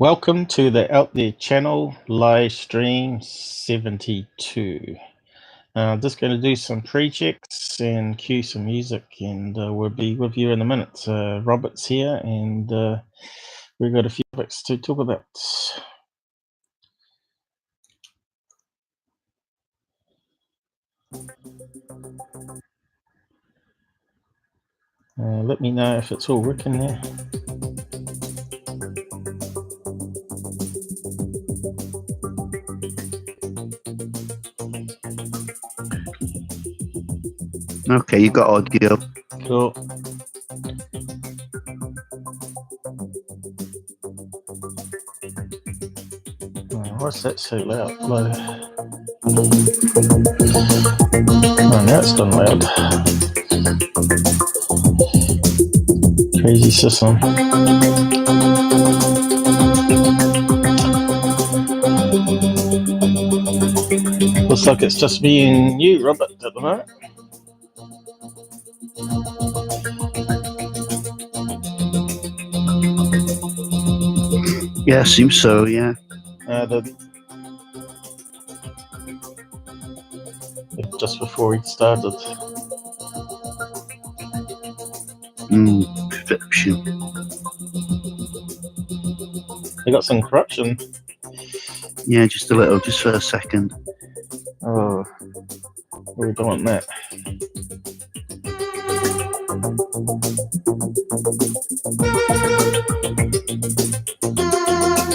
Welcome to the Out There channel, live stream 72. Just going to do some pre-checks and cue some music, and we'll be with you in a minute. Robert's here, and we've got a few topics to talk about. Let me know if it's all working there. Okay, you got audio. Cool. What's that so loud? Low. Oh, now it's gone loud. Crazy system. Looks like it's just me and you, Robert, at the moment. Yeah, seems so, yeah. Just before we started. Corruption. They got some corruption. Yeah, just a little, just for a second. Oh, we don't want that.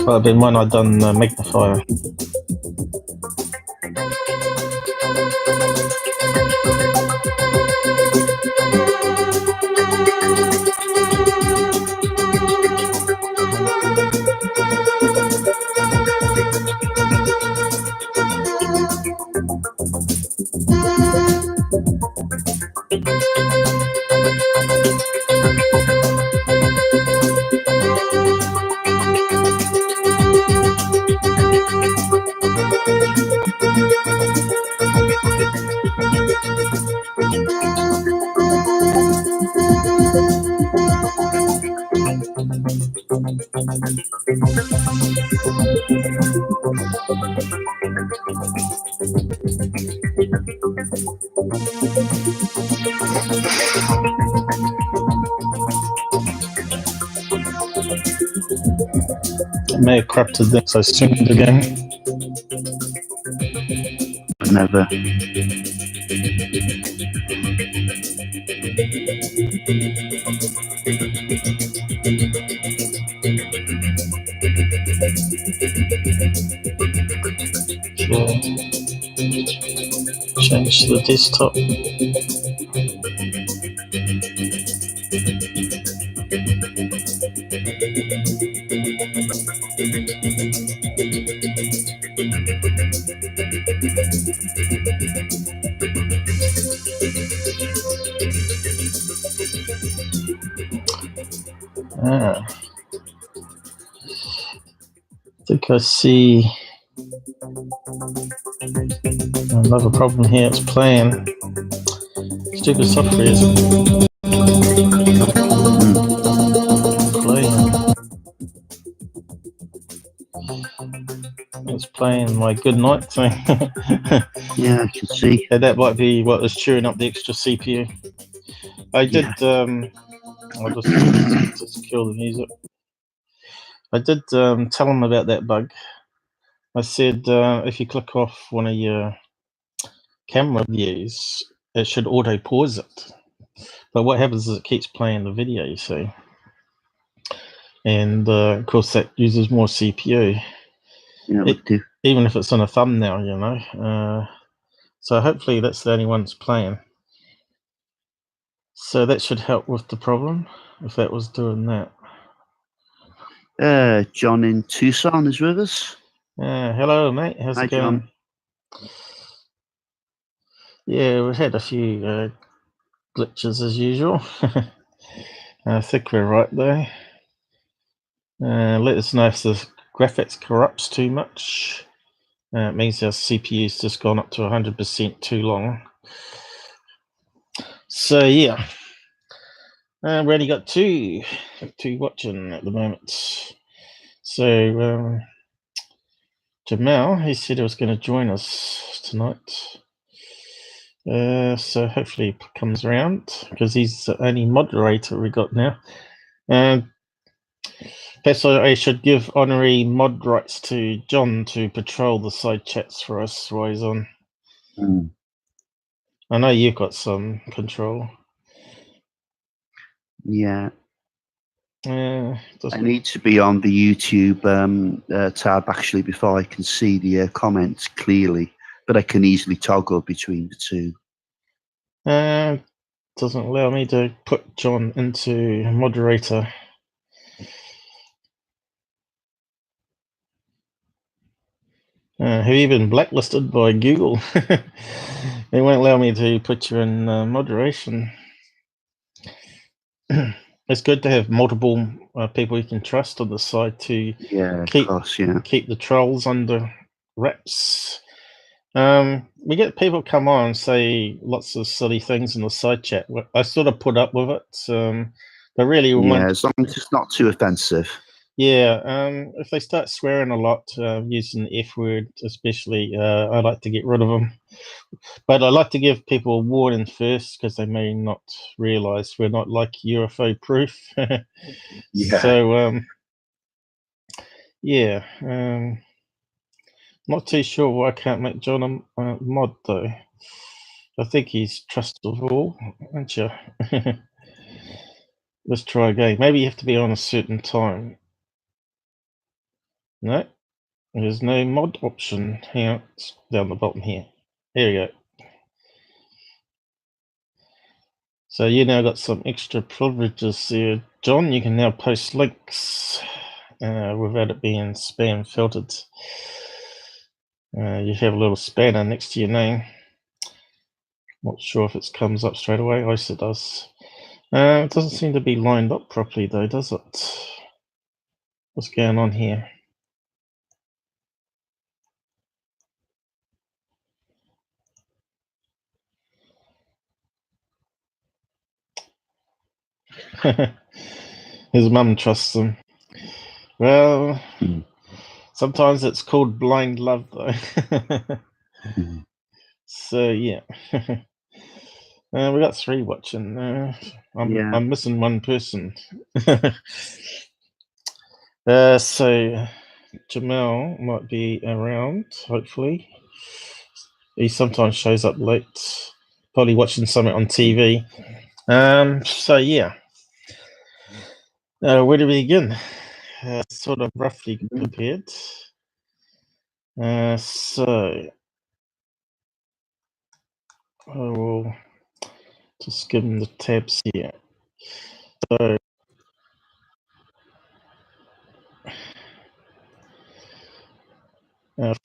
Well, then when I done magnifier. May have corrupted this, so streamed again. Never. Sure. Change to the desktop. I think I see another problem here. It's playing stupid software isn't playing. It's playing my good night thing. Yeah, I can see. Yeah, that might be what was chewing up the extra CPU. I did. I'll just kill the music. I did tell him about that bug. I said if you click off one of your camera views, it should auto pause it. But what happens is it keeps playing the video, you see. And of course that uses more CPU. Yeah, it do. Even if it's on a thumbnail, you know. So hopefully that's the only one that's playing. So that should help with the problem, if that was doing that. John in Tucson is with us. Hello, mate. How's it going? John. Yeah, we've had a few glitches as usual. I think we're right though. Let us know if the graphics corrupts too much. It means our CPU's just gone up to 100% too long. So yeah, we only got two watching at the moment. So Jamal, he said he was going to join us tonight. So hopefully he comes around, because he's the only moderator we got now. Perhaps I should give honorary mod rights to John to patrol the side chats for us while he's on. I know you've got some control. Yeah. I Doesn't... need to be on the YouTube tab actually before I can see the comments clearly, but I can easily toggle between the two. Doesn't allow me to put John into moderator. Have you been blacklisted by Google? They won't allow me to put you in moderation. It's good to have multiple people you can trust on the side to keep the trolls under wraps. We get people come on and say lots of silly things in the side chat. I sort of put up with it. They really as long as it's not too offensive. Yeah, if they start swearing a lot, using the F word especially, I like to get rid of them. But I like to give people a warning first, because they may not realise we're not like UFO proof. So, yeah. Not too sure why I can't make John a mod, though. I think he's trustable, aren't you? Let's try again. Maybe you have to be on a certain time. No, there's no mod option. Hang on, it's down the bottom here. Here we go. So you now got some extra privileges here, John. You can now post links without it being spam filtered. You have a little spanner next to your name. Not sure if it comes up straight away. Yes, it does. It doesn't seem to be lined up properly, though, does it? What's going on here? His mum trusts him. Well, sometimes it's called blind love, though. So, yeah. We got 3 watching. I'm missing one person. So Jamal might be around, hopefully. He sometimes shows up late, probably watching something on TV. So yeah. Where do we begin? Sort of roughly prepared. So I will just give him the tabs here. So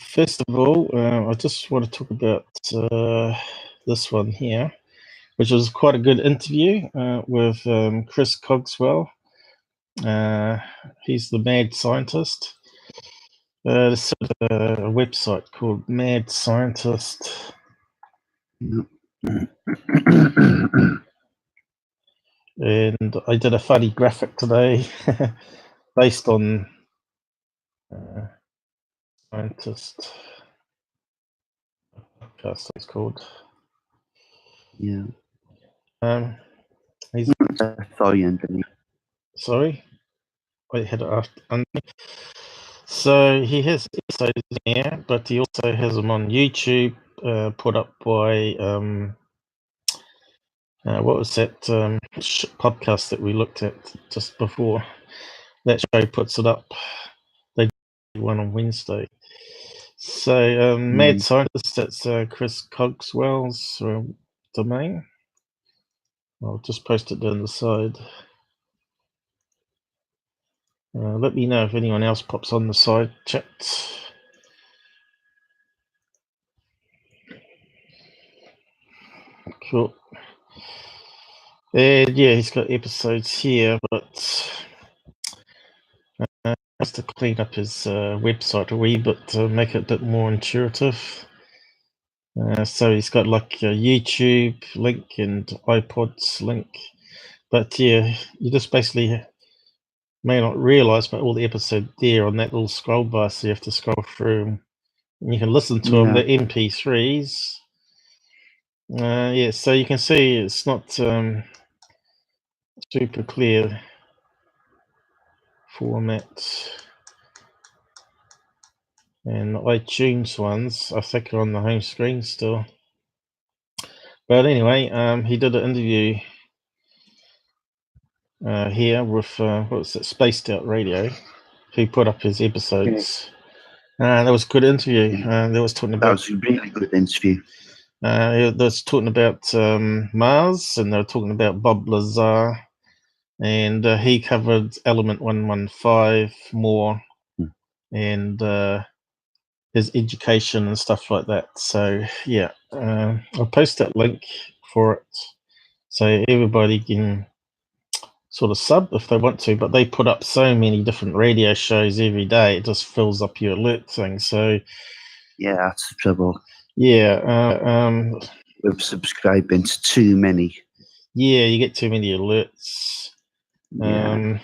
first of all, I just want to talk about this one here, which was quite a good interview with Chris Cogswell. He's the mad scientist. There's a website called Madscientist. And I did a funny graphic today based on Scientist podcast, it's called. Yeah. He's sorry, I had it after. So he has episodes there, but he also has them on YouTube, put up by what was that podcast that we looked at just before? That show puts it up. They did one on Wednesday. So Mad Scientist, that's Chris Cogswell's domain. I'll just post it down the side. Let me know if anyone else pops on the side chat. Cool. And yeah, he's got episodes here, but has to clean up his website a wee bit to make it a bit more intuitive. So he's got like a YouTube link and iPods link. But yeah, you just basically may not realise, but all the episodes there on that little scroll bar, so you have to scroll through them. And you can listen to them, the MP3s. Yeah, so you can see it's not super clear format. And the iTunes ones, I think, are on the home screen still. But anyway, he did an interview here with what's it, Spaced Out Radio, who put up his episodes. That was a good interview. They was talking about, that was a really good interview. They was talking about Mars, and they were talking about Bob Lazar, and he covered Element 115 more, and his education and stuff like that. So yeah, I'll post that link for it, so everybody can sort of sub if they want to. But they put up so many different radio shows every day, it just fills up your alert thing. So yeah, that's the trouble. Yeah, with subscribing to too many. Yeah, you get too many alerts. Yeah,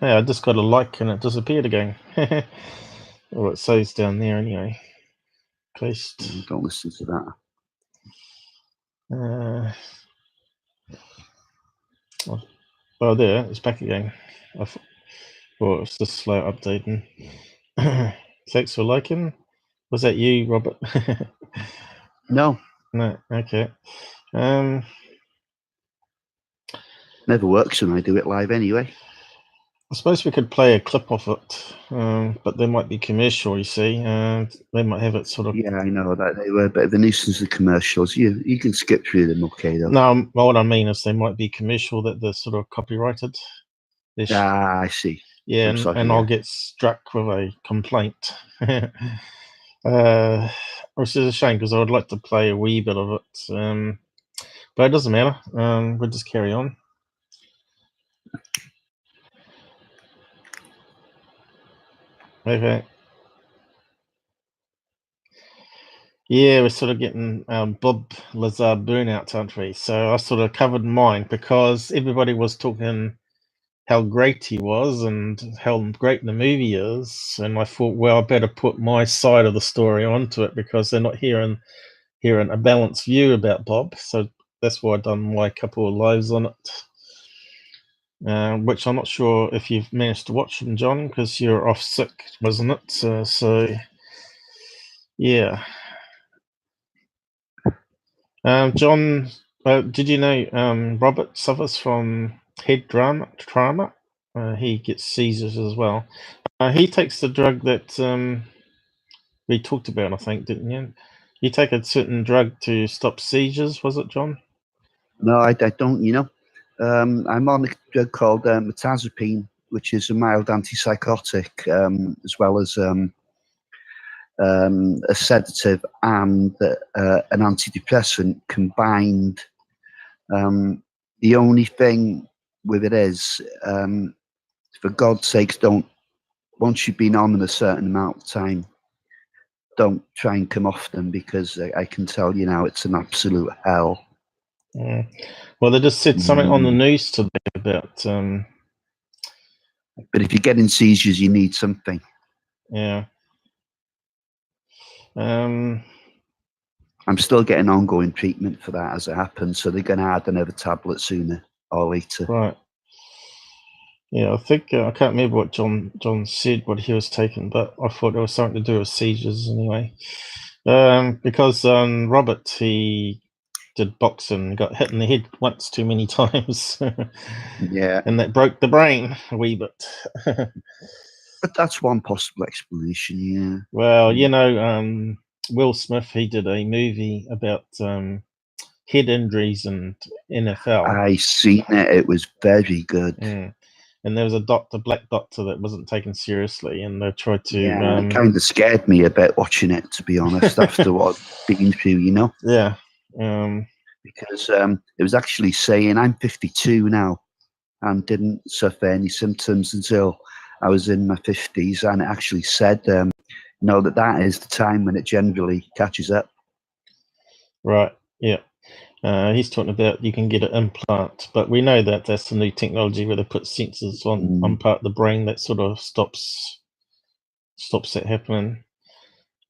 I just got a like and it disappeared again. Well, it says down there anyway. Paste. Don't listen to that. Oh, there, it's back again. Well, it's just slow updating. Thanks for liking. Was that you, Robert? No. No, okay. Never works when I do it live anyway. I suppose we could play a clip of it, but there might be commercial, you see. They might have it sort of... Yeah, I know that they were a bit of a nuisance, the commercials. You can skip through them, okay, though. No, what I mean is they might be commercial, that they're sort of copyrighted. I see. Yeah, and I'll get struck with a complaint. Which is a shame, because I would like to play a wee bit of it. But it doesn't matter. We'll just carry on. Okay. Yeah, we're sort of getting Bob Lazar burnout, aren't we? So I sort of covered mine, because everybody was talking how great he was and how great the movie is, and I thought, well, I better put my side of the story onto it, because they're not hearing a balanced view about Bob. So that's why I've done my couple of lives on it, which I'm not sure if you've managed to watch them, John, because you're off sick, wasn't it? So yeah. John, did you know Robert suffers from head trauma? He gets seizures as well. He takes the drug that we talked about, I think, didn't you? You take a certain drug to stop seizures, was it, John? No, I don't, you know. I'm on a drug called Madscientist, which is a mild antipsychotic, as well as a sedative and an antidepressant combined. The only thing with it is, for God's sakes, once you've been on them a certain amount of time, don't try and come off them, because I can tell you now, it's an absolute hell. Yeah. Well, they just said something on the news today about... But if you're getting seizures, you need something. Yeah. I'm still getting ongoing treatment for that as it happens, so they're going to add another tablet sooner or later. Right. Yeah, I think I can't remember what John said, what he was taking, but I thought it was something to do with seizures anyway. Because Robert, he did boxing, got hit in the head once too many times. Yeah, and that broke the brain a wee bit. But that's one possible explanation. Yeah. Well, you know, Will Smith, he did a movie about head injuries and NFL. I seen it. It was very good. And there was a black doctor that wasn't taken seriously, and they tried to... Yeah, it kind of scared me a bit watching it, to be honest, after what I've been through, you know? Yeah. Because it was actually saying, I'm 52 now, and didn't suffer any symptoms until I was in my 50s, and it actually said, that is the time when it generally catches up. Right, yeah. He's talking about you can get an implant, but we know that that's the new technology where they put sensors on part of the brain that sort of stops that happening.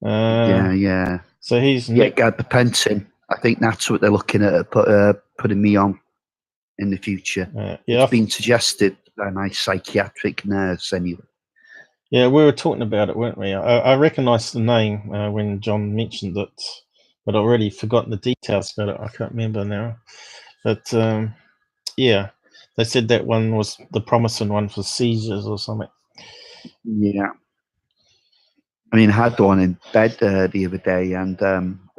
Yeah. So he's gabapentin. I think that's what they're looking at putting me on in the future. It's been suggested by my psychiatric nurse anyway. Yeah, we were talking about it, weren't we? I recognised the name when John mentioned it, but I've already forgotten the details about it. I can't remember now. But yeah, they said that one was the promising one for seizures or something. Yeah. I mean, I had one in bed the other day, and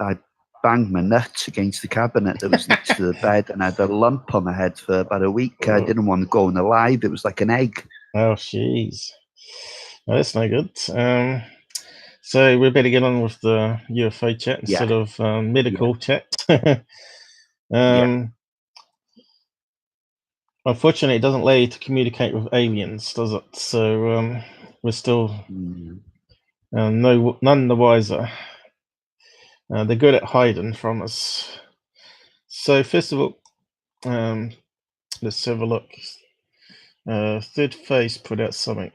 I banged my nuts against the cabinet that was next to the bed, and I had a lump on my head for about a week. I didn't want to go on alive. It was like an egg. Oh, jeez. Well, that's no good. So we better get on with the UFO chat instead of medical chat. Unfortunately, it doesn't allow you to communicate with aliens, does it? So we're still none the wiser. They're good at hiding from us. So first of all, let's have a look. Third Phase put out something,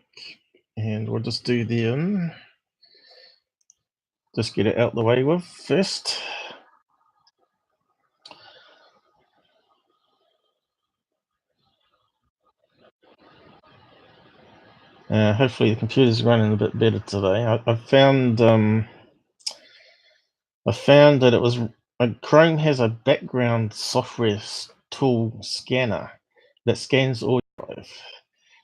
and we'll just do the just get it out the way with first. Hopefully the computer's running a bit better today. I found that it was Chrome has a background software tool scanner that scans audio.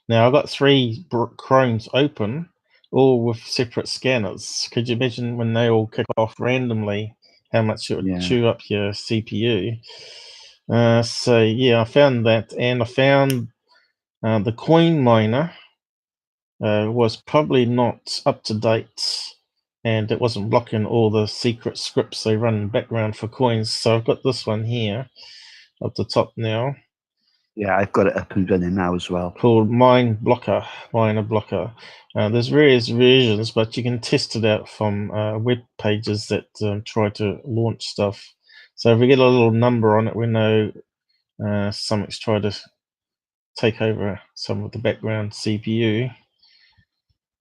Now I've got 3 Chromes open, all with separate scanners. Could you imagine when they all kick off randomly, how much it would chew up your CPU? So yeah, I found that, and I found the coin miner was probably not up to date, and it wasn't blocking all the secret scripts they run in the background for coins. So I've got this one here up the top now. Yeah, I've got it up and running now as well. Called Miner Blocker. There's various versions, but you can test it out from web pages that try to launch stuff. So if we get a little number on it, we know something's tried to take over some of the background CPU.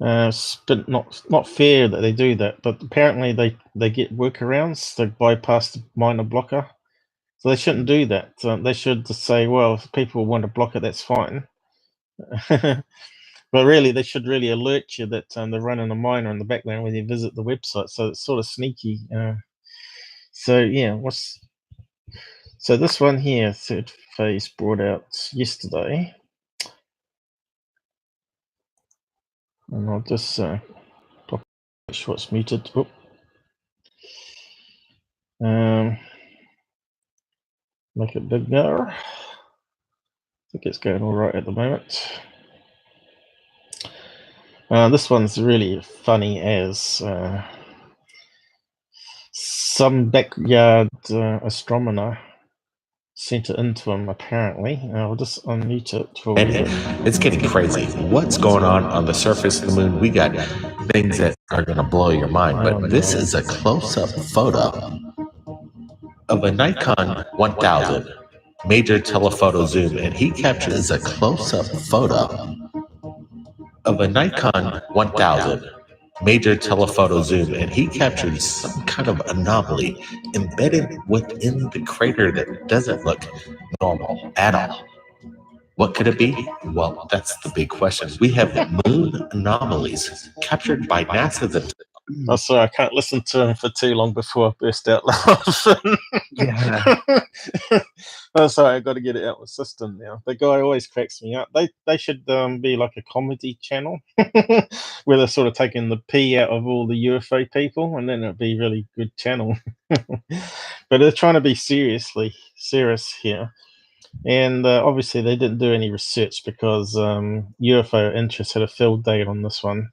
But not fair that they do that. But apparently they get workarounds. They bypass the Miner Blocker. So they shouldn't do that. They should just say, well, if people want to block it, that's fine. But really, they should really alert you that they're running a miner in the background when you visit the website. So it's sort of sneaky. So yeah, so this one here, Third Phase brought out yesterday, and I'll just make sure it's muted. Make it bigger. I think it's going all right at the moment. This one's really funny as some backyard astronomer sent it into him, apparently. I'll just unmute it for it's getting crazy. What's going on the surface of the moon? We got things that are going to blow your mind, but this is a close-up photo of a Nikon 1000 major telephoto zoom, and he captures a close-up photo of a Nikon 1000 major telephoto zoom, and he captured some kind of anomaly embedded within the crater that doesn't look normal at all. What could it be? Well, that's the big question. We have moon anomalies captured by NASA. Oh, sorry, I can't listen to him for too long before I burst out laughing. Oh, sorry, I got to get it out of the system now. The guy always cracks me up. They should be like a comedy channel where they're sort of taking the pee out of all the UFO people, and then it'd be a really good channel. But they're trying to be serious here. And obviously they didn't do any research because UFO Interest had a field day on this one.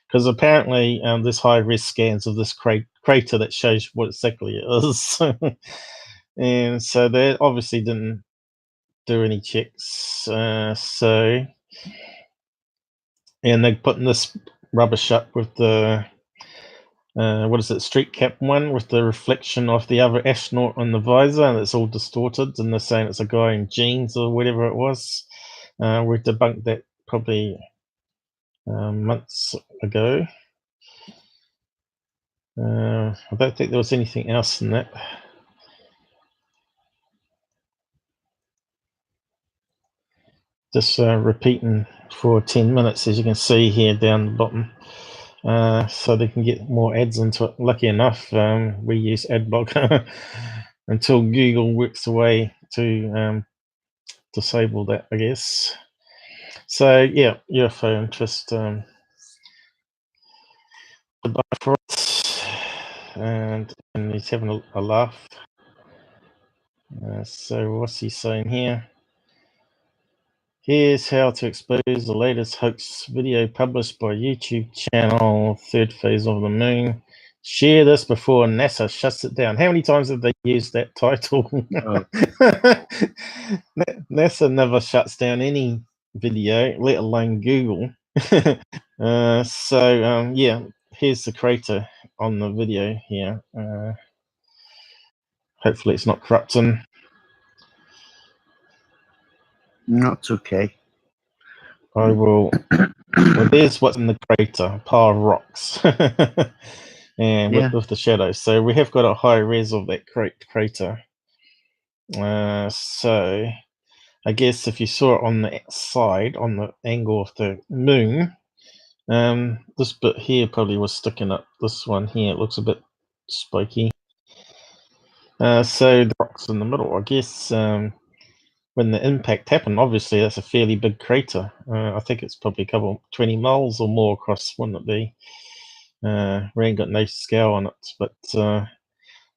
Because apparently there's high-risk scans of this crater that shows what exactly it is. And so they obviously didn't do any checks. And they're putting this rubbish up with the what is it, street cap one with the reflection of the other astronaut on the visor, and it's all distorted, and they're saying it's a guy in jeans or whatever it was. We debunked that probably months ago. I don't think there was anything else in that. Just repeating for 10 minutes, as you can see here down the bottom, so they can get more ads into it. Lucky enough, we use AdBlock until Google works a way to disable that, I guess. So yeah, UFO interest. Goodbye for it, and he's having a laugh. So what's he saying here? Here's how to expose the latest hoax video published by YouTube channel Third Phase of the Moon. Share this before NASA shuts it down. How many times have they used that title? Oh. NASA never shuts down any video, let alone Google. Yeah, here's the crater on the video here. Hopefully it's not corrupting. No, it's okay. I will. Well, there's what's in the crater, a pile of rocks, and with the shadows. So we have got a high res of that crater. So I guess if you saw it on the side, on the angle of the moon, this bit here probably was sticking up. This one here, it looks a bit spiky. So the rocks in the middle, I guess. When the impact happened, obviously that's a fairly big crater. I think it's probably a couple 20 miles or more across, wouldn't it be? We ain't got no scale on it, but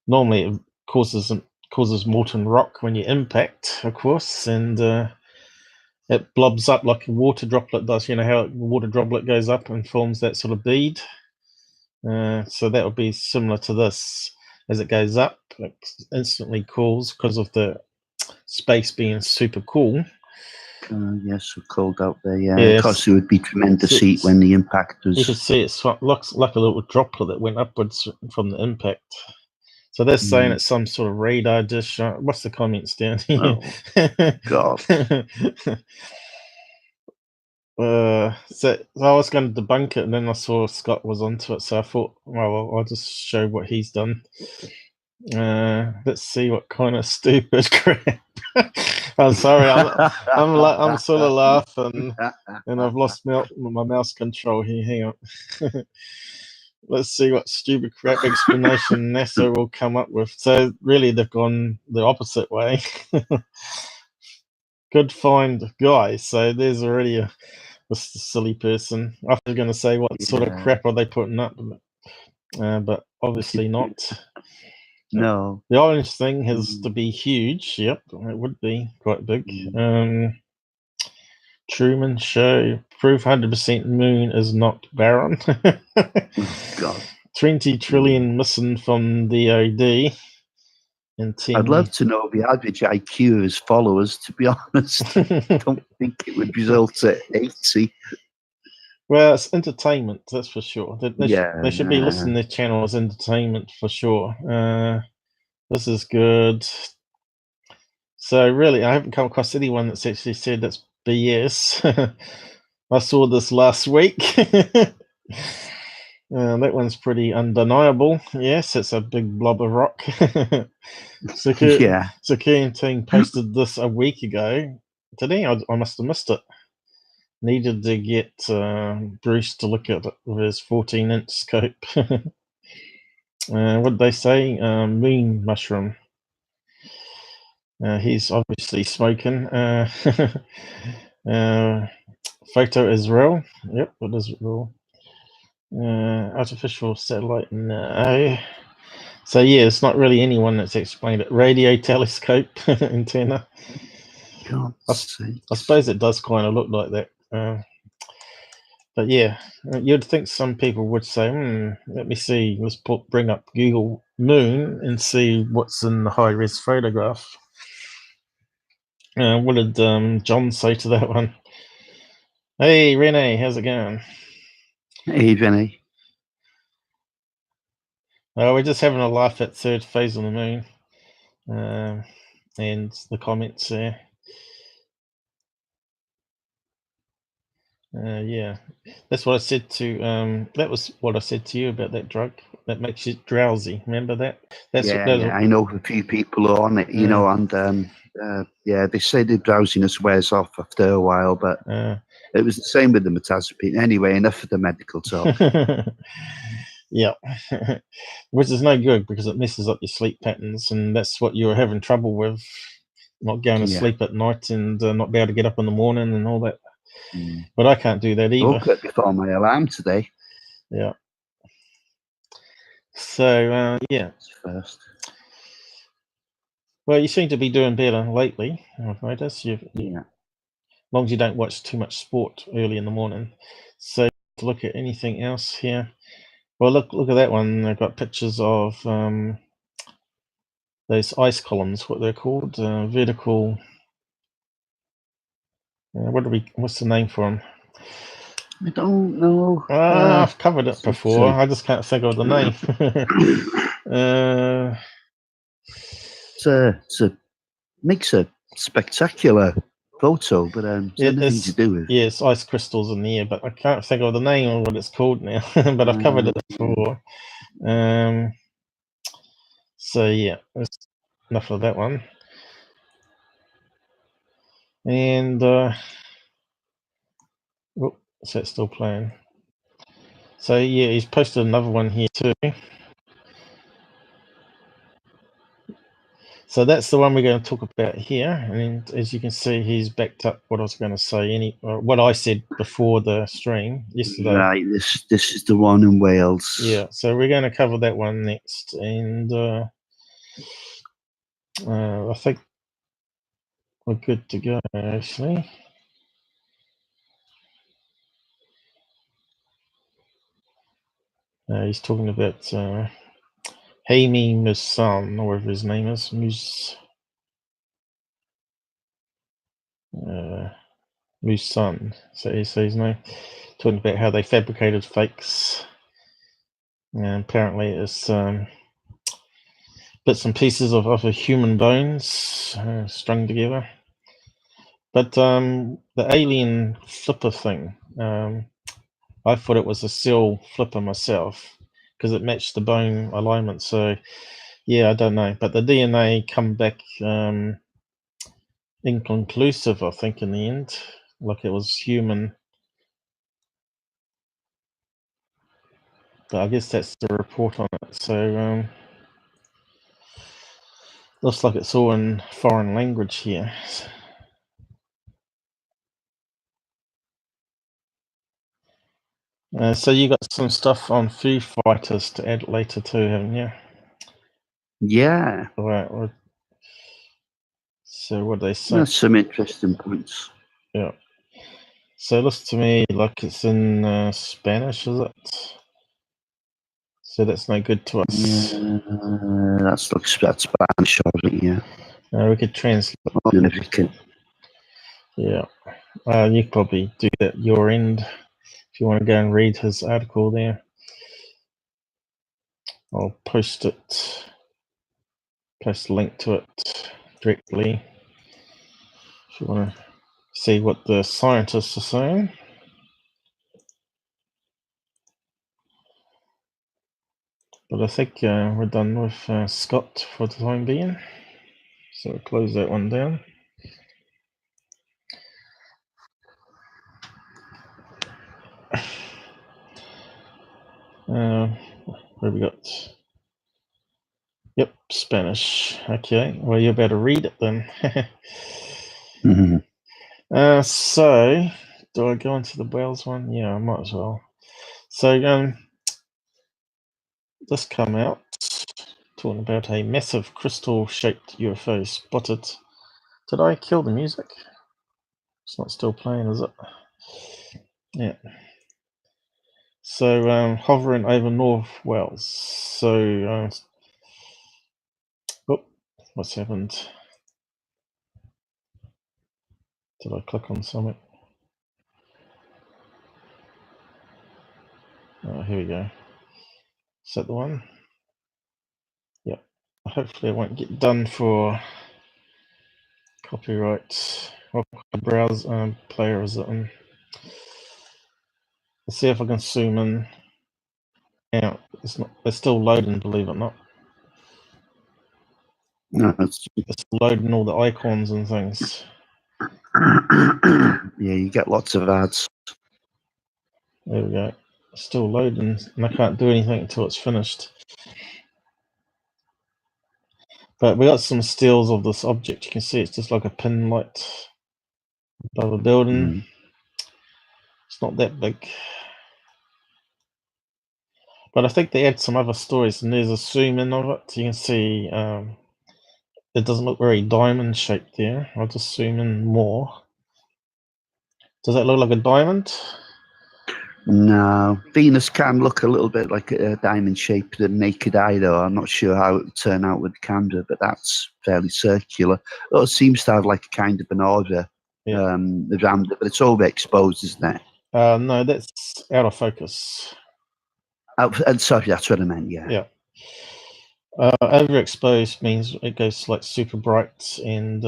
normally it causes molten rock when you impact, of course, and it blobs up like a water droplet does. You know how a water droplet goes up and forms that sort of bead? So that would be similar to this. As it goes up, it instantly cools because of the space being super cool. Yes, so cold out there. Yeah, yes. Of course, it would be tremendous heat when the impact was. You can see it looks like a little droplet that went upwards from the impact. So they're saying it's some sort of radar dish. What's the comments down here? Oh, God. So I was going to debunk it, and then I saw Scott was onto it, so I thought, well, I'll just show what he's done. Let's see what kind of stupid crap. I'm sorry, I'm sort of laughing, and I've lost my mouse control here. Hang on. Let's see what stupid crap explanation NASA will come up with. So really, they've gone the opposite way. Good find, guys. So there's already a silly person. I was going to say, what sort of crap are they putting up? But obviously not. No. The orange thing has to be huge. Yep, it would be quite big. Truman Show. Proof 100% moon is not barren. God. 20 trillion missing from DOD. I'd love to know the average IQ of his followers, to be honest. I don't think it would result at 80. Well, it's entertainment, that's for sure. They should be listening to their channel as entertainment for sure. This is good. So really, I haven't come across anyone that's actually said that's BS. I saw this last week. That one's pretty undeniable. Yes, it's a big blob of rock. So Clementine posted this a week ago. Today, I must have missed it. Needed to get Bruce to look at it with his 14-inch scope. What did they say? Moon mushroom. He's obviously smoking. Photo is real. Yep, it is real. Artificial satellite, no. So yeah, it's not really anyone that's explained it. Radio telescope antenna. I suppose it does kind of look like that. But yeah, you'd think some people would say, let me see, let's bring up Google Moon and see what's in the high-res photograph. What did John say to that one? Hey, Renee, how's it going? Hey, Renee. We're just having a laugh at third phase on the moon, and the comments there. Yeah, that's what I said to. That was what I said to you about that drug that makes you drowsy. Remember that? That's Yeah, what. yeah, I know a few people are on it, you know, and yeah, they say the drowsiness wears off after a while, but it was the same with the metazapine. Anyway, enough of the medical talk. Yeah, which is no good because it messes up your sleep patterns, and that's what you're having trouble with, not going to sleep at night and not be able to get up in the morning and all that. But I can't do that I either. woke up before my alarm today. Yeah. So yeah. First. Well, you seem to be doing better lately. I've noticed. Yeah. As long as you don't watch too much sport early in the morning. So to look at anything else here. Well, look at that one. I've got pictures of those ice columns. What they're called? Vertical. What's the name for them? I don't know. I've covered it before. I just can't think of the name. Makes a spectacular photo, but it's nothing to do with. Yeah, it's ice crystals in the air, but I can't think of the name or what it's called now. But I've covered it before. So yeah, that's enough of that one. And is that still playing? So yeah, he's posted another one here too. So that's the one we're going to talk about here. And as you can see, he's backed up what I was going to say, what I said before the stream yesterday. Right, this is the one in Wales. Yeah, so we're going to cover that one next. And I think we're good to go, actually. He's talking about Haimi Musan, or whatever his name is. Musan, so he says his name. Talking about how they fabricated fakes. And apparently it's bits and pieces of a human bones strung together. But the alien flipper thing, I thought it was a cell flipper myself because it matched the bone alignment. So yeah, I don't know. But the DNA come back inconclusive, I think, in the end. Like it was human. But I guess that's the report on it. So looks like it's all in foreign language here. So you got some stuff on Foo Fighters to add later too, haven't you? Yeah. All right. So what they say? That's some interesting points. Yeah. So it looks to me like it's in Spanish, is it? So that's no good to us. Yeah, that's Spanish, yeah. We could translate. Yeah. You could probably do that your end if you want to go and read his article there. I'll post a link to it directly if you want to see what the scientists are saying. But I think we're done with Scott for the time being. So we'll close that one down. Where we got? Yep, Spanish. Okay, well, you better read it then. So, do I go into the Wales one? Yeah, I might as well. So, this come out talking about a massive crystal-shaped UFO spotted. Did I kill the music? It's not still playing, is it? Yeah. So, hovering over North Wales. So, what's happened? Did I click on something? Oh, here we go. Is that the one? Hopefully it won't get done for copyright. What browser player is it in? Let's see if I can zoom in. Yeah, it's still loading, believe it or not. No, it's loading all the icons and things. yeah, you get lots of ads. There we go. It's still loading, and I can't do anything until it's finished. But we got some stills of this object. You can see it's just like a pin light above a building. It's not that big. But I think they add some other stories, and there's a zoom in of it. You can see it doesn't look very diamond shaped there. I'll just zoom in more. Does that look like a diamond? No, Venus can look a little bit like a diamond shape to the naked eye, though. I'm not sure how it would turn out with the camera, but that's fairly circular. Well, it seems to have like a kind of an order around it, but it's overexposed, isn't it? No, that's out of focus. And sorry, that's what I meant. Yeah. Yeah. Overexposed means it goes like super bright and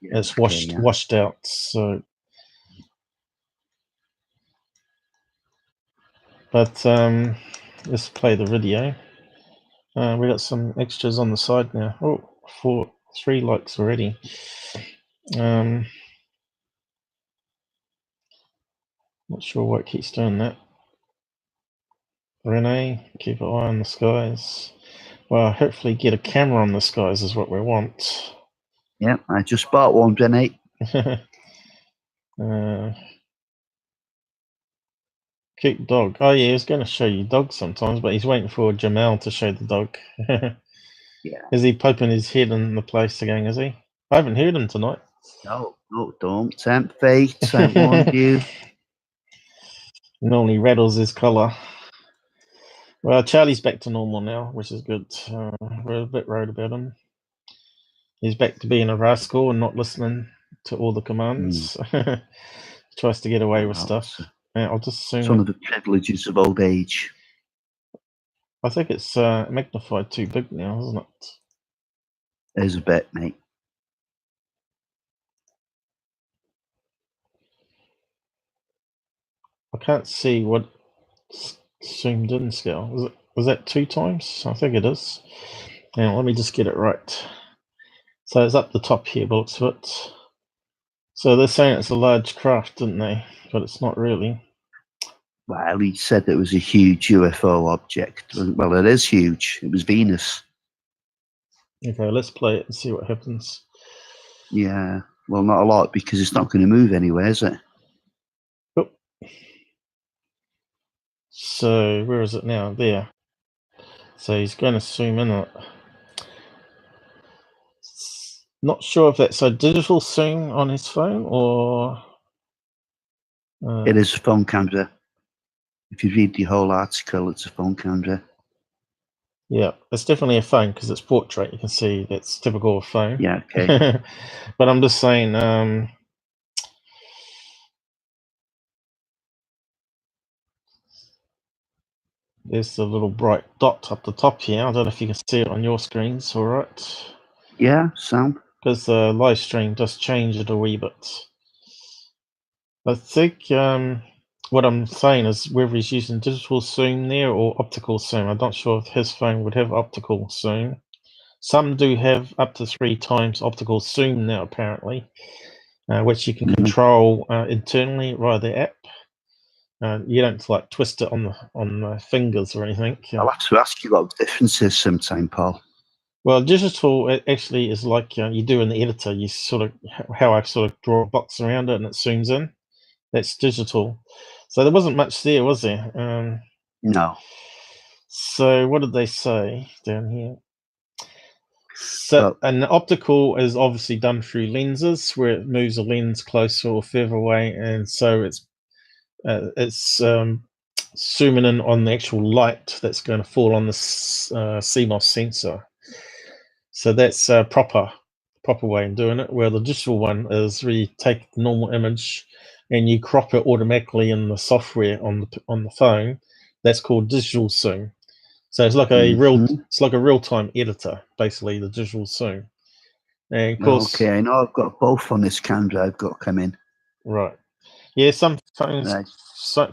it's washed out. So, but let's play the video. We got some extras on the side now. Oh, 3 likes already. Not sure why it keeps doing that. Renee, keep an eye on the skies. Well, hopefully get a camera on the skies is what we want. Yeah, I just bought one, Renee. Cute dog. Oh yeah, he was going to show you dogs sometimes, but he's waiting for Jamal to show the dog. Yeah. Is he poking his head in the place again, is he? I haven't heard him tonight. No, don't tempt fate. I warned you. Normally rattles his collar. Well, Charlie's back to normal now, which is good. We're a bit worried about him. He's back to being a rascal and not listening to all the commands. Tries to get away with stuff. Yeah, I'll just zoom. It's one of the privileges of old age. I think it's magnified too big now, isn't it? There's a bit, mate. I can't see what zoomed in scale. Was that 2 times? I think it is. Now let me just get it right. So it's up the top here, but looks of it. So they're saying it's a large craft, didn't they? But it's not really. Well, he said it was a huge UFO object. Well, it is huge. It was Venus. Okay, let's play it and see what happens. Yeah. Well, not a lot, because it's not going to move anywhere, is it? Oh. So where is it now? There. So he's going to zoom in on it. Not sure if that's a digital zoom on his phone or... it is a phone camera. If you read the whole article, it's a phone camera. Yeah, it's definitely a phone because it's portrait. You can see that's typical of a phone. Yeah, okay. But I'm just saying, there's the little bright dot up the top here. I don't know if you can see it on your screens, all right? Yeah, Sam. Because the live stream does change it a wee bit. I think what I'm saying is whether he's using digital zoom there or optical zoom. I'm not sure if his phone would have optical zoom. Some do have up to 3 times optical zoom now, apparently, which you can control internally via the app. You don't like twist it on the fingers or anything. I'll have to ask you what the difference is sometime, Paul. Well, digital it actually is like you do in the editor. You sort of how I sort of draw a box around it and it zooms in. That's digital. So there wasn't much there, was there? No. So what did they say down here? So and the optical is obviously done through lenses, where it moves a lens closer or further away, and so it's zooming in on the actual light that's going to fall on the CMOS sensor. So that's a proper way of doing it. Where the digital one is where you take the normal image and you crop it automatically in the software on the phone. That's called digital zoom. So it's like a Mhm. real-time editor, basically, the digital zoom. And of course, Okay, I know I've got both on this camera. I've got come in. right. Yeah, some phones Right.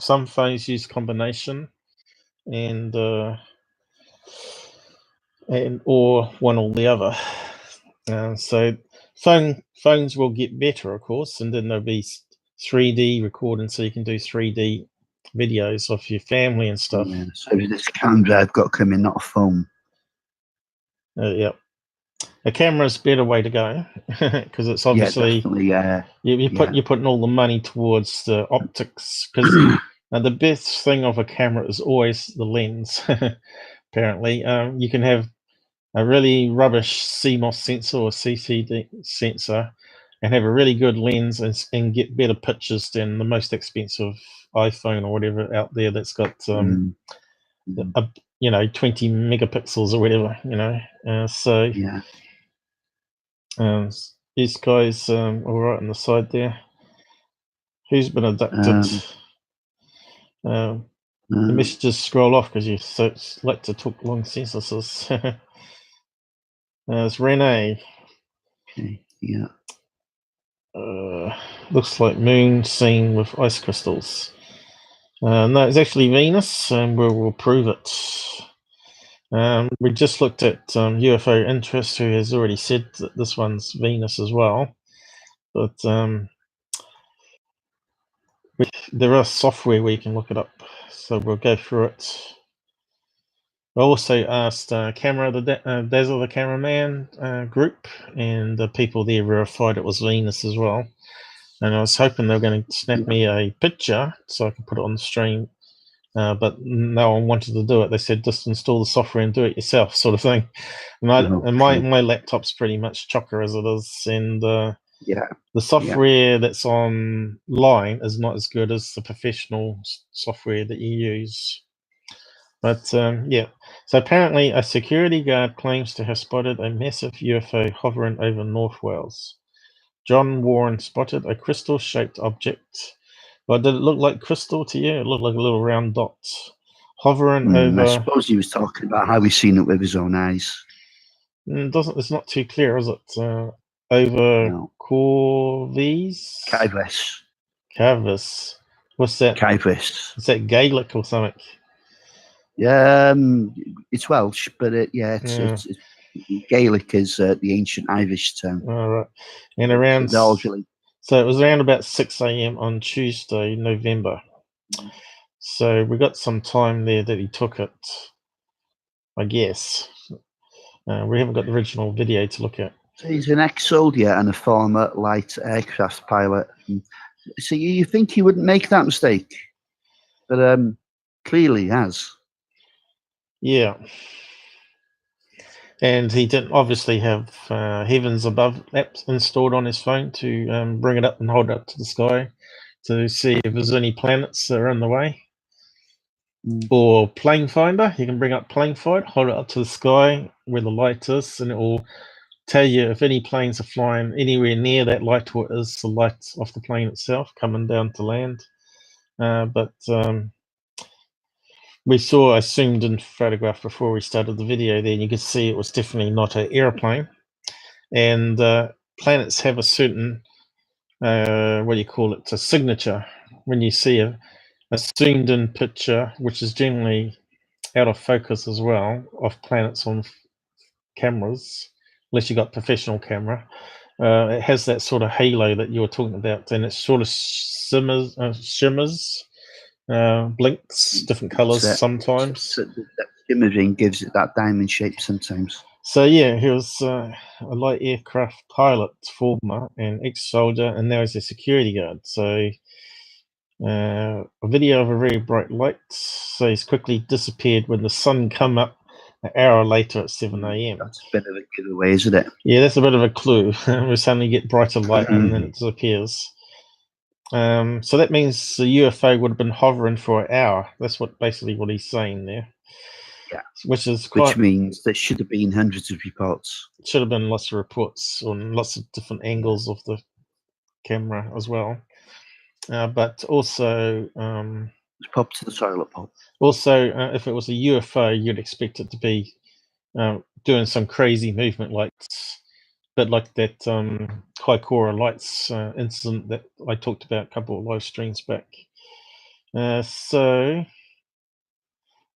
some phones use combination, and or one or the other. So phones will get better, of course, and then there'll be 3D recording, so you can do 3D videos of your family and stuff. Yeah. So this camera I've got come in, not a phone. Yep. A camera's a better way to go because it's obviously Yeah, definitely. Yeah. you're putting all the money towards the optics, because the best thing of a camera is always the lens. Apparently, you can have a really rubbish CMOS sensor or CCD sensor and have a really good lens and get better pictures than the most expensive iPhone or whatever out there that's got 20 megapixels or whatever, so Yeah. this guy's all right on the side there. Who's been abducted? The messages scroll off because you like to talk long sentences. It's Renee. Okay. Yeah. Looks like moon seen with ice crystals. No, it's actually Venus, and we'll prove it. We just looked at UFO Interest, who has already said that this one's Venus as well. But there are software where you can look it up, so we'll go through it. I also asked DazzatheCameraMan group, and the people there verified it was Venus as well. And I was hoping they were going to snap me a picture so I could put it on the stream, but no one wanted to do it. They said just install the software and do it yourself, sort of thing. And my laptop's pretty much chocker as it is, and the software that's online is not as good as the professional software that you use. But yeah, so apparently a security guard claims to have spotted a massive UFO hovering over North Wales. John Warren spotted a crystal-shaped object. Well, did it look like crystal to you? It looked like a little round dot hovering over. I suppose he was talking about how he's seen it with his own eyes. It's not too clear, is it? Over Corvis? Cavis. What's that? Cavis. Is that Gaelic or something? Yeah, it's Welsh, but it's Gaelic is the ancient Irish term. All right, and around so it was around about 6 a.m. on Tuesday, November. So we got some time there that he took it, I guess. We haven't got the original video to look at. So he's an ex-soldier and a former light aircraft pilot. So you think he wouldn't make that mistake, but clearly he has. Yeah. And he didn't obviously have Heavens Above app installed on his phone to bring it up and hold it up to the sky to see if there's any planets that are in the way. Or Plane Finder, you can bring up Plane Finder, hold it up to the sky where the light is, and it will tell you if any planes are flying anywhere near that light, or is the light of the plane itself coming down to land. But we saw a zoomed in photograph before we started the video there, and you could see it was definitely not an airplane. And planets have a certain, what do you call it, a signature. When you see a zoomed in picture, which is generally out of focus as well, of planets on cameras, unless you got professional camera, it has that sort of halo that you were talking about, and it sort of shimmers, blinks different colors sometimes. So that shimmering gives it that diamond shape sometimes. So yeah, he was a light aircraft pilot, former and ex-soldier, and now he's a security guard. So a video of a very bright light. So he's quickly disappeared when the sun come up an hour later at 7 a.m. That's a bit of a giveaway, isn't it? Yeah, that's a bit of a clue. We suddenly get brighter light and then it disappears. So that means the UFO would have been hovering for an hour. That's basically what he's saying there. Yeah, which means there should have been hundreds of reports. Should have been lots of reports on lots of different angles of the camera as well. But also, Pop to the toilet, Paul. Also, if it was a UFO, you'd expect it to be doing some crazy movement, like that Kaikoura lights incident that I talked about a couple of live streams back. So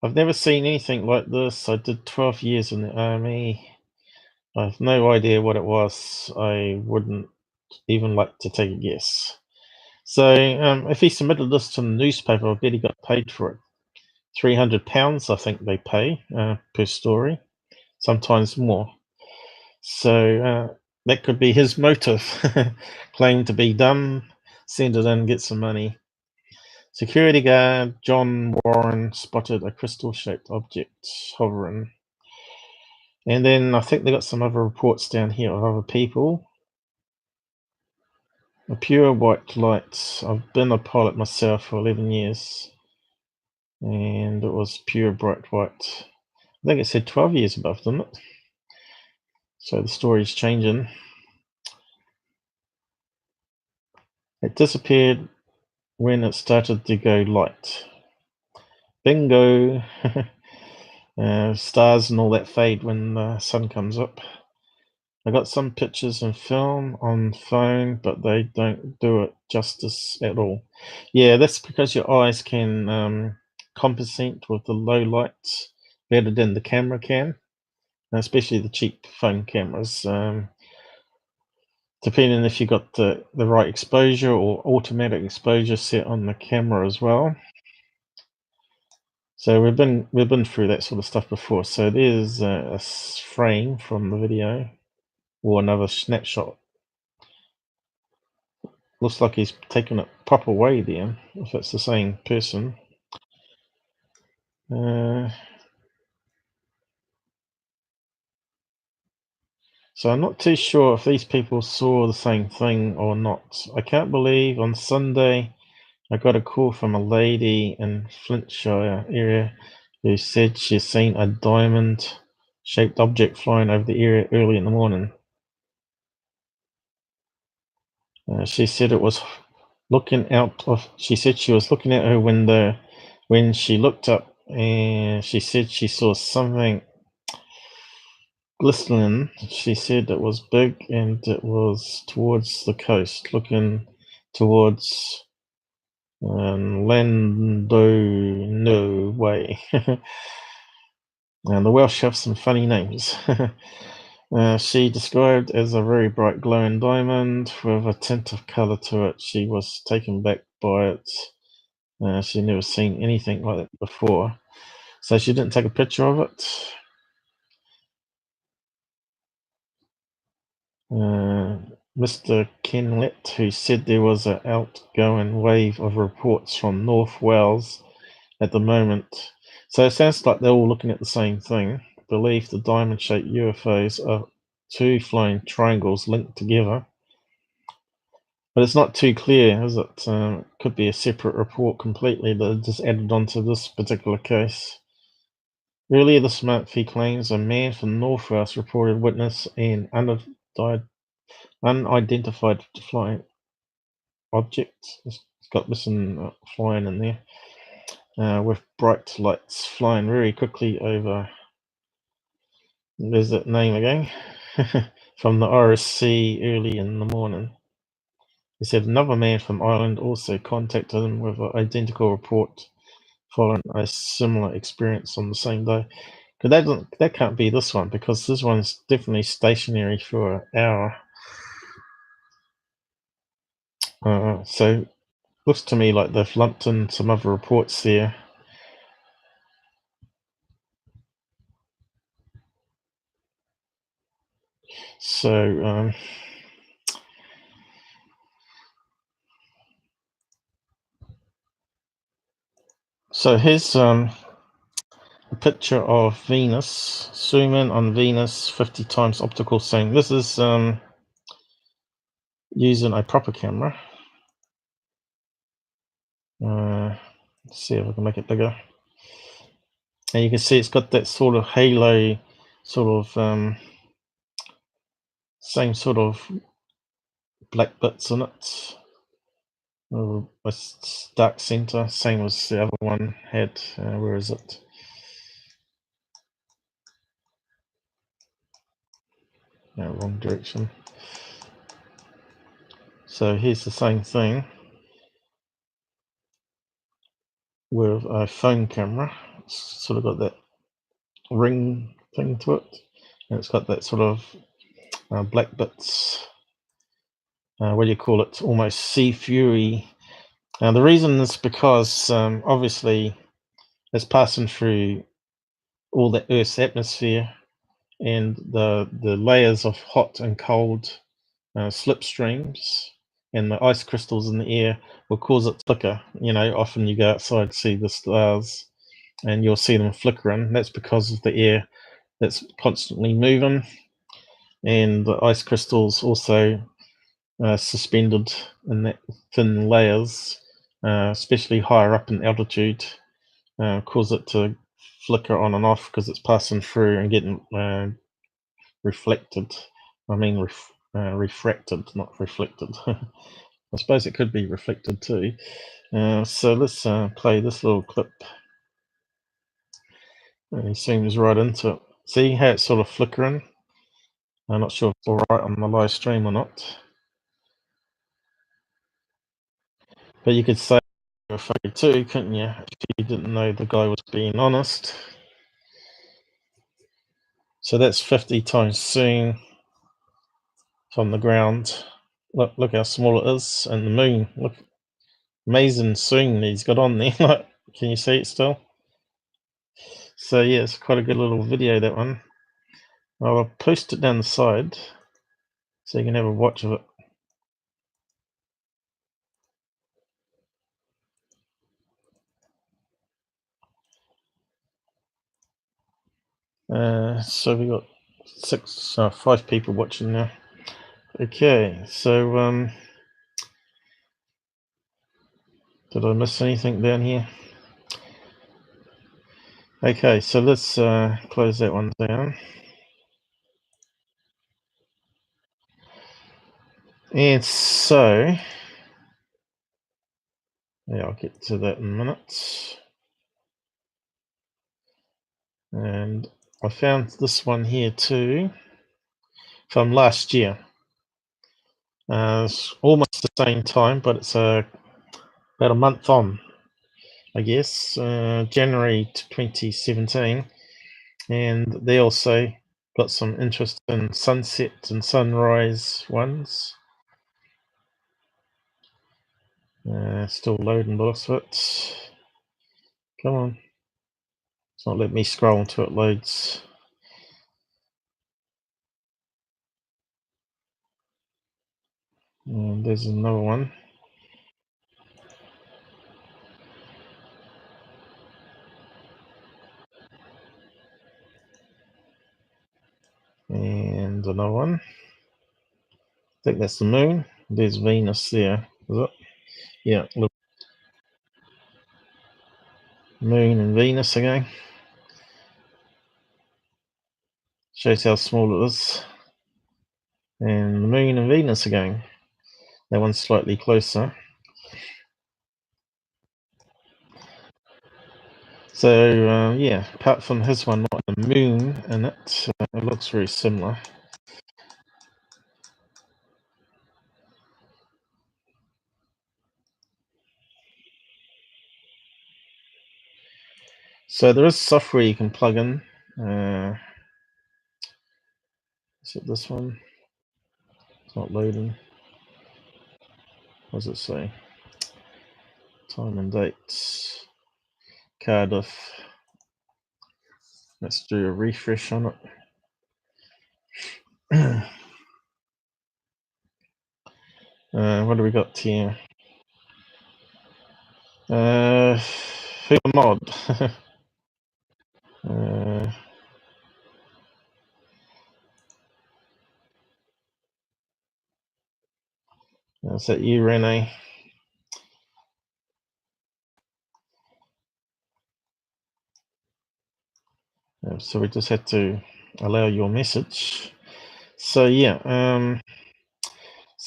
I've never seen anything like this. I did 12 years in the army. I have no idea what it was. I wouldn't even like to take a guess. So if he submitted this to the newspaper, I bet he got paid for it. £300, I think they pay per story, sometimes more. So that could be his motive. Claim to be done, send it in, get some money. Security guard John Warren spotted a crystal-shaped object hovering. And then I think they got some other reports down here of other people. A pure white light. I've been a pilot myself for 11 years. And it was pure bright white. I think it said 12 years above, didn't it? So the story's changing. It disappeared when it started to go light. Bingo! Stars and all that fade when the sun comes up. I got some pictures and film on phone, but they don't do it justice at all. Yeah, that's because your eyes can compensate with the low lights better than the camera can, especially the cheap phone cameras. Depending if you got the right exposure or automatic exposure set on the camera as well. So we've been through that sort of stuff before. So there's a frame from the video, or another snapshot. Looks like he's taken it proper way there, if it's the same person. So I'm not too sure if these people saw the same thing or not. I can't believe on Sunday I got a call from a lady in Flintshire area who said she's seen a diamond-shaped object flying over the area early in the morning. She said it was looking out of. She said she was looking out her window when she looked up, and she said she saw something glistening. She said it was big and it was towards the coast, looking towards Lando way. And the Welsh have some funny names. She described as a very bright glowing diamond with a tint of colour to it. She was taken back by it. She'd never seen anything like that before. So she didn't take a picture of it. Mr. Kenlett, who said there was an outgoing wave of reports from North Wales at the moment. So it sounds like they're all looking at the same thing. Believe the diamond-shaped UFOs are two flying triangles linked together. But it's not too clear, is it? Could be a separate report completely that just added onto this particular case. Earlier this month, he claims a man from North Wales reported witness an unidentified flying object. It's got missing flying in there. With bright lights flying very quickly over. There's that name again. From the RSC early in the morning. He said another man from Ireland also contacted him with an identical report following a similar experience on the same day. That can't be this one, because this one's definitely stationary for an hour. So looks to me like they've lumped in some other reports there. So here's a picture of Venus. Zoom in on Venus 50 times optical zoom. This is using a proper camera. Let's see if I can make it bigger. And you can see it's got that sort of halo, sort of same sort of black bits in it. A dark center, same as the other one had. Where is it? No, wrong direction. So here's the same thing with a phone camera. It's sort of got that ring thing to it, and it's got that sort of black bits. What do you call it? Almost see-through. The reason is because obviously it's passing through all the Earth's atmosphere, and the layers of hot and cold slipstreams and the ice crystals in the air will cause it to flicker. You know, often you go outside, see the stars, and you'll see them flickering. That's because of the air that's constantly moving, and the ice crystals also suspended in that thin layers, especially higher up in altitude, cause it to flicker on and off because it's passing through and getting reflected. I mean, refracted, not reflected. I suppose it could be reflected too. So let's play this little clip. And he zooms right into it. See how it's sort of flickering? I'm not sure if it's alright on the live stream or not. But you could say you're afraid too, couldn't you? If you didn't know the guy was being honest. So that's 50 times zoom from the ground. Look how small it is, and the moon. Look, amazing zoom he's got on there. Like, can you see it still? So yeah, it's quite a good little video, that one. I'll post it down the side so you can have a watch of it. So we got 5 people watching now. Okay, so did I miss anything down here? Okay, so let's close that one down. And so, yeah, I'll get to that in a minute. And I found this one here too from last year. It's almost the same time, but it's about a month on, I guess, January 2017. And they also got some interest in sunset and sunrise ones. Still loading the looks of it. Come on. It's not letting me scroll until it loads. And there's another one. And another one. I think that's the moon. There's Venus there, is it? Yeah, look. Moon and Venus again. Shows how small it is. And the moon and Venus again. That one's slightly closer. So yeah, apart from his one not the moon in it, it looks very similar. So there is software you can plug in. Is it this one? It's not loading. What does it say? Time and dates. Cardiff. Let's do a refresh on it. What do we got here? Who mod? Is that you, Renee? So we just had to allow your message. So yeah,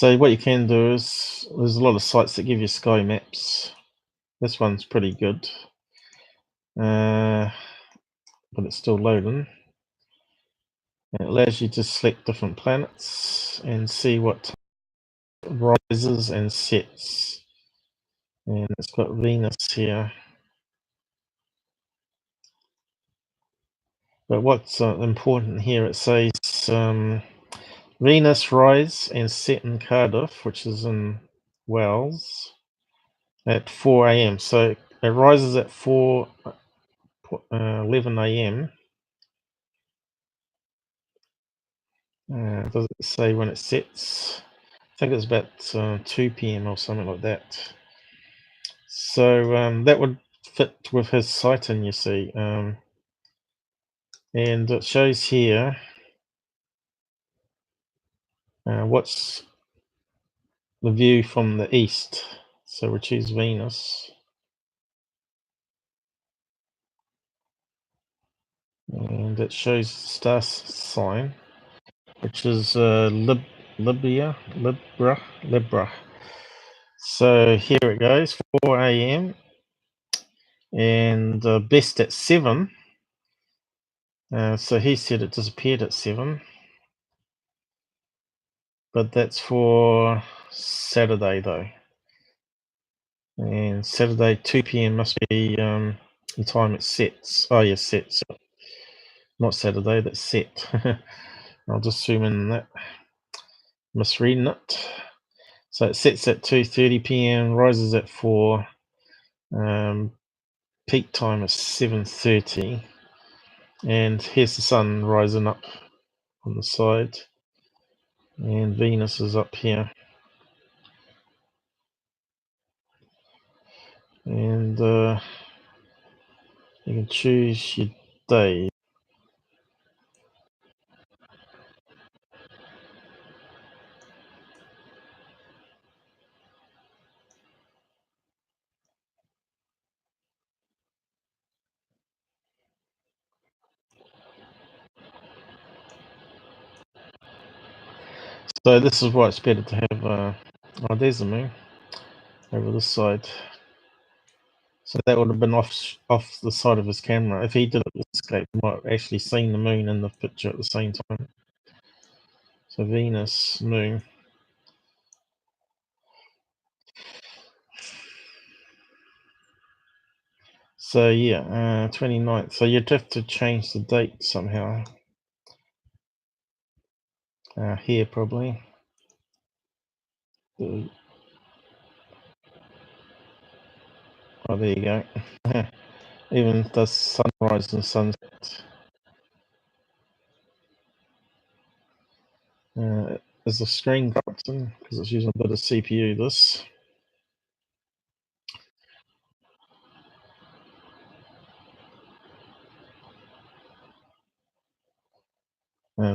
So what you can do is, there's a lot of sites that give you sky maps. This one's pretty good, but it's still loading. And it allows you to select different planets and see what rises and sets. And it's got Venus here. But what's important here, it says Venus rise and set in Cardiff, which is in Wales, at 4 a.m. So it rises at 11 a.m. Does it say when it sets? I think it's about 2 p.m. or something like that. So that would fit with his sighting, you see. And it shows here what's the view from the east. So we choose Venus. And it shows the star sign, which is Libra. So here it goes, 4 a.m. and best at 7. So he said it disappeared at 7. But that's for Saturday though. And Saturday 2 p.m. must be the time it sets. Oh yeah, sets. Not Saturday, that's set. I'll just zoom in on that. Misreading it. So it sets at 2:30 p.m., rises at 4. Peak time is 7:30. And here's the sun rising up on the side. And Venus is up here. And you can choose your day. So this is why it's better to have, oh, there's the moon over this side. So that would have been off the side of his camera. If he did it with escape, he might have actually seen the moon in the picture at the same time. So Venus, moon. So yeah, 29th. So you'd have to change the date somehow. Here probably. Oh, there you go. Even does sunrise and sunset. Is the screen corrupting because it's using a bit of CPU? This.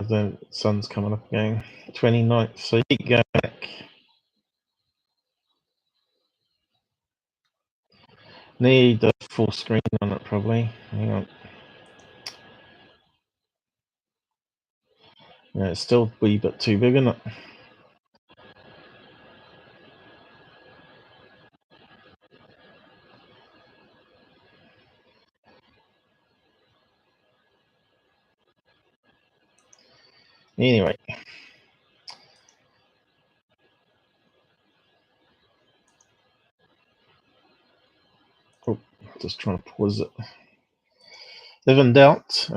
The sun's coming up again. 29th. So you go back. Need a full screen on it probably. Hang on. Yeah, it's still a wee bit too big, isn't it? Anyway. Oh, just trying to pause it. If in doubt,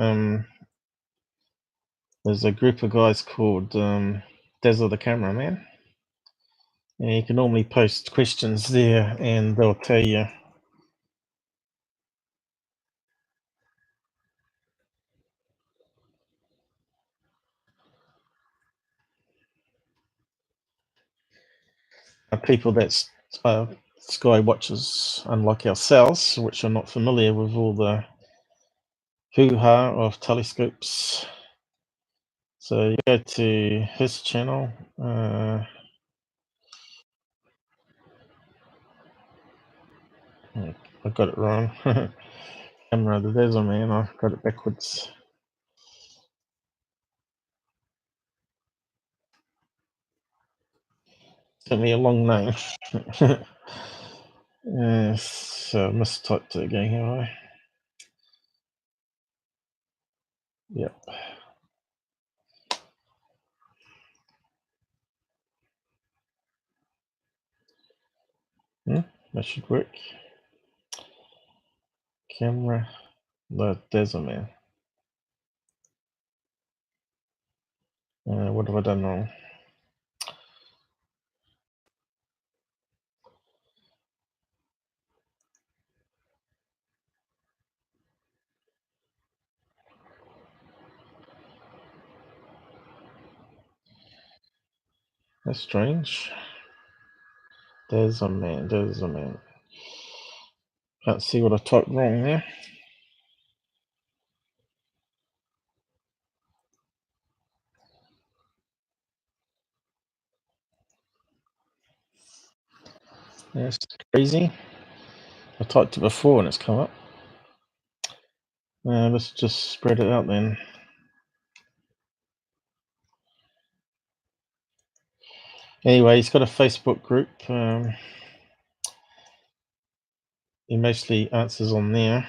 there's a group of guys called DazzatheCameraMan. And you can normally post questions there and they'll tell you. People that's sky watchers, unlike ourselves, which are not familiar with all the hoo-ha of telescopes. So you go to his channel. I got it wrong. Camera, the Lazar man. I got it backwards. Sent me a long name. So mistyped it again, have I? Yep. That should work. Camera, the DazzatheCameraMan. What have I done wrong? That's strange. DazzatheCameraMan. Can't see what I typed wrong there. That's crazy. I typed it before and it's come up. Let's just spread it out then. Anyway, he's got a Facebook group. He mostly answers on there.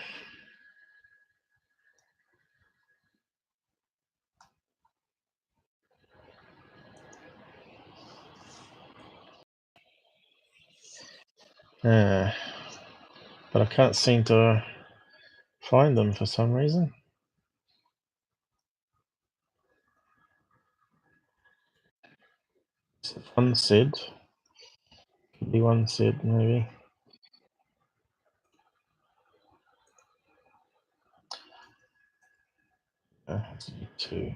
But I can't seem to find them for some reason. One said, could be one said maybe. Two.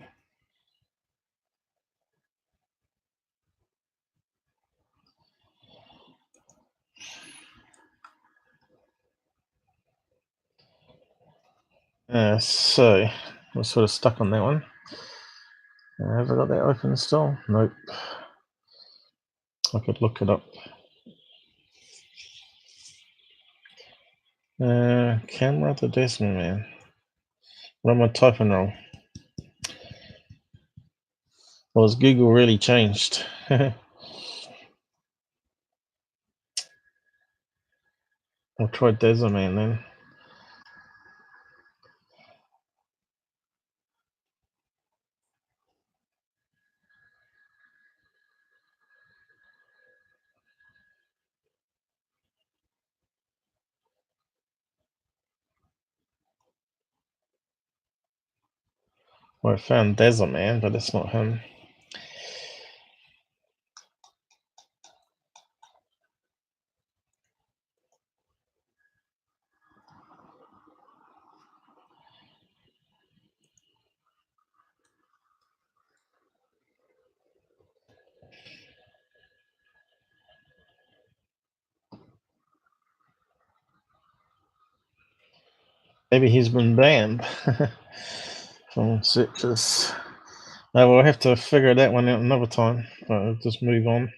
So we're sort of stuck on that one. Have I got that open still? Nope. I could look it up. Camera to DazzatheCameraMan. What am I typing wrong? Well, has Google really changed? I'll try DazzatheCameraMan then. Well, I found DazzatheCameraMan, but it's not him. Maybe he's been banned from searches. We'll have to figure that one out another time. But I'll just move on.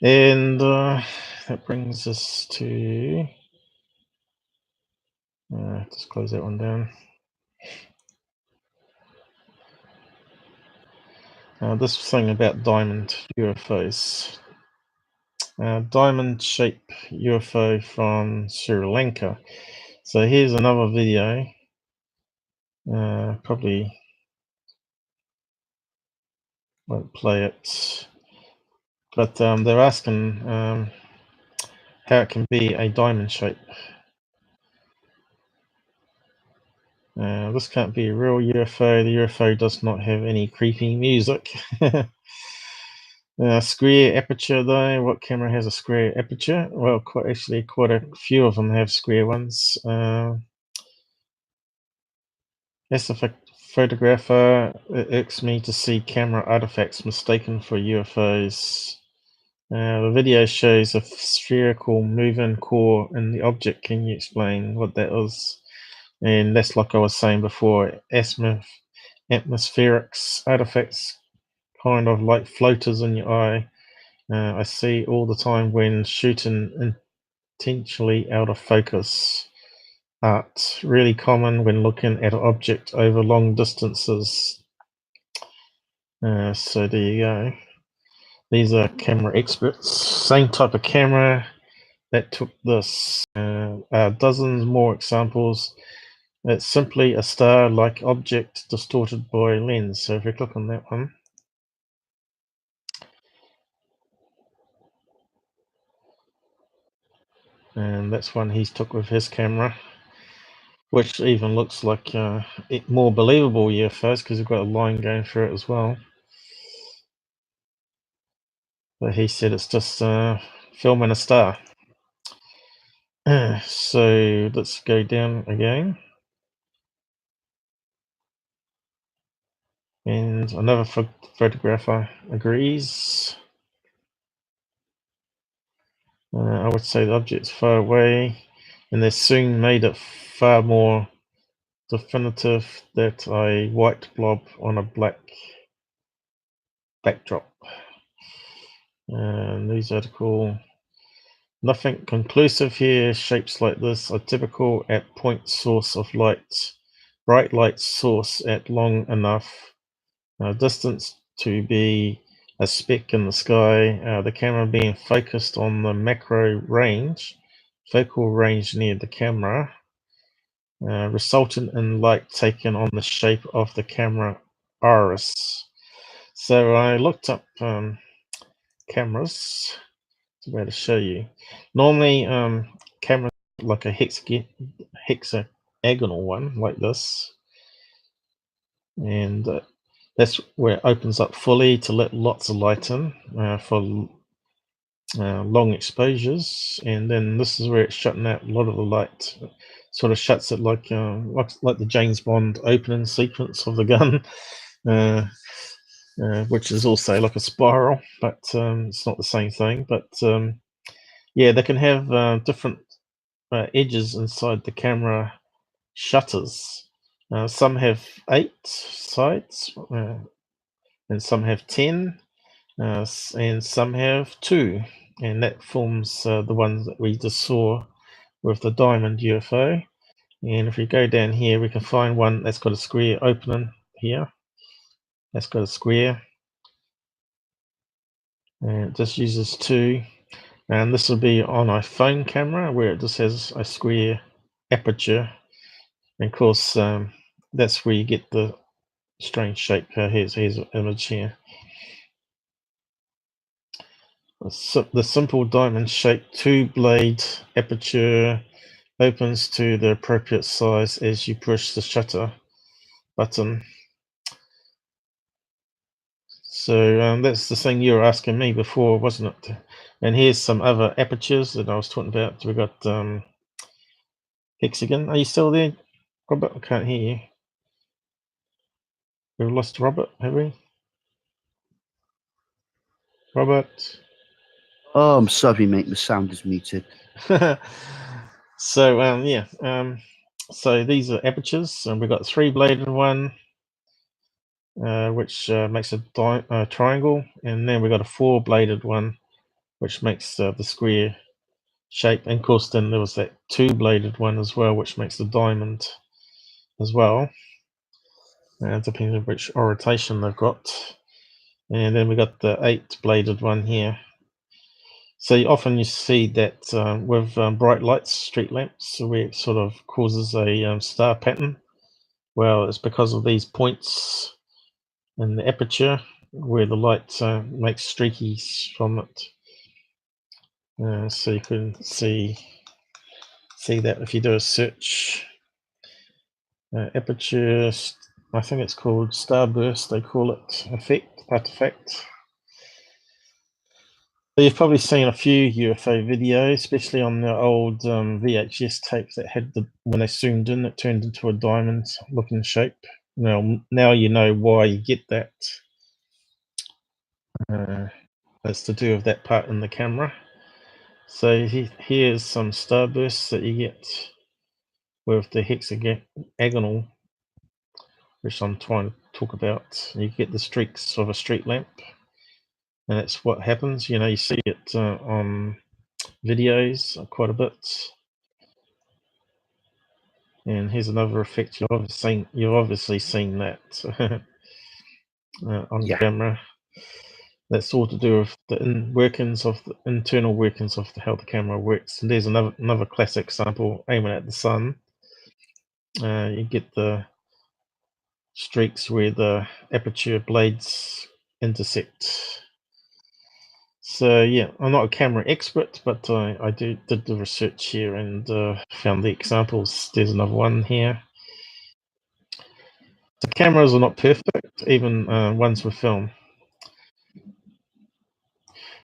And that brings us to. Just close that one down. This thing about diamond UFOs. Diamond shape UFO from Sri Lanka. So here's another video. Probably won't play it. But they're asking how it can be a diamond shape. This can't be a real UFO. The UFO does not have any creepy music. Square aperture though. What camera has a square aperture? Well, quite a few of them have square ones. As a photographer, it irks me to see camera artifacts mistaken for UFOs. The video shows a spherical move-in core in the object. Can you explain what that is? And that's like I was saying before, atmospheric artifacts, kind of like floaters in your eye. I see all the time when shooting intentionally out of focus. Art, really common when looking at an object over long distances. So there you go. These are camera experts. Same type of camera that took this. Dozens more examples. It's simply a star-like object distorted by a lens. So if you click on that one, and that's one he's took with his camera, which even looks like more believable UFOs because we've got a line going through it as well. But he said it's just filming a star. So let's go down again. And another photographer agrees. I would say the object's far away, and they soon made it far more definitive that a white blob on a black backdrop. And these article, nothing conclusive here. Shapes like this are typical at point source of light, bright light source at long enough distance to be a speck in the sky. The camera being focused on the macro range, focal range near the camera, resulted in light taken on the shape of the camera iris. So I looked up cameras to be able to show you. Normally, cameras like a hexagonal one like this, and that's where it opens up fully to let lots of light in for long exposures, and then this is where it's shutting out a lot of the light. Sort of shuts it like the James Bond opening sequence of the gun, which is also like a spiral, but it's not the same thing. But yeah, they can have different edges inside the camera shutters. Some have 8 sides, and some have 10, and some have 2, and that forms the ones that we just saw with the diamond UFO. And if we go down here, we can find one that's got a square opening here. That's got a square, and it just uses 2. And this will be on a phone camera where it just has a square aperture. And of course, that's where you get the strange shape. Here's an image here. The simple diamond-shaped 2-blade aperture opens to the appropriate size as you push the shutter button. So that's the thing you were asking me before, wasn't it? And here's some other apertures that I was talking about. We've got hexagon. Are you still there, Robert? I can't hear you. We've lost Robert, have we? Robert? Oh, I'm sorry, mate. The sound is muted. So yeah. So these are apertures, and we've got 3-bladed one, which makes a triangle, and then we've got a 4-bladed one, which makes the square shape. And of course, then there was that 2-bladed one as well, which makes the diamond as well, depending on which orientation they've got. And then we got the 8-bladed one here. So often you see that with bright lights, street lamps, where it sort of causes a star pattern. Well, it's because of these points in the aperture where the light makes streakies from it. So you can see that if you do a search. Aperture, I think it's called starburst, they call it, artifact. So you've probably seen a few UFO videos, especially on the old VHS tapes that had when they zoomed in, it turned into a diamond-looking shape. Now you know why you get that. It's to do with that part in the camera. So here's some starbursts that you get with the hexagonal, which I'm trying to talk about. You get the streaks of a street lamp, and that's what happens. You see it on videos quite a bit. And here's another effect. You've obviously seen that on camera. That's all to do with the internal workings of how the camera works. And there's another classic example aiming at the sun. You get the streaks where the aperture blades intersect. So yeah, I'm not a camera expert, but I did the research here and found the examples. There's another one here. The cameras are not perfect, even ones with film.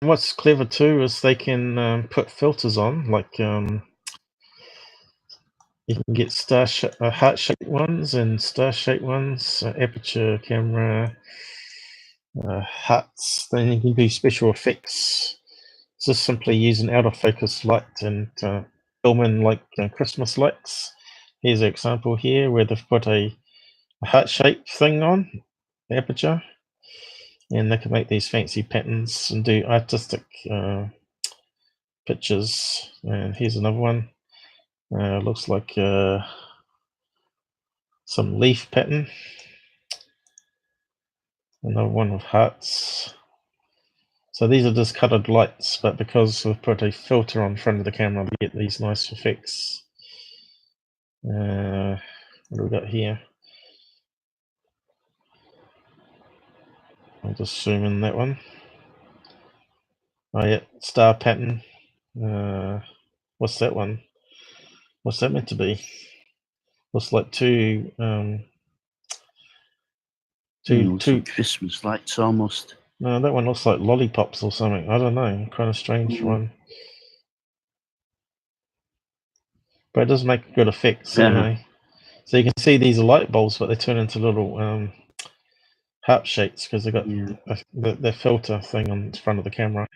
And what's clever too is they can put filters on, like you can get heart-shaped ones and star-shaped ones, aperture camera, hearts. Then you can do special effects. Just simply use an out of focus light and film in like Christmas lights. Here's an example here where they've put a heart-shaped thing on the aperture, and they can make these fancy patterns and do artistic pictures. And here's another one. Looks like some leaf pattern. Another one with hearts. So these are just colored lights, but because we've put a filter on front of the camera, we get these nice effects. What do we got here? I'll just zoom in that one. Oh yeah, star pattern. What's that one? What's that meant to be? Looks like two Christmas lights almost. No, that one looks like lollipops or something. I don't know. Kind of strange one. But it does make good effects anyway. So you can see these are light bulbs, but they turn into little heart shapes because they've got their filter thing on the front of the camera.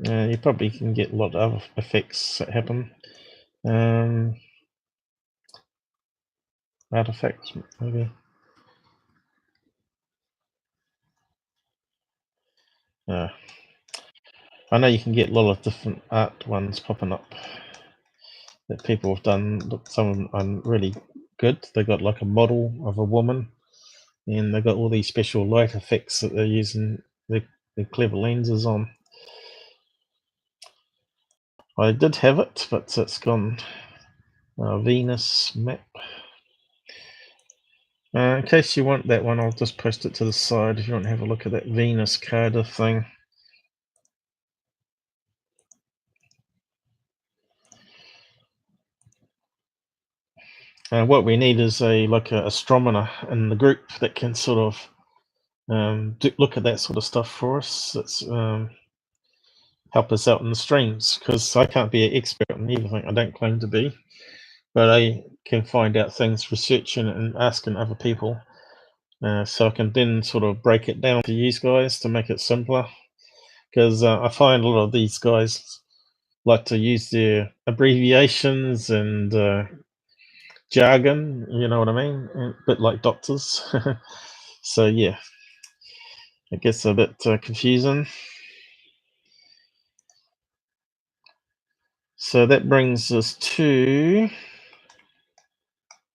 You probably can get a lot of other effects that happen. Artifacts, maybe. I know you can get a lot of different art ones popping up that people have done. Look, some of them are really good. They got like a model of a woman, and they got all these special light effects that they're using their clever lenses on. I did have it, but it's gone. Venus map. In case you want that one, I'll just post it to the side if you want to have a look at that Venus Carter thing. What we need is like an astronomer in the group that can sort of look at that sort of stuff for us. That's help us out in the streams, because I can't be an expert on everything. I don't claim to be, but I can find out things researching and asking other people. So I can then sort of break it down to you guys to make it simpler, because I find a lot of these guys like to use their abbreviations and jargon, you know what I mean? A bit like doctors. So yeah, it gets a bit confusing. So that brings us to,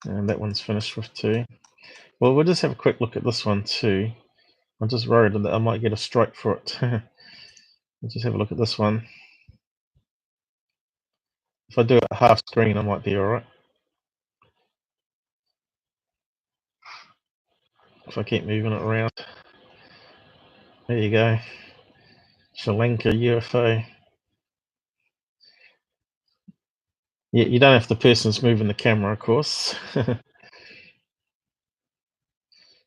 and that one's finished with 2. Well, we'll just have a quick look at this one too. I'm just worried that I might get a strike for it. We'll just have a look at this one. If I do it half screen, I might be alright. If I keep moving it around. There you go. Sri Lanka UFO. Yeah, you don't have the person's moving the camera, of course. There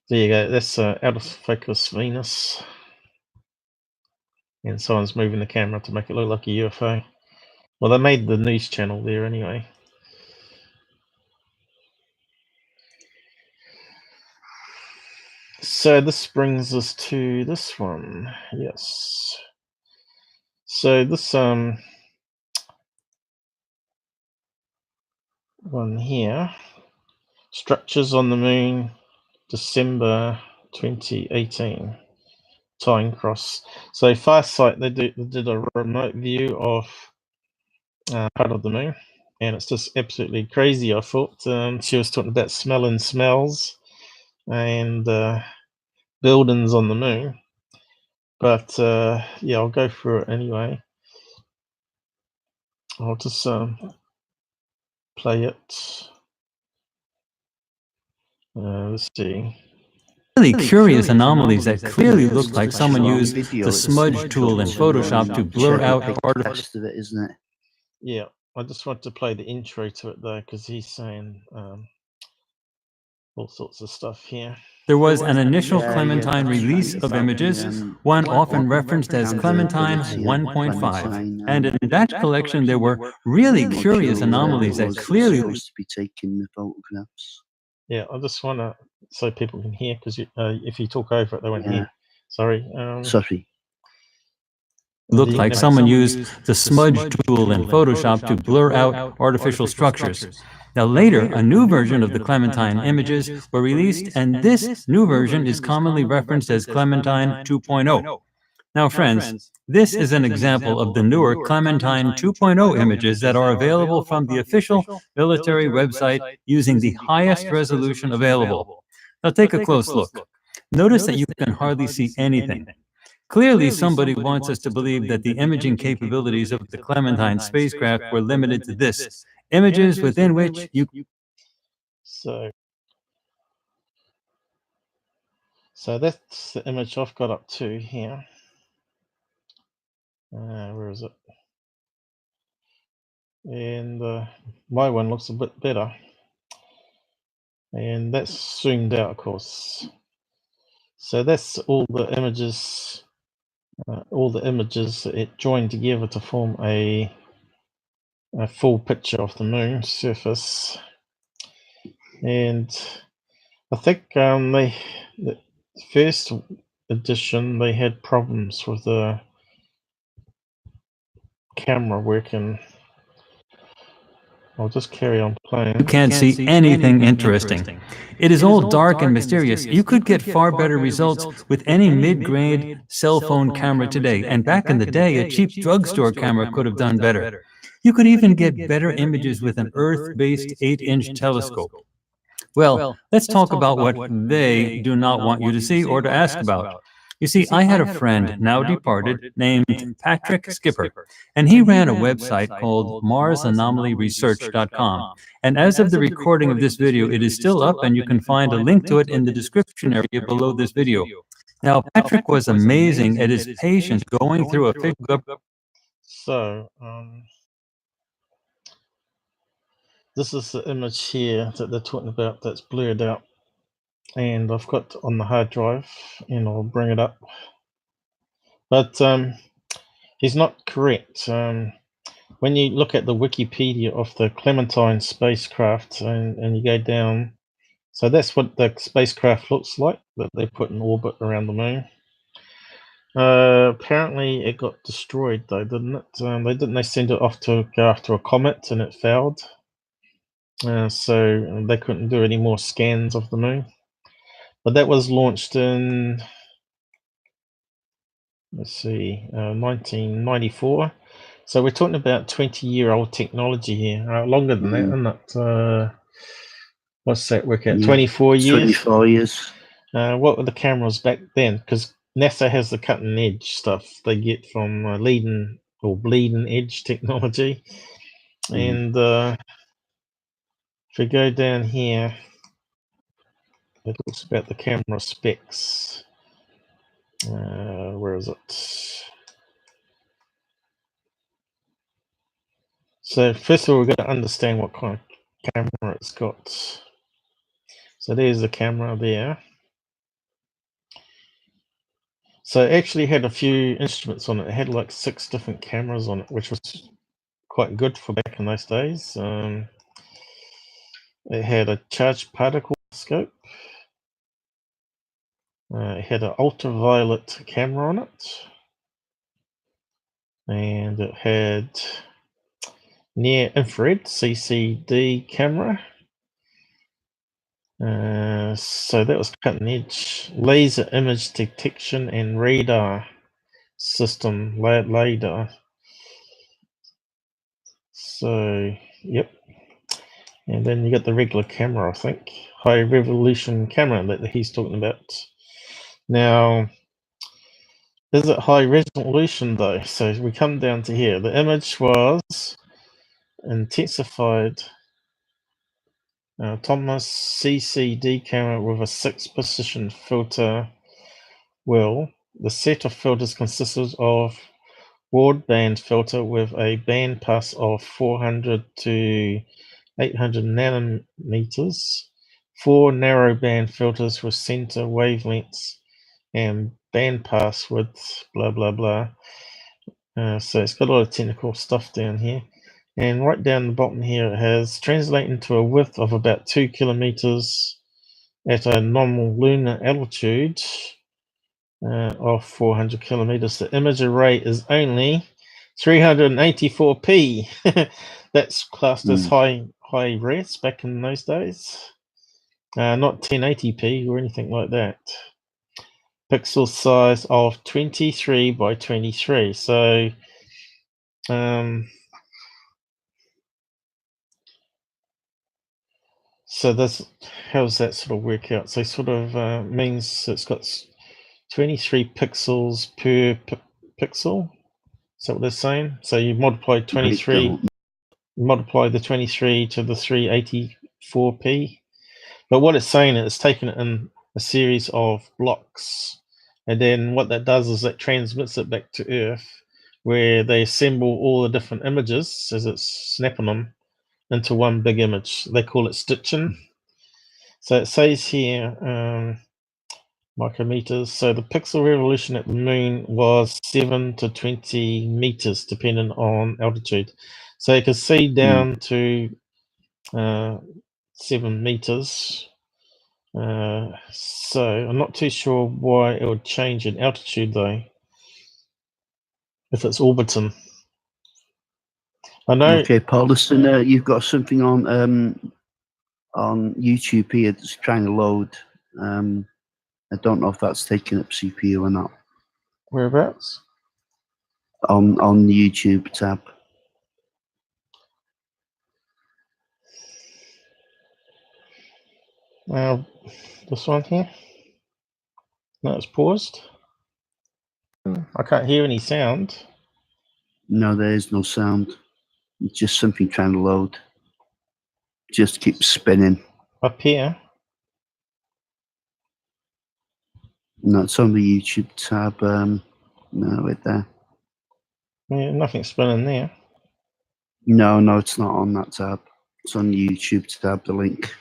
you go. That's out of focus Venus. And someone's moving the camera to make it look like a UFO. Well, they made the news channel there anyway. So this brings us to this one. Yes. So this one here, structures on the moon, December 2018, time cross. So Farsight, they did a remote view of part of the moon. and it's just absolutely crazy. I thought she was talking about smelling smells and buildings on the moon, but yeah, I'll go through it anyway. I'll just play it. Let's see. Really curious anomalies that clearly look like someone used the smudge tool in Photoshop to blur out artificial. Rest of it, isn't it? Yeah, I just want to play the intro to it though, because he's saying all sorts of stuff here. There was an initial Clementine release of images, one often referenced as Clementine 1.5. And in that collection, there were really curious anomalies that clearly supposed to be taking the photographs. Yeah, I just want to, so people can hear, because if you talk over it, they won't hear. Sorry. Sorry. looked like someone used the smudge tool in Photoshop to blur out artificial structures. Now later, a new version of the Clementine images were released, and this new version is commonly referenced as Clementine 2.0. Now friends, this is an example of the newer Clementine 2.0 images that are available from the official military website using the highest resolution available. Now take a close look. Notice that you can hardly see anything. Clearly, somebody wants us to believe that the imaging capabilities of the Clementine spacecraft were limited to this: images within which you... So that's the image I've got up to here. Where is it? And my one looks a bit better. And that's zoomed out, of course. So that's all the images it joined together to form a full picture of the moon surface. And I think the first edition, they had problems with the camera working. I'll just carry on playing. You can't see anything interesting. It is all dark and mysterious. You could get far better results with any mid-grade cell phone camera today, and back in the day, a cheap drugstore camera could have done better. You could even get better images with an Earth-based 8-inch telescope. Well, let's talk about what they do not want you to see or to ask about. You see, I had a friend, now departed, named Patrick Skipper, and he ran a website called MarsAnomalyResearch.com. And as of the recording of this video, it is still up, and you can find a link to it in the description area below this video. Now, Patrick was amazing at his patience going through a figure. So, this is the image here that they're talking about that's blurred out. And I've got on the hard drive, and I'll bring it up. But he's not correct. When you look at the Wikipedia of the Clementine spacecraft and you go down, so that's what the spacecraft looks like that they put in orbit around the moon. Apparently it got destroyed though, didn't it? They send it off to go after a comet, and it failed. So they couldn't do any more scans of the moon. But that was launched in, let's see, 1994. So we're talking about 20-year-old technology here. Longer than that, isn't it? What's that work out? 24 years? 24 years. What were the cameras back then? Because NASA has the cutting edge stuff they get from leading or bleeding edge technology. And if we go down here, it talks about the camera specs. Where is it? So first of all, we've got to understand what kind of camera it's got. So there's the camera there. So it actually had a few instruments on it. It had like 6 different cameras on it, which was quite good for back in those days. It had a charged particle scope. It had an ultraviolet camera on it. And it had near infrared CCD camera. So that was cutting edge. Laser image detection and radar system, LiDAR. So Yep. And then you got the regular camera, I think. High resolution camera that he's talking about. Now, is it high resolution though? So we come down to here. The image was intensified Thomas CCD camera with a 6-position filter wheel. The set of filters consisted of broadband filter with a band pass of 400 to 800 nanometers, 4 narrowband filters with center wavelengths, and band pass with blah blah blah. So it's got a lot of technical stuff down here. And right down the bottom here, it has translating to a width of about 2 kilometers at a normal lunar altitude of 400 kilometers. The image array is only 384p. That's classed as high res back in those days. Not 1080p or anything like that. Pixel size of 23 by 23. So so this, how does that sort of work out? So sort of means it's got 23 pixels per pixel. Is that what they're saying? So you multiply 23, multiply the 23 to the 384p. But what it's saying is it's taking it in a series of blocks. And then what that does is it transmits it back to Earth, where they assemble all the different images as it's snapping them into one big image. They call it stitching. So it says here, micrometers. So the pixel resolution at the moon was 7 to 20 meters, depending on altitude. So you can see down to 7 meters. So I'm not too sure why it would change in altitude though, if it's orbiting. I know. Okay, Paul, listen, you've got something on YouTube here that's trying to load. I don't know if that's taking up CPU or not. Whereabouts? On the YouTube tab. This one here. No, it's paused. I can't hear any sound. No, there is no sound. It's just something trying to load. Just keeps spinning. Up here. No, it's on the YouTube tab. No, right there. Yeah, nothing's spinning there. No, it's not on that tab. It's on the YouTube tab, the link.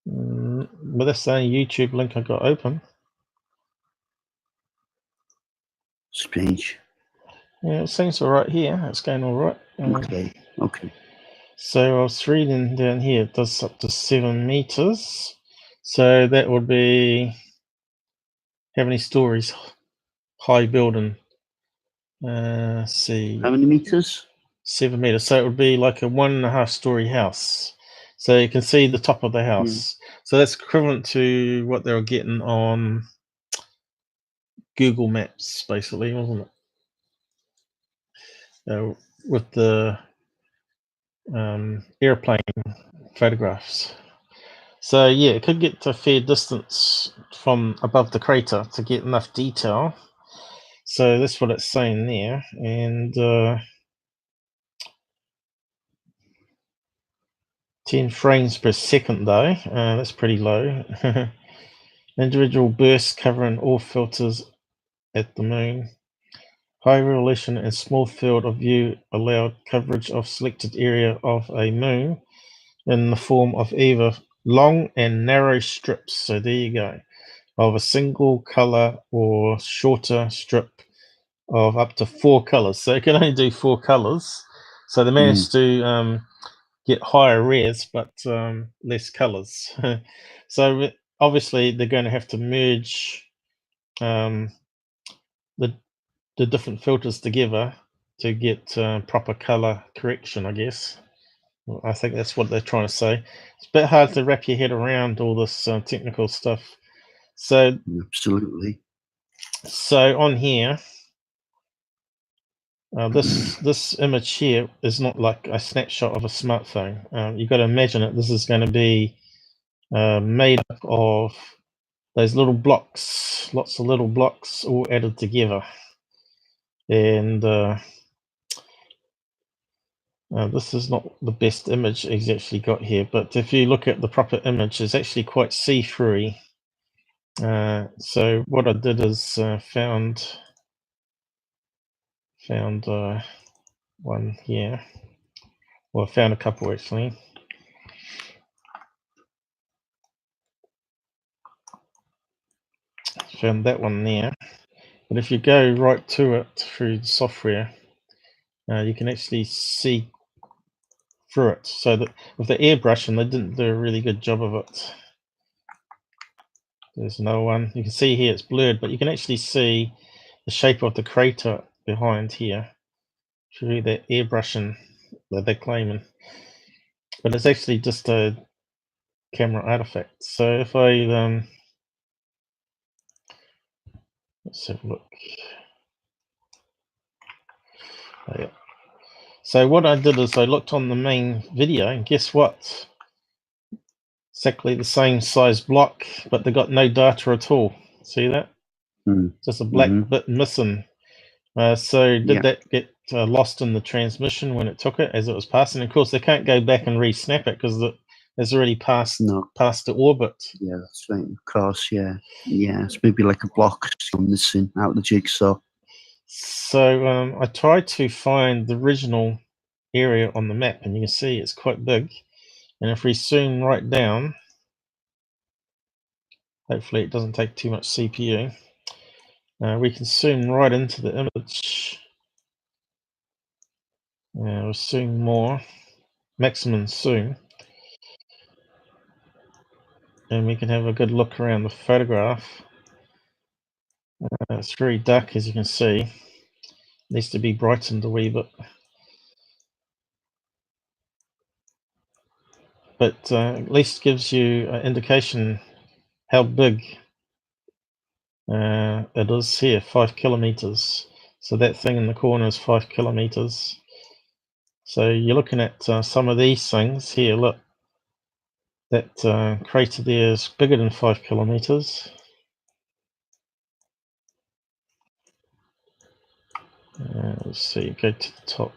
But that's the only YouTube link I got open. Strange. Yeah, it seems all right here. It's going all right. Okay. So I was reading down here, it does up to 7 meters. So that would be how many stories? High building. See. How many meters? 7 meters. So it would be like a 1.5 story house. So you can see the top of the house. So that's equivalent to what they were getting on Google Maps, basically, wasn't it? With the airplane photographs. So yeah, it could get to a fair distance from above the crater to get enough detail. So that's what it's saying there. And 10 frames per second though, that's pretty low. Individual bursts covering all filters at the moon. High resolution and small field of view allowed coverage of selected area of a moon in the form of either long and narrow strips, so there you go, of a single color or shorter strip of up to 4 colors. So it can only do 4 colors. So they managed to get higher res, but less colors. So obviously they're going to have to merge the different filters together to get proper color correction, I guess. Well, I think that's what they're trying to say. It's a bit hard to wrap your head around all this technical stuff. So absolutely. So on here, This image here is not like a snapshot of a smartphone. You've got to imagine it. This is going to be made up of those little blocks, lots of little blocks all added together. And this is not the best image he's actually got here, but if you look at the proper image, it's actually quite see-through. So what I did is found one here. Well, I found a couple actually. Found that one there. But if you go right to it through the software, you can actually see through it. So that with the airbrushing, they didn't do a really good job of it. There's another one. You can see here it's blurred, but you can actually see the shape of the crater behind here through that airbrushing that they're claiming. But it's actually just a camera artifact. So if I let's have a look. Oh, yeah. So what I did is I looked on the main video, and guess what? Exactly the same size block, but they got no data at all. See that? Just a black bit missing. So did that get lost in the transmission when it took it as it was passing? Of course, they can't go back and re-snap it because it's already passed past the orbit. Yeah, that's right. Of course, yeah. Yeah, it's maybe like a block missing out of the jigsaw. So I tried to find the original area on the map, and you can see it's quite big. And if we zoom right down, hopefully it doesn't take too much CPU, we can zoom right into the image. We'll zoom more, maximum zoom, and we can have a good look around the photograph. It's very dark, as you can see. It needs to be brightened a wee bit. But at least gives you an indication how big it is here, 5 kilometers. So that thing in the corner is 5 kilometers. So you're looking at some of these things here. Look, that crater there is bigger than 5 kilometers. Let's see, go to the top.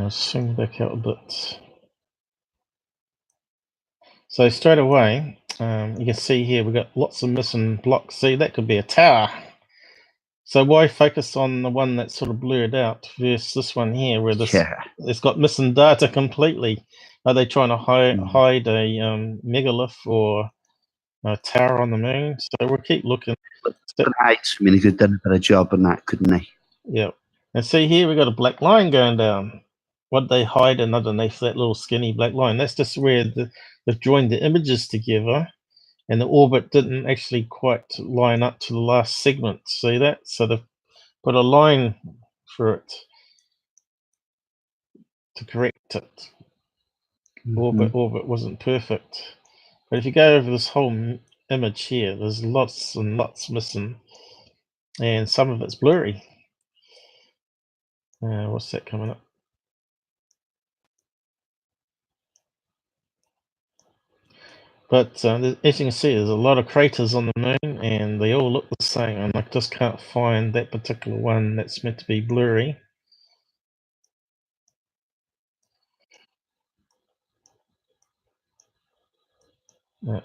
Swing back out a bit. So straight away, you can see here we've got lots of missing blocks. See, that could be a tower. So why focus on the one that's sort of blurred out versus this one here, where this it's got missing data completely? Are they trying to hide a megalith or a tower on the moon? So we'll keep looking. I mean, he could have done a better job on that, couldn't he? Yeah. And see here, we got a black line going down. What they hide underneath that little skinny black line? That's just where they've joined the images together, and the orbit didn't actually quite line up to the last segment. See that? So they've put a line through it to correct it. Orbit wasn't perfect. But if you go over this whole image here, there's lots and lots missing, and some of it's blurry. What's that coming up? But as you can see, there's a lot of craters on the moon, and they all look the same, and I just can't find that particular one that's meant to be blurry. Yeah.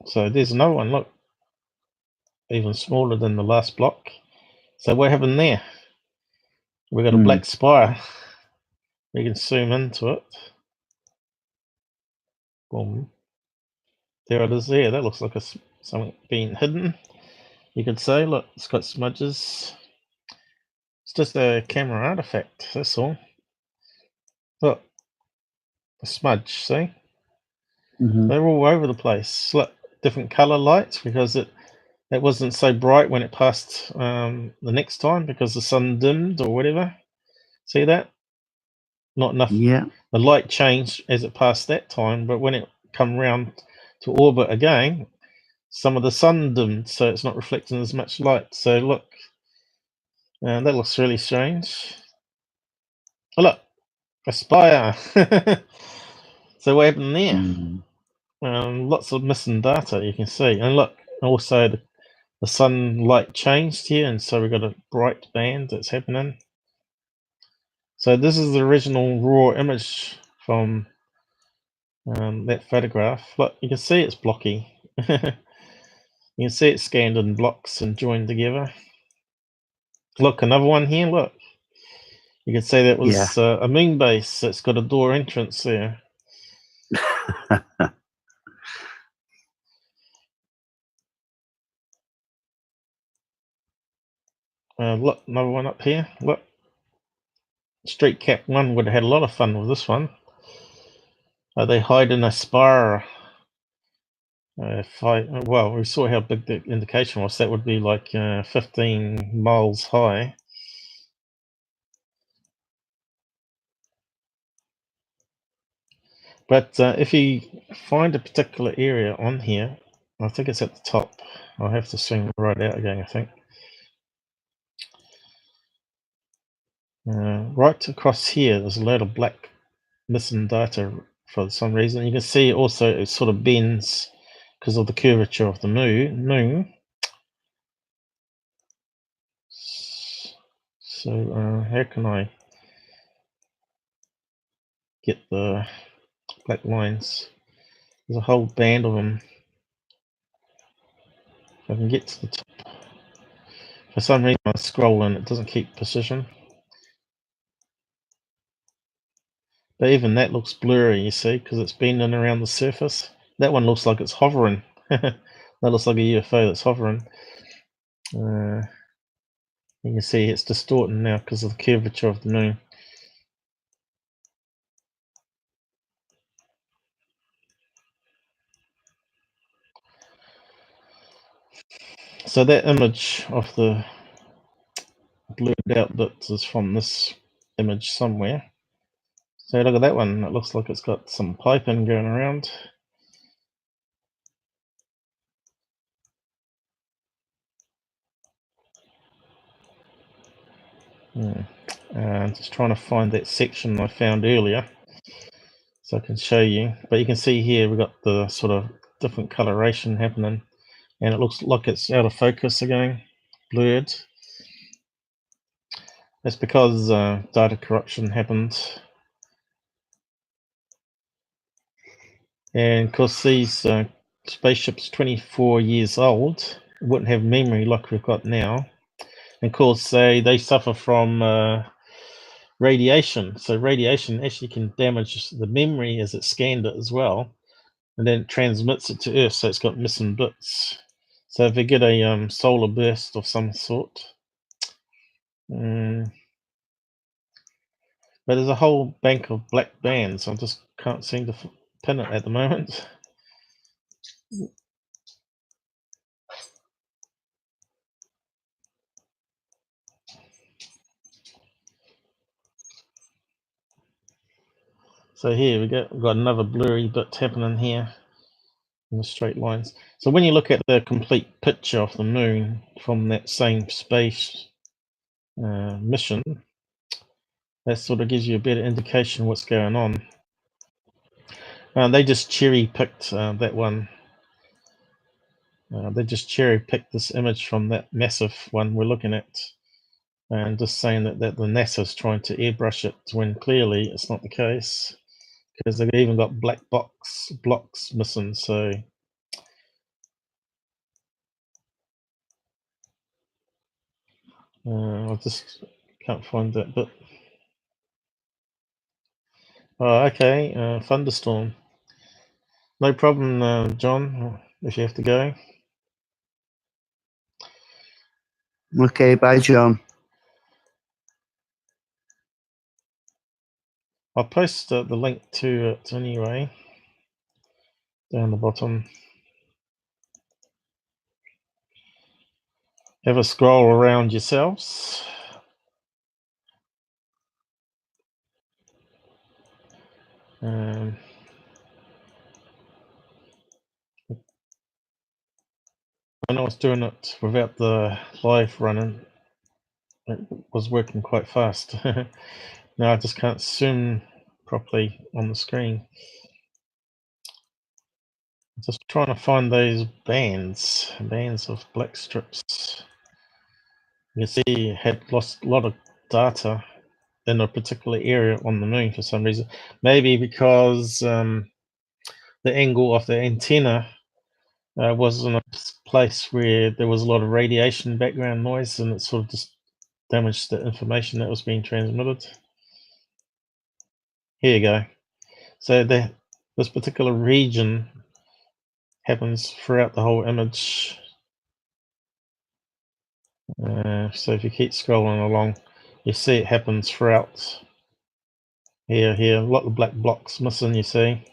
So there's another one, look, even smaller than the last block. So what happened there? We got a black spire. We can zoom into it. Boom. There it is there. That looks like something being hidden. You could say, look, it's got smudges. It's just a camera artifact, that's all. Look, a smudge, see? They're all over the place. Look, different color lights because it wasn't so bright when it passed the next time because the sun dimmed or whatever. See that? Not enough. Yeah. The light changed as it passed that time, but when it come round to orbit again, some of the sun dimmed, so it's not reflecting as much light. So look, that looks really strange. Oh, look, a spire. So what happened there? Lots of missing data, you can see. And look, also the sunlight changed here, and so we've got a bright band that's happening. So this is the original raw image from that photograph. Look, you can see it's blocky. You can see it's scanned in blocks and joined together. Look, another one here, look. You can see that was a moon base that's got a door entrance there. Look, another one up here. Look, Street Cap 1 would have had a lot of fun with this one. They hide in a spire. Well, we saw how big the indication was. That would be like 15 miles high. But if you find a particular area on here, I think it's at the top. I'll have to swing right out again, I think. Right across here, there's a load of black missing data for some reason. You can see also it sort of bends because of the curvature of the moon. So how can I get the black lines? There's a whole band of them. If I can get to the top. For some reason I scroll and it doesn't keep precision. But even that looks blurry, you see, because it's bending around the surface. That one looks like it's hovering. That looks like a UFO that's hovering. You can see it's distorting now because of the curvature of the moon. So that image of the blurred out bits is from this image somewhere. So look at that one. It looks like it's got some piping going around. Just trying to find that section I found earlier so I can show you. But you can see here we've got the sort of different coloration happening, and it looks like it's out of focus again, blurred. That's because data corruption happened. And of course these spaceships 24 years old wouldn't have memory like we've got now. And of course they suffer from radiation. So radiation actually can damage the memory as it scanned it as well, and then it transmits it to Earth, so it's got missing bits. So if we get a solar burst of some sort, but there's a whole bank of black bands. I just can't seem to pin it at the moment. So here we've got another blurry bit happening here in the straight lines. So when you look at the complete picture of the moon from that same space mission, that sort of gives you a better indication what's going on. They just cherry picked that one. They just cherry picked this image from that massive one we're looking at, and just saying that the NASA's trying to airbrush it when clearly it's not the case, because they've even got black blocks missing. So I just can't find that bit. Oh, okay, thunderstorm. No problem, John, if you have to go. Okay, bye, John. I'll post the link to it anyway, down the bottom. Have a scroll around yourselves. When I was doing it without the live running, it was working quite fast. Now I just can't zoom properly on the screen. Just trying to find those bands of black strips. You can see it had lost a lot of data in a particular area on the moon for some reason. Maybe because the angle of the antenna was in a place where there was a lot of radiation background noise, and it sort of just damaged the information that was being transmitted. Here you go. So this particular region happens throughout the whole image. So if you keep scrolling along, you see it happens throughout. Here, a lot of black blocks missing, you see.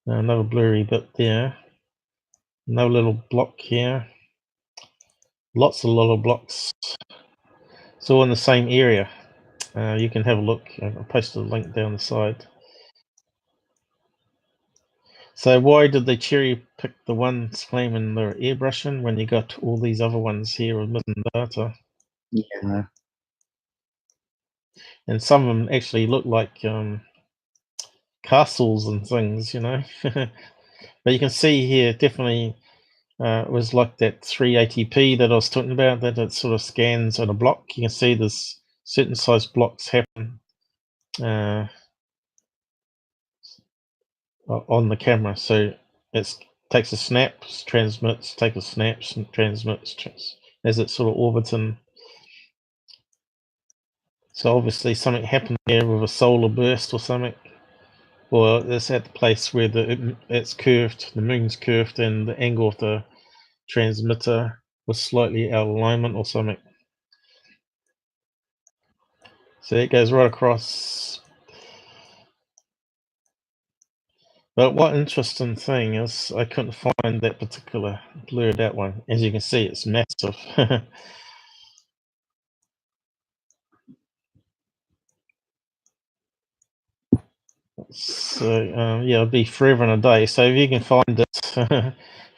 Another blurry bit there. No little block here. Lots of little blocks. It's all in the same area. You can have a look. I'll post a link down the side. So why did they cherry pick the ones claiming they're airbrushing when you got all these other ones here with missing data? Yeah. And some of them actually look like castles and things, you know. But you can see here definitely it was like that 380p that I was talking about, that it sort of scans on a block. You can see there's certain size blocks happen on the camera. So it takes a snap, transmits, takes a snap, transmits, as it's sort of orbiting. So obviously something happened there with a solar burst or something. Or it's at the place where it's curved, the moon's curved, and the angle of the transmitter was slightly out of alignment or something. So it goes right across. But what interesting thing is I couldn't find that particular blurred out one. As you can see, it's massive. So yeah, it'll be forever and a day. So if you can find it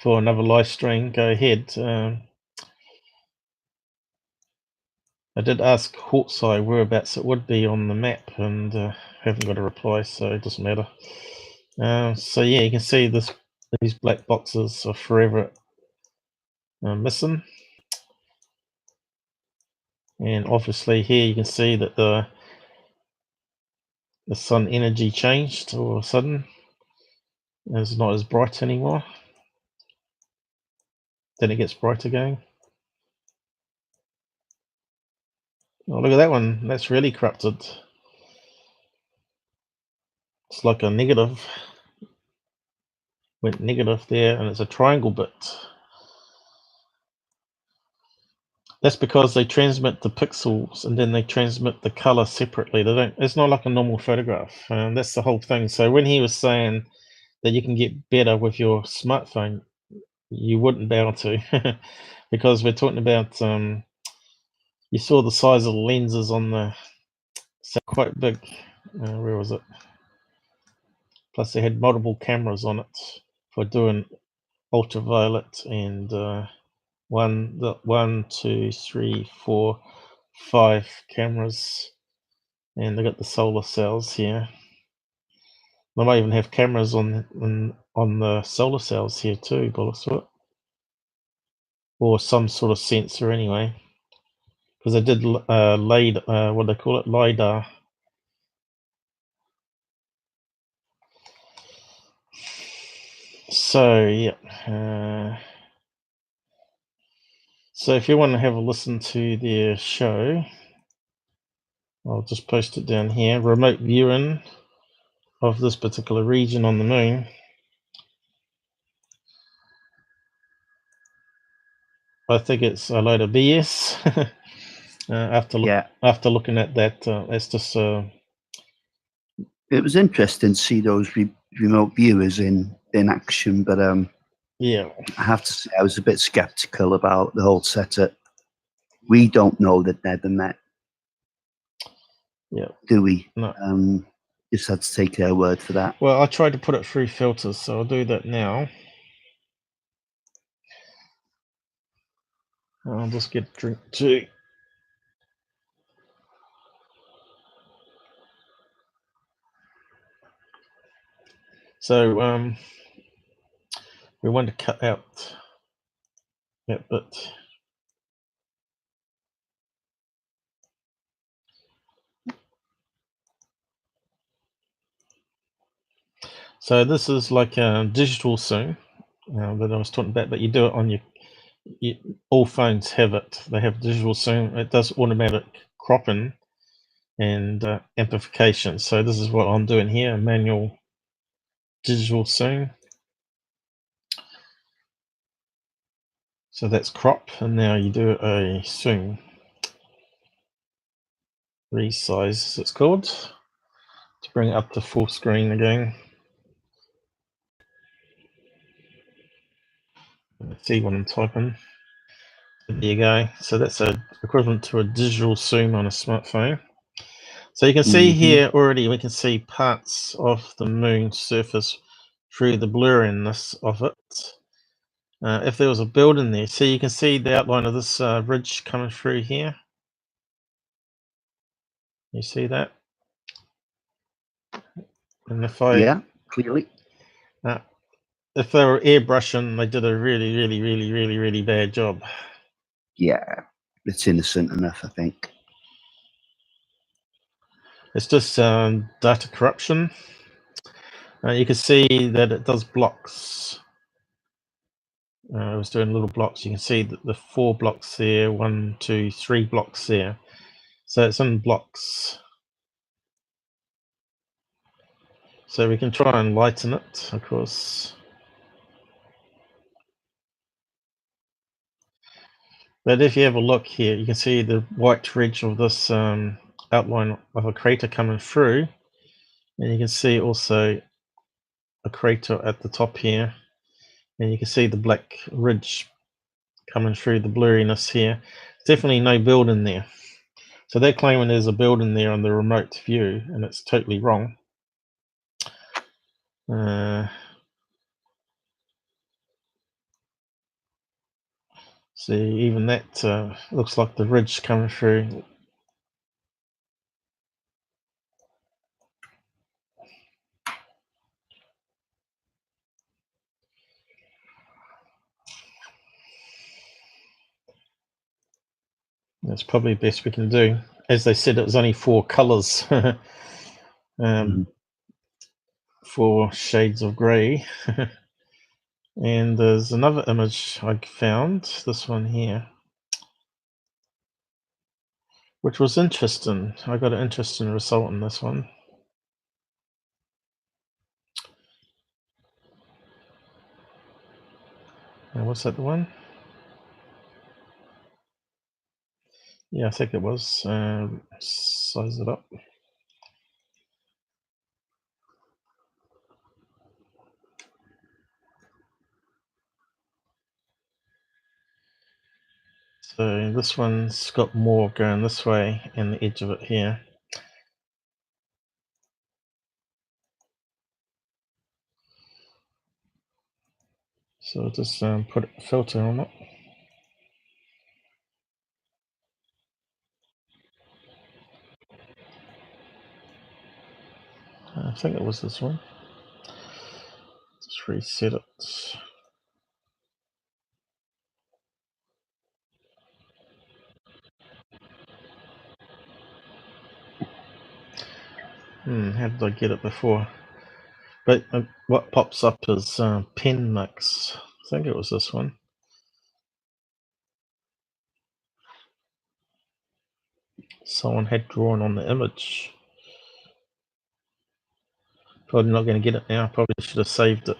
for another live stream, go ahead. I did ask Hawkseye whereabouts it would be on the map, and haven't got a reply, so it doesn't matter. So yeah, you can see these black boxes are forever missing. And obviously here you can see that the sun energy changed all of a sudden. It's not as bright anymore. Then it gets bright again. Oh, look at that one. That's really corrupted. It's like a negative. Went negative there, and it's a triangle bit. That's because they transmit the pixels and then they transmit the color separately. They don't. It's not like a normal photograph. That's the whole thing. So when he was saying that you can get better with your smartphone, you wouldn't be able to, because we're talking about. You saw the size of the lenses on the. So quite big. Where was it? Plus, they had multiple cameras on it for doing ultraviolet and 1, 2, 3, 4, 5 cameras, and they got the solar cells here. They might even have cameras on the solar cells here too, by the looks of it, or some sort of sensor anyway, because they did what they call it, LiDAR. So yeah. So if you want to have a listen to their show, I'll just post it down here. Remote viewing of this particular region on the moon. I think it's a load of BS. After looking at that, it's just. It was interesting to see those remote viewers in action, but yeah, I have to say I was a bit skeptical about the whole setup. We don't know that they're the Met. Yeah. Do we? No. just had to take their word for that. Well, I tried to put it through filters, so I'll do that now. I'll just get a drink too. So we want to cut out that bit. So this is like a digital zoom that I was talking about, but you do it on your all phones have it. They have digital zoom. It does automatic cropping and amplification. So this is what I'm doing here, a manual digital zoom. So that's crop, and now you do a zoom resize, it's called, to bring it up to full screen again. Let's see what I'm typing. There you go. So that's equivalent to a digital zoom on a smartphone. So you can see here already, we can see parts of the moon surface through the blurriness of it. If there was a building there, so you can see the outline of this ridge coming through here. You see that? And if I clearly. If they were airbrushing, they did a really bad job. Yeah, it's innocent enough, I think. It's just data corruption. You can see that it does blocks. I was doing little blocks. You can see that the 4 blocks there, 1, 2, 3 blocks there. So it's in blocks. So we can try and lighten it, of course. But if you have a look here, you can see the white ridge of this outline of a crater coming through. And you can see also a crater at the top here. And you can see the black ridge coming through the blurriness here. Definitely no building there. So they're claiming there's a building there on the remote view, and it's totally wrong. See, even that looks like the ridge coming through. That's probably the best we can do. As they said, it was only 4 colors. 4 shades of gray. And there's another image I found, this one here, which was interesting. I got an interesting result in this one. Was that the one? Yeah, I think it was. Size it up. So this one's got more going this way and the edge of it here. So I'll just put a filter on it. I think it was this one. Just reset it. How did I get it before? But what pops up is pen mix. I think it was this one. Someone had drawn on the image. Probably not going to get it now. Probably should have saved it.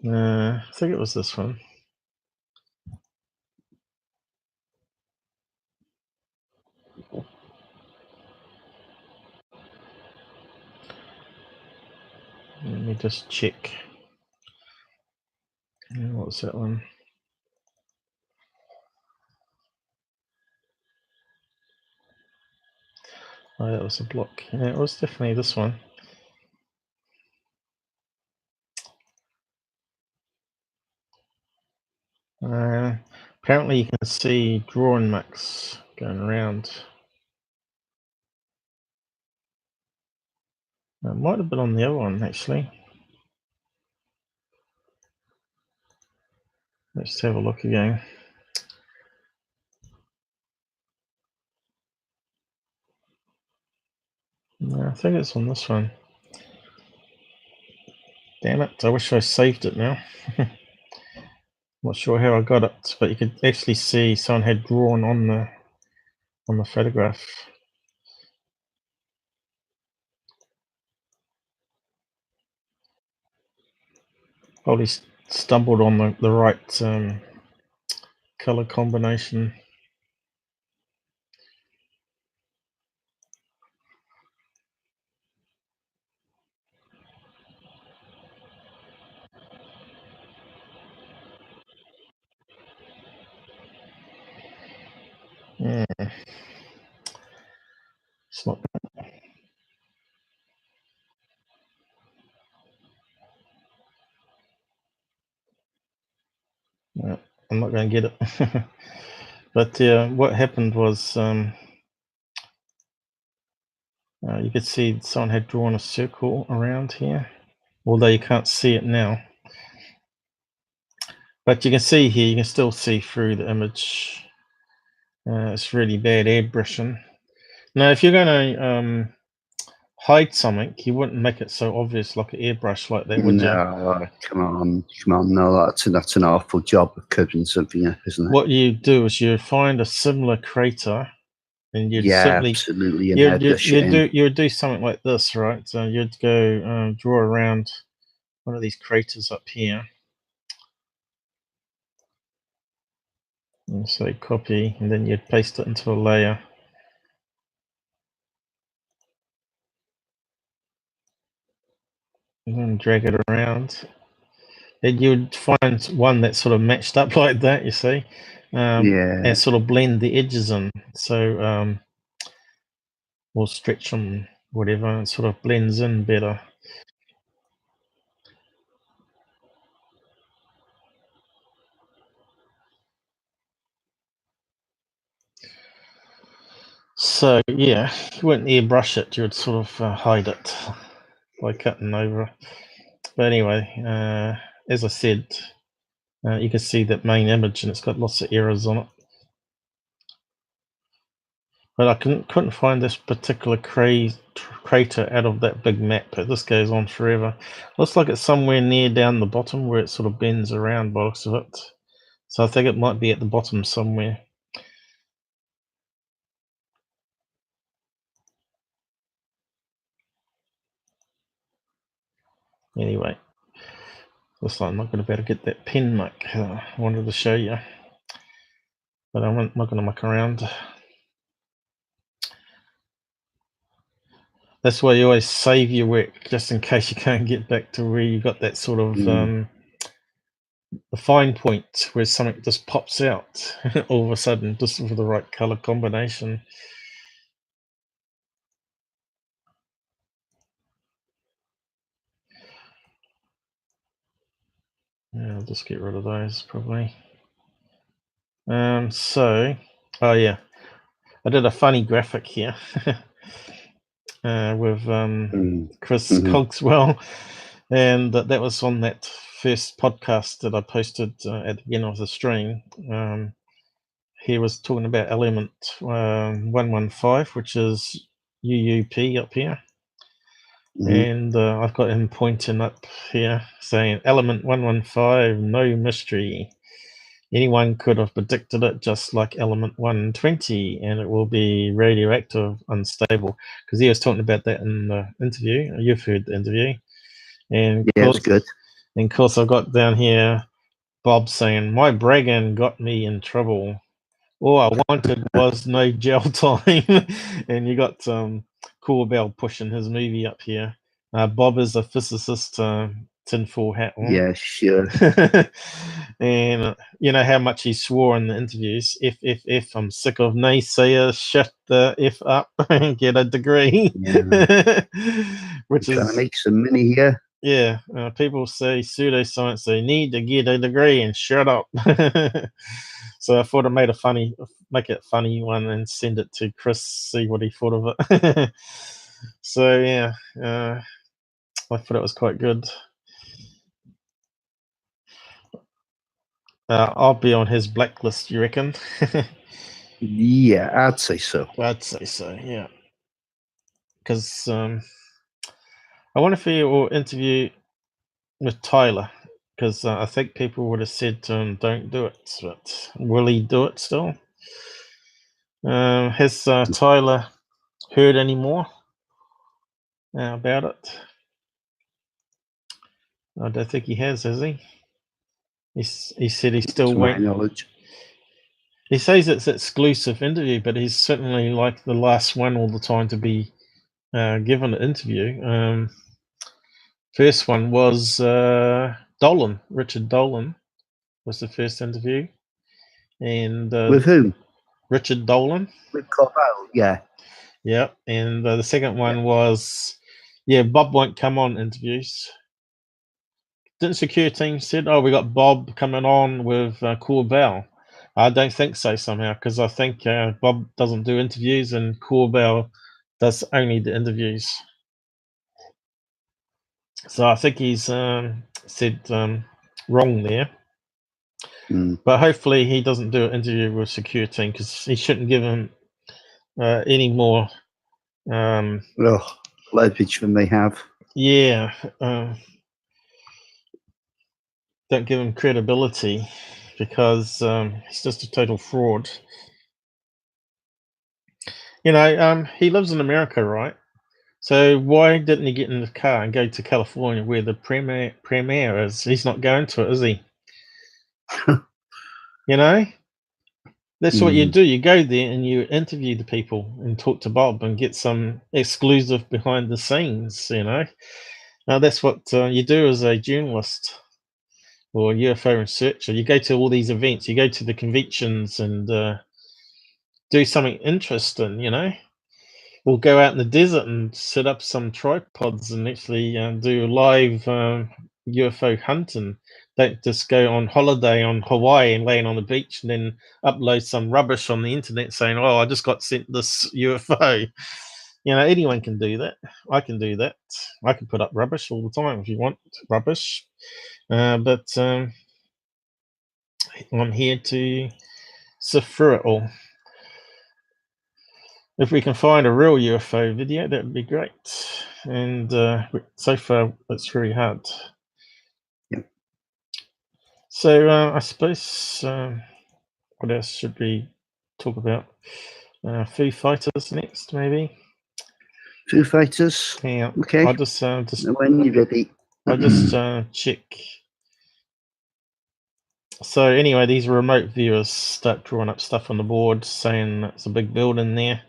I think it was this one. Let me just check. What was that one? Oh, that was a block. Yeah, it was definitely this one. Apparently you can see drawing marks going around. It might have been on the other one, actually. Let's have a look again. No, I think it's on this one. Damn it, I wish I saved it now. Not sure how I got it, but you could actually see someone had drawn on the photograph. Probably stumbled on the right color combination. Yeah. It's not. No, I'm not going to get it. But what happened was you could see someone had drawn a circle around here, although you can't see it now. But you can see here, you can still see through the image. It's really bad airbrushing. Now, if you're going to hide something, you wouldn't make it so obvious like an airbrush like that, would you? No, come on, no, that's an awful job of covering something up, isn't it? What you do is you find a similar crater, and you'd absolutely, and you'd do something like this, right? So you'd go draw around one of these craters up here, and say copy, and then you'd paste it into a layer. And then drag it around. And you'd find one that sort of matched up like that, you see, and sort of blend the edges in. So or stretch them, whatever, and sort of blends in better. So yeah, you wouldn't airbrush it, you would sort of hide it by cutting over. But anyway, as I said, you can see that main image and it's got lots of errors on it. But I couldn't find this particular crater out of that big map, but this goes on forever. Looks like it's somewhere near down the bottom where it sort of bends around by the looks of it. So I think it might be at the bottom somewhere. Anyway, looks like I'm not going to be able to get that pen mark I wanted to show you. But I'm not going to muck around. That's why you always save your work, just in case you can't get back to where you got that sort of the fine point where something just pops out all of a sudden, just with the right color combination. Yeah, I'll just get rid of those probably. So, oh yeah, I did a funny graphic here with Chris Cogswell, and that was on that first podcast that I posted at the beginning of the stream. He was talking about element 115, which is UUP up here. And I've got him pointing up here saying element 115, no mystery. Anyone could have predicted it, just like element 120, and it will be radioactive, unstable. Because he was talking about that in the interview. You've heard the interview. And yeah, it's good. And of course, I've got down here Bob saying, my bragging got me in trouble. All I wanted was no jail time. And you got Cool Bell pushing his movie up here. Bob is a physicist tinfoil hat on. Yeah, sure. And you know how much he swore in the interviews. If I'm sick of naysayers, shut the F up and get a degree. Yeah. Which Trying to is, make some money here. yeah, people say pseudoscience, they need to get a degree and shut up. So I thought I make it funny one and send it to Chris, see what he thought of it. So yeah, I thought it was quite good. I'll be on his blacklist, you reckon? Yeah, I'd say so. I'd say so, yeah. Because I wonder if he will interview with Tyler, because I think people would have said to him, don't do it, but will he do it still? Has Tyler heard any more about it? I don't think he has he? He said he's still To my waiting. knowledge. He says it's an exclusive interview, but he's certainly like the last one all the time to be given an interview. First one was Dolan. Richard Dolan was the first interview. And With whom? Richard Dolan. With Cogswell, yeah. Yeah. And the second one was, Bob won't come on interviews. Didn't security team said, oh, we got Bob coming on with Cogswell? I don't think so somehow, because I think Bob doesn't do interviews and Cogswell does only the interviews. So I think he's said wrong there. But hopefully he doesn't do an interview with security team, because he shouldn't give him any more. Leverage than they have. Yeah. Don't give him credibility, because he's just a total fraud. You know, he lives in America, right? So why didn't he get in the car and go to California where the premiere is? He's not going to it, is he? You know? That's what you do. You go there and you interview the people and talk to Bob and get some exclusive behind the scenes, you know? Now that's what you do as a journalist or UFO researcher. You go to all these events, you go to the conventions and do something interesting, you know? We'll go out in the desert and set up some tripods and actually do live UFO hunting. Don't just go on holiday on Hawaii and laying on the beach and then upload some rubbish on the internet saying, oh, I just got sent this UFO. You know, anyone can do that. I can do that. I can put up rubbish all the time if you want rubbish. But I'm here to sift through it all. If we can find a real UFO video, that would be great. And so far, it's very hard. Yeah. So I suppose, what else should we talk about? Foo Fighters next, maybe? Foo Fighters? Yeah. Okay. I'll just when you're ready. I'll just check. So anyway, these remote viewers start drawing up stuff on the board saying it's a big building there.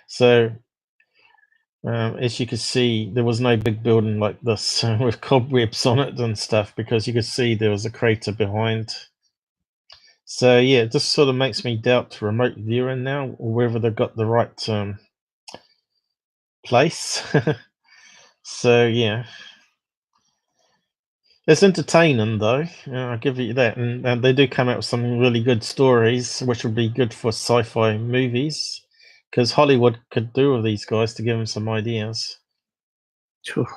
So as you can see, there was no big building like this with cobwebs on it and stuff, because you could see there was a crater behind. So yeah, it just sort of makes me doubt remote viewing now, or whether they've got the right place. So yeah. It's entertaining, though. I'll give you that. And they do come out with some really good stories, which would be good for sci-fi movies, because Hollywood could do with these guys to give them some ideas. Sure.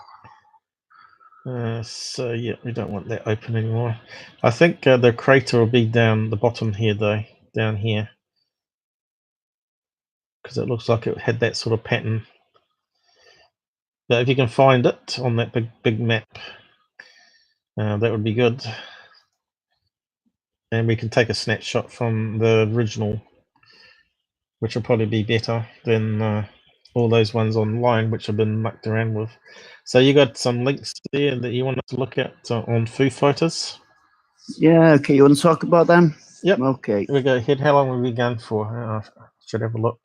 So, yeah, we don't want that open anymore. I think the crater will be down the bottom here, though, down here, because it looks like it had that sort of pattern. But if you can find it on that big map, that would be good. And we can take a snapshot from the original, which will probably be better than all those ones online, which have been mucked around with. So you got some links there that you want to look at on Foo Fighters? Yeah, okay. You want to talk about them? Yep. Okay. We go ahead. How long have we gone for? I should have a look.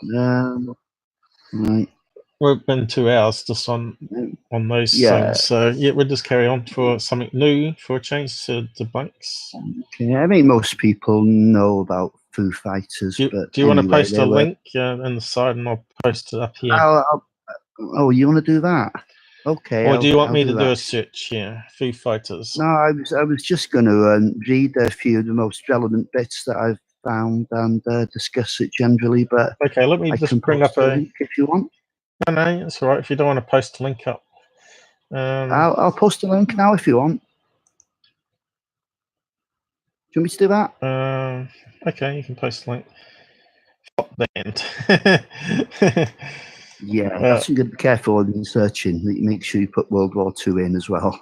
Right. We've been 2 hours just on those things. So yeah, we'll just carry on for something new for a change to debunks. Okay, I mean, most people know about Foo Fighters, Do but you want to anyway, post a link in the side, and I'll post it up here? Oh, you want to do that? Okay. Or do you want me to do that. a search here? Foo Fighters. No, I was just going to read a few of the most relevant bits that I've found and discuss it generally. But okay, let me just bring up a link if you want. No, it's all right. If you don't want to post a link up, I'll post a link now if you want. Do you want me to do that? Okay, you can post a link. Band. Yeah, that's you got to be careful when you're searching. Make sure you put World War II in as well.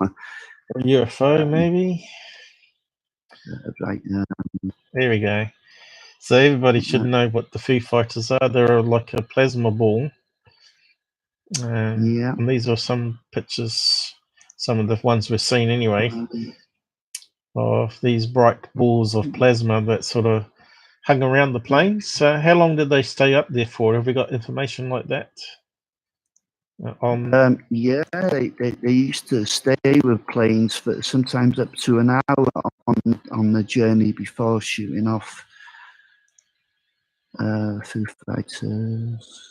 UFO, maybe. Right. There we go. So everybody should know what the Foo Fighters are. They're like a plasma ball. Yeah. And these are some pictures, some of the ones we've seen anyway, of these bright balls of plasma that sort of hung around the planes. So how long did they stay up there for? Have we got information like that? Yeah, they used to stay with planes for sometimes up to an hour on the journey before shooting off. Foo Fighters.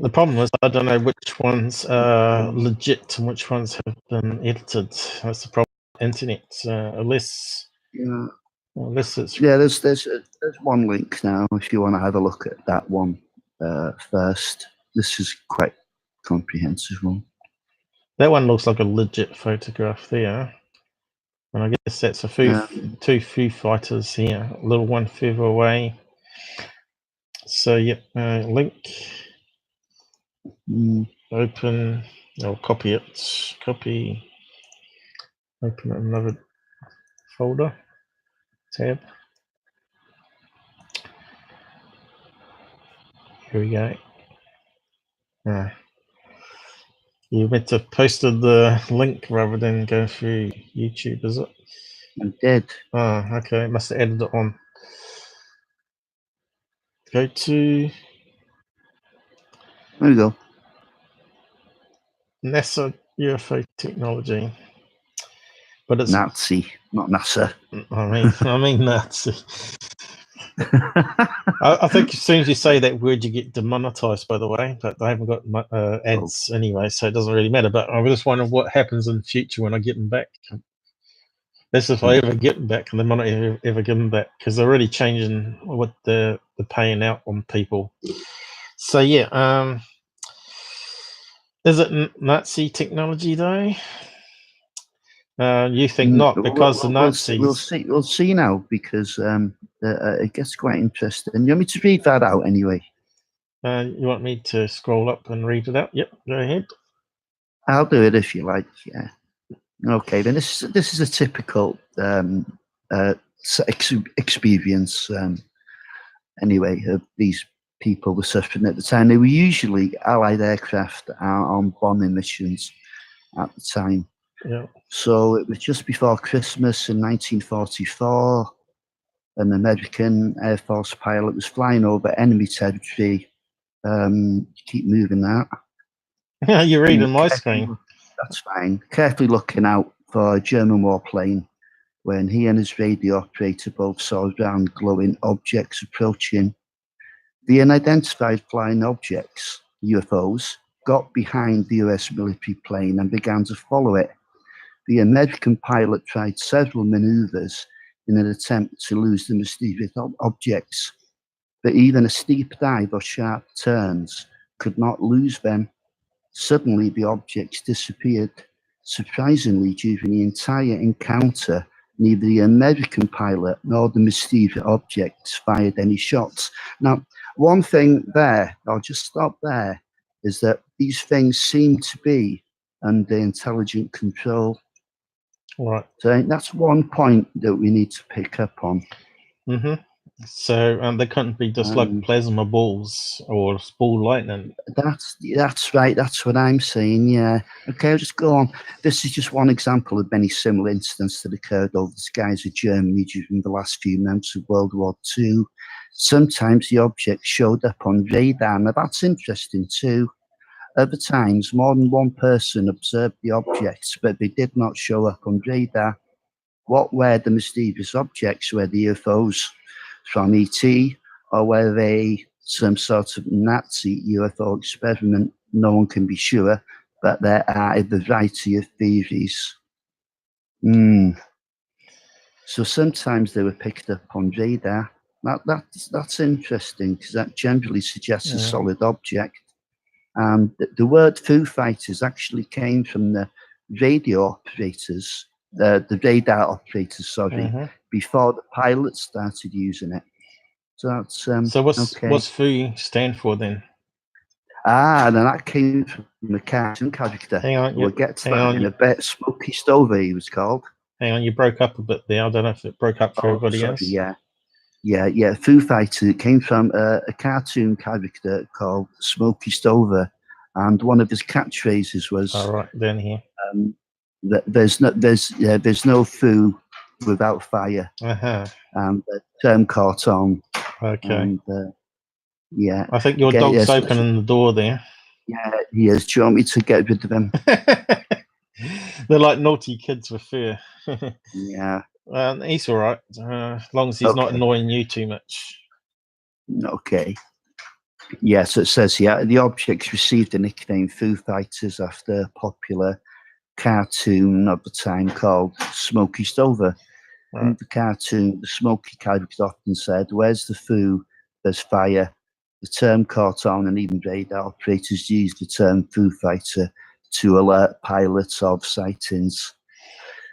The problem is I don't know which ones are legit and which ones have been edited. That's the problem. Internet, unless it's there's one link now if you want to have a look at that one first. This is quite comprehensive one. That one looks like a legit photograph there, and I guess that's a two Foo Fighters here, a little one further away. So yep, link, open, or copy it, copy, open another folder, tab. Here we go. You meant to have posted the link rather than go through YouTube, is it? I did. Oh, okay. Must have added it on. Go to. There we go. NASA UFO technology. But it's Nazi, not NASA. I mean Nazi. I think as soon as you say that word, you get demonetized, by the way, but they haven't got ads anyway, so it doesn't really matter. But I was just wondering what happens in the future when I get them back. That's if I ever get them back, and they might not ever give them back, because they're already changing what they're paying out on people. So yeah, is it Nazi technology though? You think not, because the Nazis... We'll see now, because it gets quite interesting. You want me to read that out anyway? You want me to scroll up and read it out? Yep, go ahead. I'll do it if you like, yeah. Okay, then this is a typical experience, anyway, of these people were suffering at the time. They were usually Allied aircraft on bombing missions at the time. Yeah. So it was just before Christmas in 1944. An American Air Force pilot was flying over enemy territory. Keep moving that. Yeah, you're reading my screen. That's fine. Carefully looking out for a German warplane when he and his radio operator both saw round glowing objects approaching. The unidentified flying objects, UFOs, got behind the US military plane and began to follow it. The American pilot tried several maneuvers in an attempt to lose the mysterious objects, but even a steep dive or sharp turns could not lose them. Suddenly, the objects disappeared. Surprisingly, during the entire encounter, neither the American pilot nor the mysterious objects fired any shots. Now, one thing there, I'll just stop there, is that these things seem to be under intelligent control. Right. So that's one point that we need to pick up on. So they couldn't be just like plasma balls or ball lightning. That's right. That's what I'm saying. Yeah. Okay, I'll just go on. This is just one example of many similar incidents that occurred over the skies of Germany during the last few months of World War II. Sometimes the objects showed up on radar. Now that's interesting too. Other times, more than one person observed the objects, but they did not show up on radar. What were the mysterious objects? Were the UFOs from ET, or were they some sort of Nazi UFO experiment? No one can be sure, but there are a variety of theories. So sometimes they were picked up on radar. That's interesting, because that generally suggests a solid object. And the word Foo Fighters actually came from the radio operators, the radar operators, sorry, before the pilots started using it. So that's so what's okay. what's Foo stand for then? And then that came from the cartoon character. Hang on, we'll get to that in a bit. Smokey Stover, he was called. Hang on, you broke up a bit there. I don't know if it broke up for everybody else. Yeah. Foo Fighters, it came from a cartoon character called Smokey Stover, and one of his catchphrases was, "All right, down here, there's no Foo without fire." And the term caught on. Okay. And, yeah. I think your dog's opening the door there. Yeah, he is. Do you want me to get rid of him? They're like naughty kids with fur. Yeah. He's all right, as long as he's not annoying you too much. Okay. Yeah, so it says here, the objects received the nickname Foo Fighters after a popular cartoon of the time called Smokey Stover. Right. In the cartoon, the Smokey character often said, "Where's the Foo? There's fire." The term caught on, and even radar operators used the term Foo Fighter to alert pilots of sightings.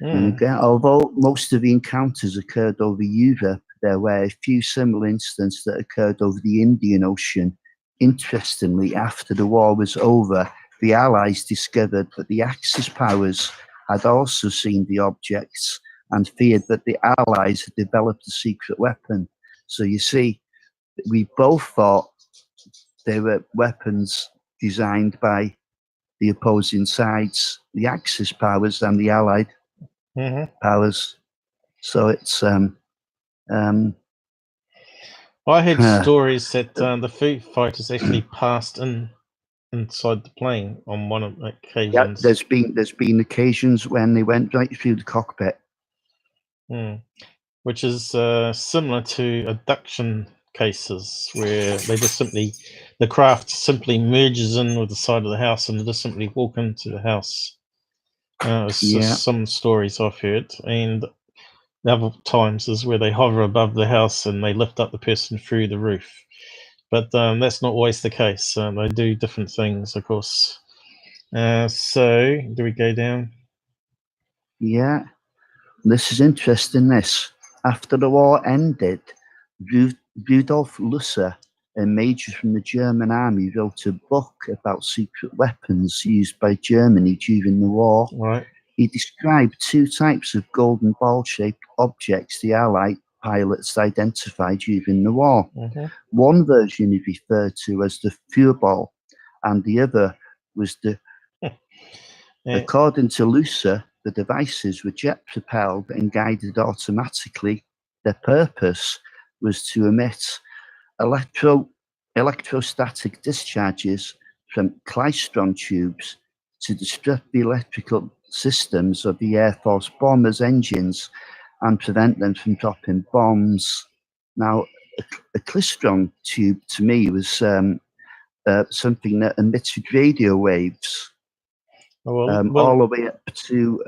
Although most of the encounters occurred over Europe, there were a few similar incidents that occurred over the Indian Ocean. Interestingly, after the war was over, the Allies discovered that the Axis powers had also seen the objects and feared that the Allies had developed a secret weapon. So you see, we both thought they were weapons designed by the opposing sides, the Axis powers and the Allied powers. So it's I heard stories that the Foo Fighters actually passed inside the plane on one of the occasions. Yeah, there's been occasions when they went right through the cockpit. Which is similar to abduction cases, where they just the craft simply merges in with the side of the house and they just simply walk into the house. It's just some stories I've heard, and the other times is where they hover above the house and they lift up the person through the roof. But that's not always the case. They do different things, of course. So, do we go down? Yeah, this is interesting. This, after the war ended, Rudolf Lazar, a major from the German army, wrote a book about secret weapons used by Germany during the war. Right. He described two types of golden ball-shaped objects the Allied pilots identified during the war. One version he referred to as the Fuhrball, and the other was the... According to Lazar, the devices were jet-propelled and guided automatically. Their purpose was to emit electrostatic discharges from klystron tubes to disrupt the electrical systems of the Air Force bombers' engines and prevent them from dropping bombs. Now, a klystron tube to me was something that emitted radio waves all the way up to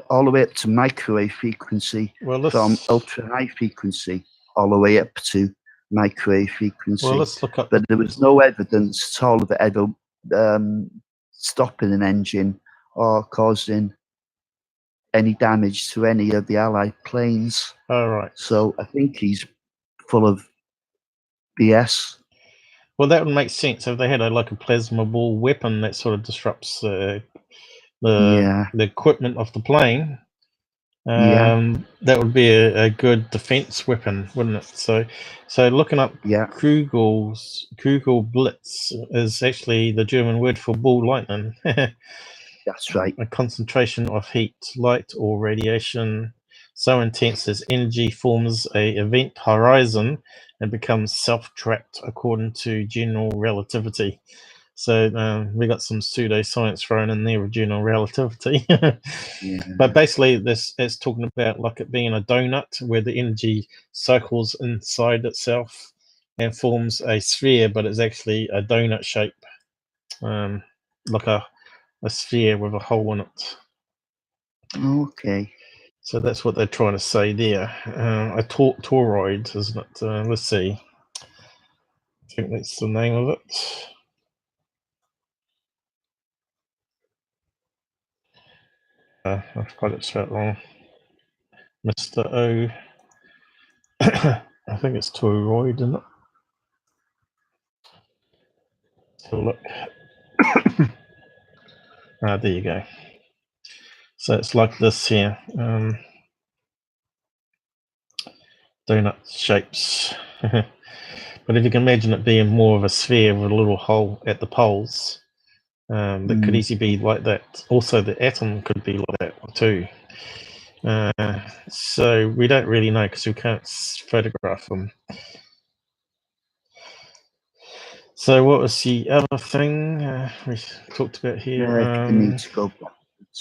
all the way up to microwave frequency, from ultra high frequency all the way up to microwave frequency. Well, let's look up. But there was no evidence at all of it ever stopping an engine or causing any damage to any of the Allied planes. All right. So I think he's full of BS. Well, that would make sense if they had a plasma ball weapon that sort of disrupts the equipment of the plane. That would be a good defense weapon, wouldn't it? So looking up Yeah. Kugel Blitz is actually the German word for ball lightning. That's right. A concentration of heat, light, or radiation so intense as energy forms a event horizon and becomes self-trapped according to general relativity. So we got some pseudoscience thrown in there with general relativity. Yeah. But basically it's talking about like it being a donut where the energy cycles inside itself and forms a sphere, but it's actually a donut shape, like a sphere with a hole in it. Okay. So that's what they're trying to say there. A toroid, isn't it? Let's see. I think that's the name of it. I've got it spelled wrong. Mr. O. I think it's toroid, isn't it? Let's have a look. There you go. So it's like this here. Donut shapes. But if you can imagine it being more of a sphere with a little hole at the poles, that could easily be like that. Also, the atom could be like that too. So we don't really know because we can't photograph them. So what was the other thing we talked about here? I need to go back.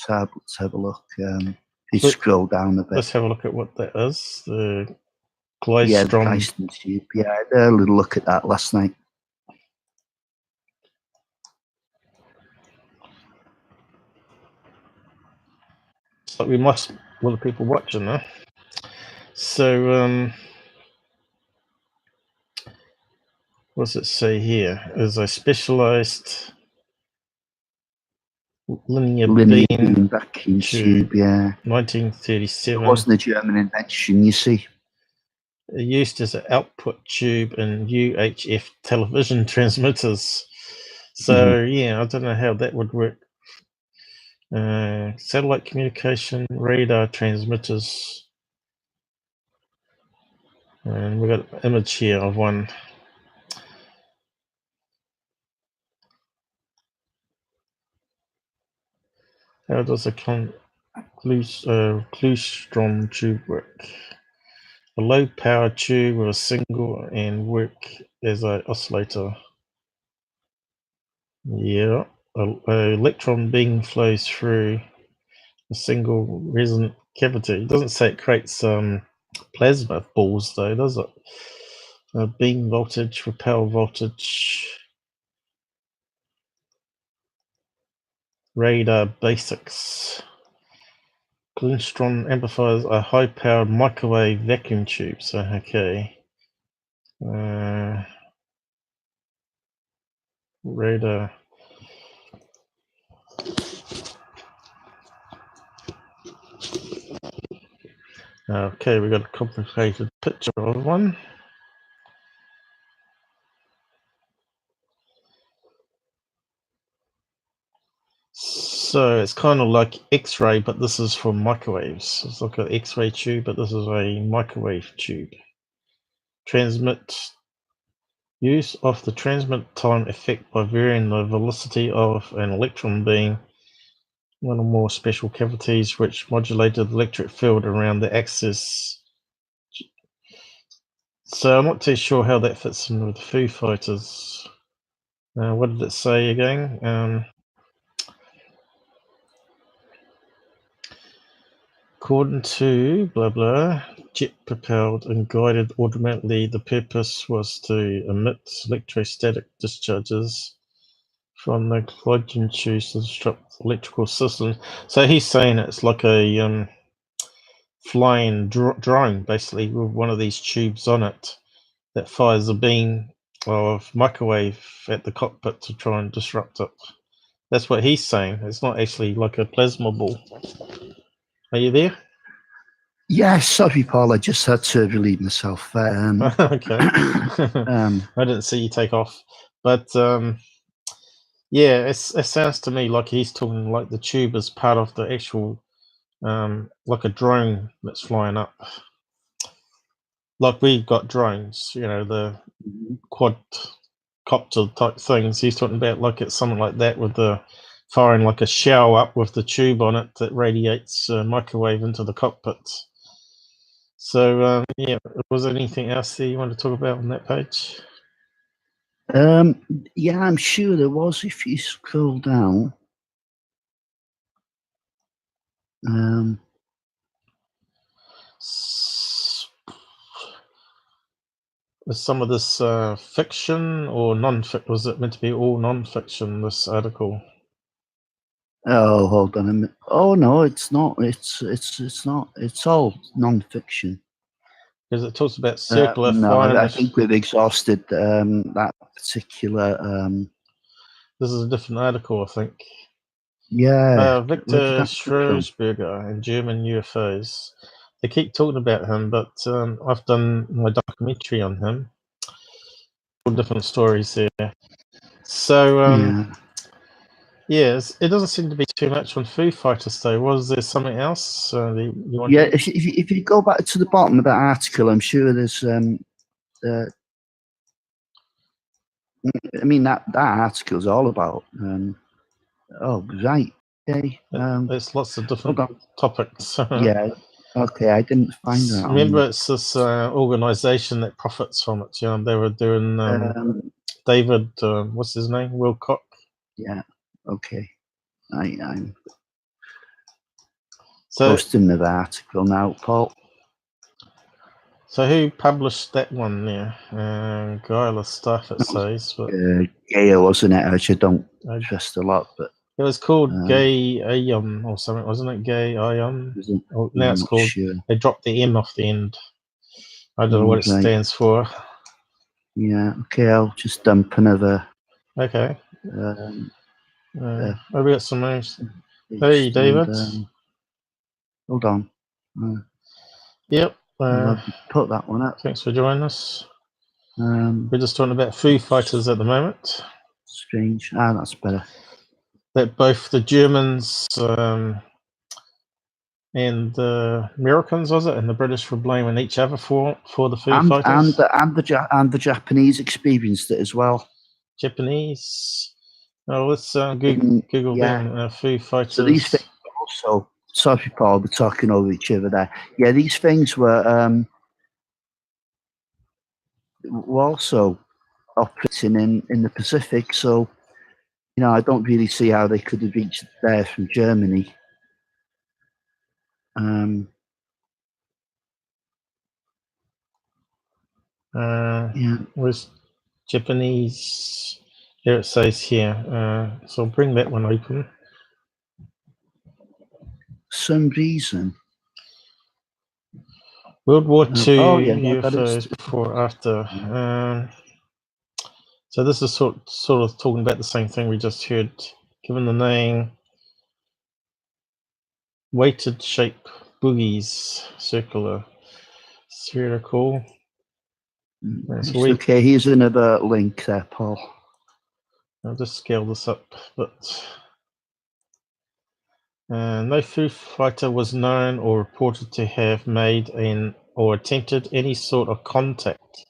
Let's have a look. You scroll down a bit. Let's have a look at what that is. The Yeah, the Glystrom. Glystrom tube. Yeah, I had a little look at that last night. So we must, a lot of people watching now. So what does it say here? Is a specialized linear beam vacuum tube, yeah. 1937. It wasn't a German invention, you see. Used as an output tube in UHF television transmitters. So yeah, I don't know how that would work. Satellite communication, radar transmitters, and we've got an image here of one. How does a Klystron tube work? A low power tube with a single and work as an oscillator. Yeah, an electron beam flows through a single resonant cavity. It doesn't say it creates plasma balls though, does it? Beam voltage, repel voltage, radar basics. Klystron amplifiers are high-powered microwave vacuum tubes. So okay. Radar. Okay, we got a complicated picture of one. So it's kind of like X-ray, but this is for microwaves. It's like an X-ray tube, but this is a microwave tube. Transmit. Use of the transmit time effect by varying the velocity of an electron beam. One or more special cavities which modulated the electric field around the axis. So I'm not too sure how that fits in with the Foo Fighters. What did it say again? According to blah blah, jet propelled and guided automatically, the purpose was to emit electrostatic discharges from the hydrogen tubes to disrupt electrical systems. So he's saying it's like a flying drone, basically, with one of these tubes on it that fires a beam of microwave at the cockpit to try and disrupt it. That's what he's saying. It's not actually like a plasma ball. Are you there? Yeah, sorry, Paul. I just had to relieve myself. Okay. I didn't see you take off. But yeah, it sounds to me like he's talking like the tube is part of the actual like a drone that's flying up. Like we've got drones, you know, the quadcopter type things. He's talking about like it's something like that with the firing like a shell up with the tube on it that radiates microwave into the cockpit. So yeah, was there anything else there you want to talk about on that page? Yeah, I'm sure there was. If you scroll down, was some of this fiction or non-fiction? Was it meant to be all non-fiction? This article. oh, hold on a minute. Oh no, it's not. It's not. It's all non-fiction. Because it talks about circular No, fire. I think we've exhausted that particular. This is a different article, I think. Yeah, Victor Schroesberger and German UFOs. They keep talking about him, but I've done my documentary on him. All different stories there. So yes, it doesn't seem to be too much on Foo Fighters though. Was there something else you want? Yeah, if you go back to the bottom of that article, I'm sure there's. I mean that article's all about. Oh right, okay. There's lots of different topics. Yeah. Okay, I didn't find that. Remember, it's this organization that profits from it. You know, they were doing David, what's his name? Wilcock. Yeah. Okay. I'm posting the article now, Paul. So who published that one there? Guileless stuff, it says. But Gaia, wasn't it? Which I don't trust a lot, but it was called Gay Ion or something, wasn't it? Gay Ion. Oh, now it's called. Sure. They dropped the M off the end. I don't know what it stands for. Yeah. Okay, I'll just dump another. Okay. We got some names. Hey, David. Hold on. Yep. Put that one up. Thanks for joining us. We're just talking about Foo Fighters at the moment. Strange. That's better. That both the Germans and the Americans, was it, and the British were blaming each other for the Foo Fighters. And the Japanese experienced it as well. Japanese. Oh, let's Google them. Foo Fighters. So these things also. Sorry, Paul, we're talking over each other there. Yeah, these things were also operating in the Pacific. So, you know, I don't really see how they could have reached there from Germany. Was Japanese. Here it says here. So bring that one open. Some reason. World War II UFOs before, after. So this is sort of talking about the same thing we just heard. Given the name, weighted shape boogies, circular, spherical. Okay, here's another link there, Paul. I'll just scale this up, but no Foo Fighter was known or reported to have made or attempted any sort of contact,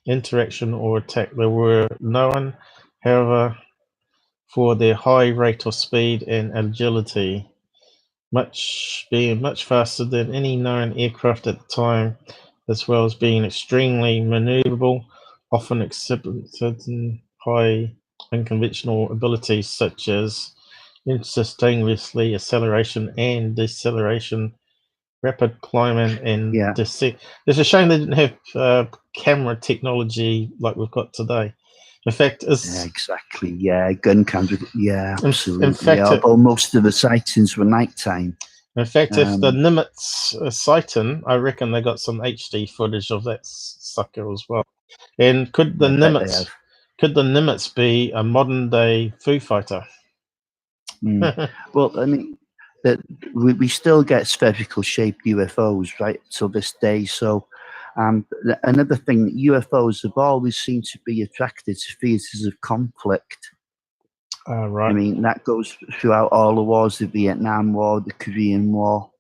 interaction, or attack. They were known, however, for their high rate of speed and agility, being much faster than any known aircraft at the time, as well as being extremely maneuverable, often exhibiting high unconventional abilities such as instantaneously acceleration and deceleration, rapid climbing, and descent. It's a shame they didn't have camera technology like we've got today. In fact, exactly. Yeah, gun camera. Yeah, absolutely. In fact, although most of the sightings were nighttime. In fact, if the Nimitz sighting, I reckon they got some HD footage of that sucker as well. And could the Nimitz be a modern day Foo Fighter? Well, I mean, we still get spherical shaped UFOs right till this day. So, another thing, UFOs have always seemed to be attracted to theaters of conflict. Right. I mean, that goes throughout all the wars: the Vietnam War, the Korean War.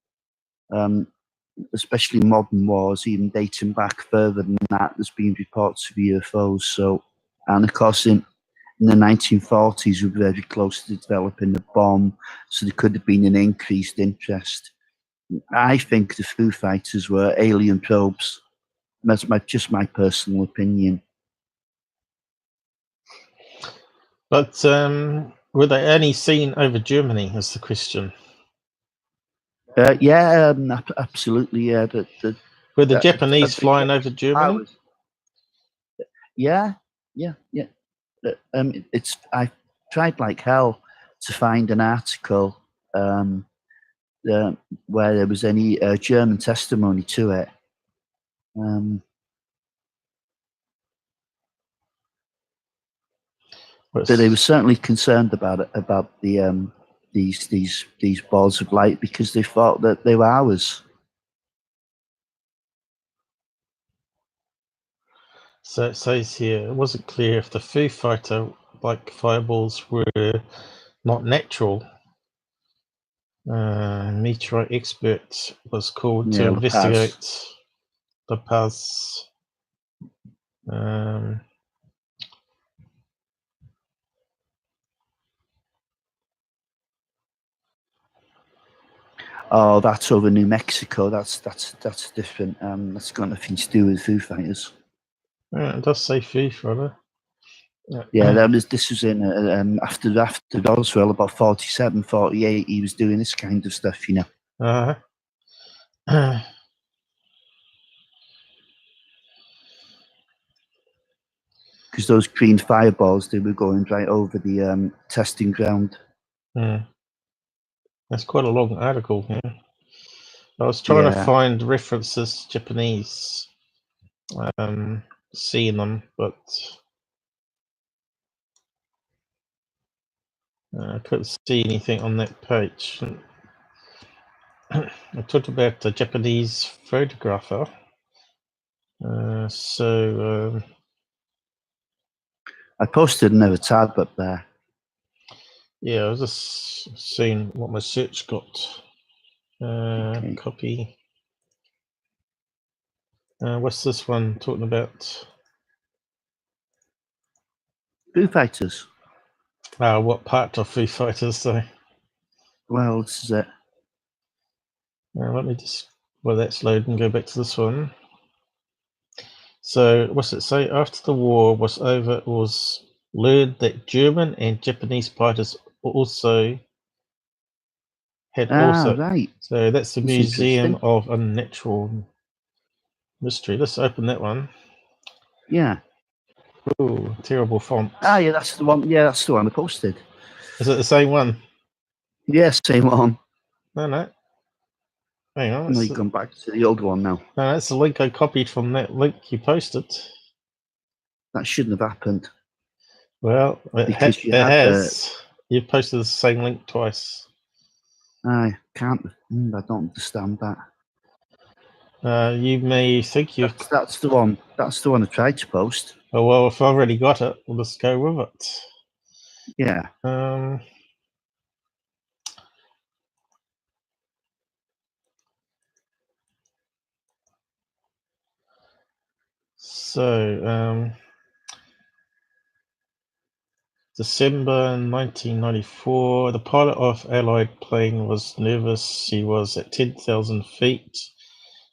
especially modern wars, even dating back further than that. There's been reports of UFOs. So, and of course, in the 1940s, we were very close to developing a bomb, so there could have been an increased interest. I think the Foo Fighters were alien probes. That's just my personal opinion. But were they only seen over Germany? Is the question. Yeah, absolutely. Yeah, were the Japanese flying over Germany? Yeah. I tried like hell to find an article where there was any German testimony to it. But they were certainly concerned about it, about the these balls of light, because they thought that they were ours. So it says here, it wasn't clear if the Foo Fighter like fireballs were not natural. Meteorite expert was called to investigate the Paz. Oh, that's over New Mexico. That's different. That's got nothing to do with Foo Fighters. It does say Foo Fighter. Yeah, this was in after Cogswell, about 47, 48. He was doing this kind of stuff, you know. Because those green fireballs, they were going right over the testing ground. That's quite a long article. Yeah. I was trying to find references to Japanese, seeing them, but I couldn't see anything on that page. I talked about the Japanese photographer. I posted another tab up there. Yeah, I was just seeing what my search got. Copy. What's this one talking about? Foo Fighters. What part of Foo Fighters, though? Well, this is it. Let me just, while that's loading, go back to this one. So, what's it say? After the war was over, it was learned that German and Japanese fighters also had right. So that's the Museum of Unnatural Mystery. Let's open that one. Yeah. Oh, terrible font. Yeah, that's the one. Yeah, that's the one I posted. Is it the same one? Yes, same one. No. Hang on. No, you've gone back to the old one now. No, that's the link I copied from that link you posted. That shouldn't have happened. Well, it has. You've posted the same link twice. I can't. I don't understand that. You may think you've. That's the one. That's the one I tried to post. Oh well, if I've already got it, we'll just go with it. Yeah. December 1994, the pilot of Allied plane was nervous. He was at 10,000 feet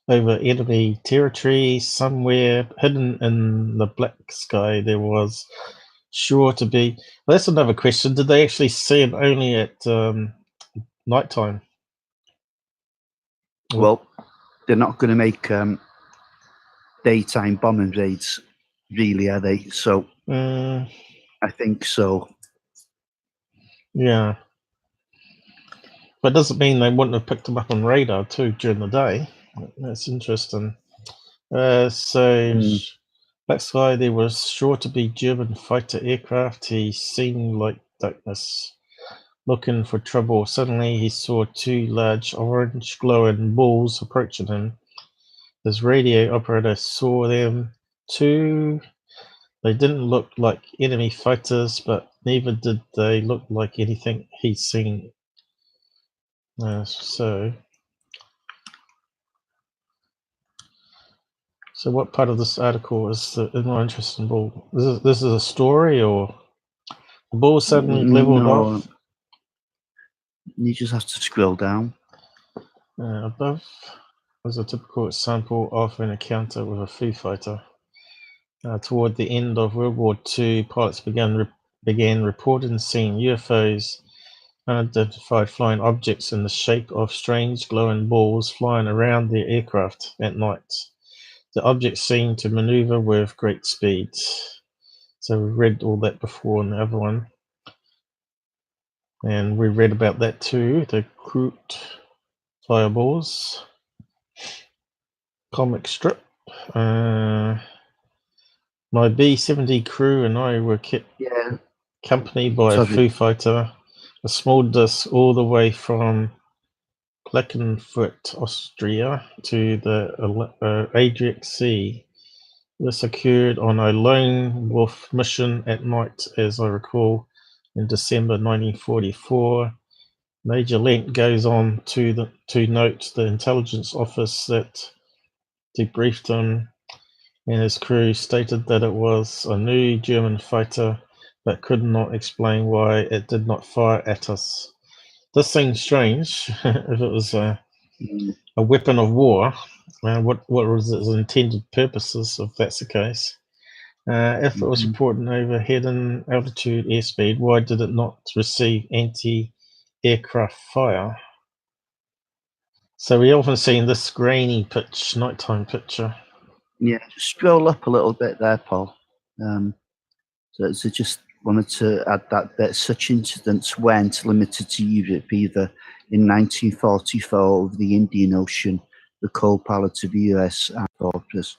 over enemy territory. Somewhere hidden in the black sky, there was sure to be. Well, that's another question. Did they actually see it only at nighttime? Well, they're not going to make daytime bombing raids, really, are they? So I think so. Yeah. But it doesn't mean they wouldn't have picked them up on radar too during the day. That's interesting. Black sky, there was sure to be German fighter aircraft. He seemed like darkness, looking for trouble. Suddenly he saw two large orange glowing balls approaching him. His radio operator saw them too. They didn't look like enemy fighters, but neither did they look like anything he'd seen. So what part of this article is more interesting? Ball? This is a story, or the ball suddenly leveled off? You just have to scroll down. Above was a typical example of an encounter with a Foo Fighter. Toward the end of World War II, pilots began reporting seeing UFOs, unidentified flying objects in the shape of strange glowing balls flying around their aircraft at night. The objects seemed to maneuver with great speed. So we read all that before in the other one. And we read about that too, the Groot fireballs comic strip. My B-70 crew and I were accompanied by a Foo Fighter, a small disc all the way from Klagenfurt, Austria to the Adriatic Sea. This occurred on a lone wolf mission at night, as I recall, in December 1944. Major Lent goes on to note the intelligence office that debriefed him and his crew stated that it was a new German fighter, but could not explain why it did not fire at us. This seems strange. If it was a weapon of war, what was its intended purposes, if that's the case? If it was reporting overhead and altitude airspeed, why did it not receive anti-aircraft fire? So we often see this grainy pitch, nighttime picture. Yeah, just scroll up a little bit there, Paul. So just wanted to add that such incidents went limited to Europe, either in 1944 over the Indian Ocean, the cold palette of US Air Force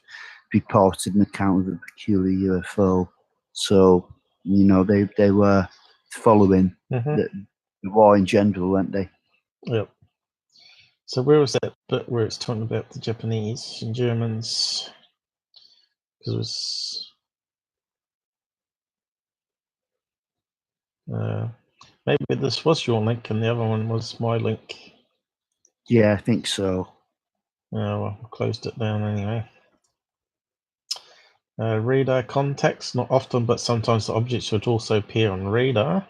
reported an account of a peculiar UFO. So, you know, they were following the war in general, weren't they? Yep. So where was that bit where it's talking about the Japanese and Germans? Because it was maybe this was your link and the other one was my link. Yeah, I think so. Well, I closed it down anyway. Radar contacts, not often, but sometimes the objects would also appear on radar.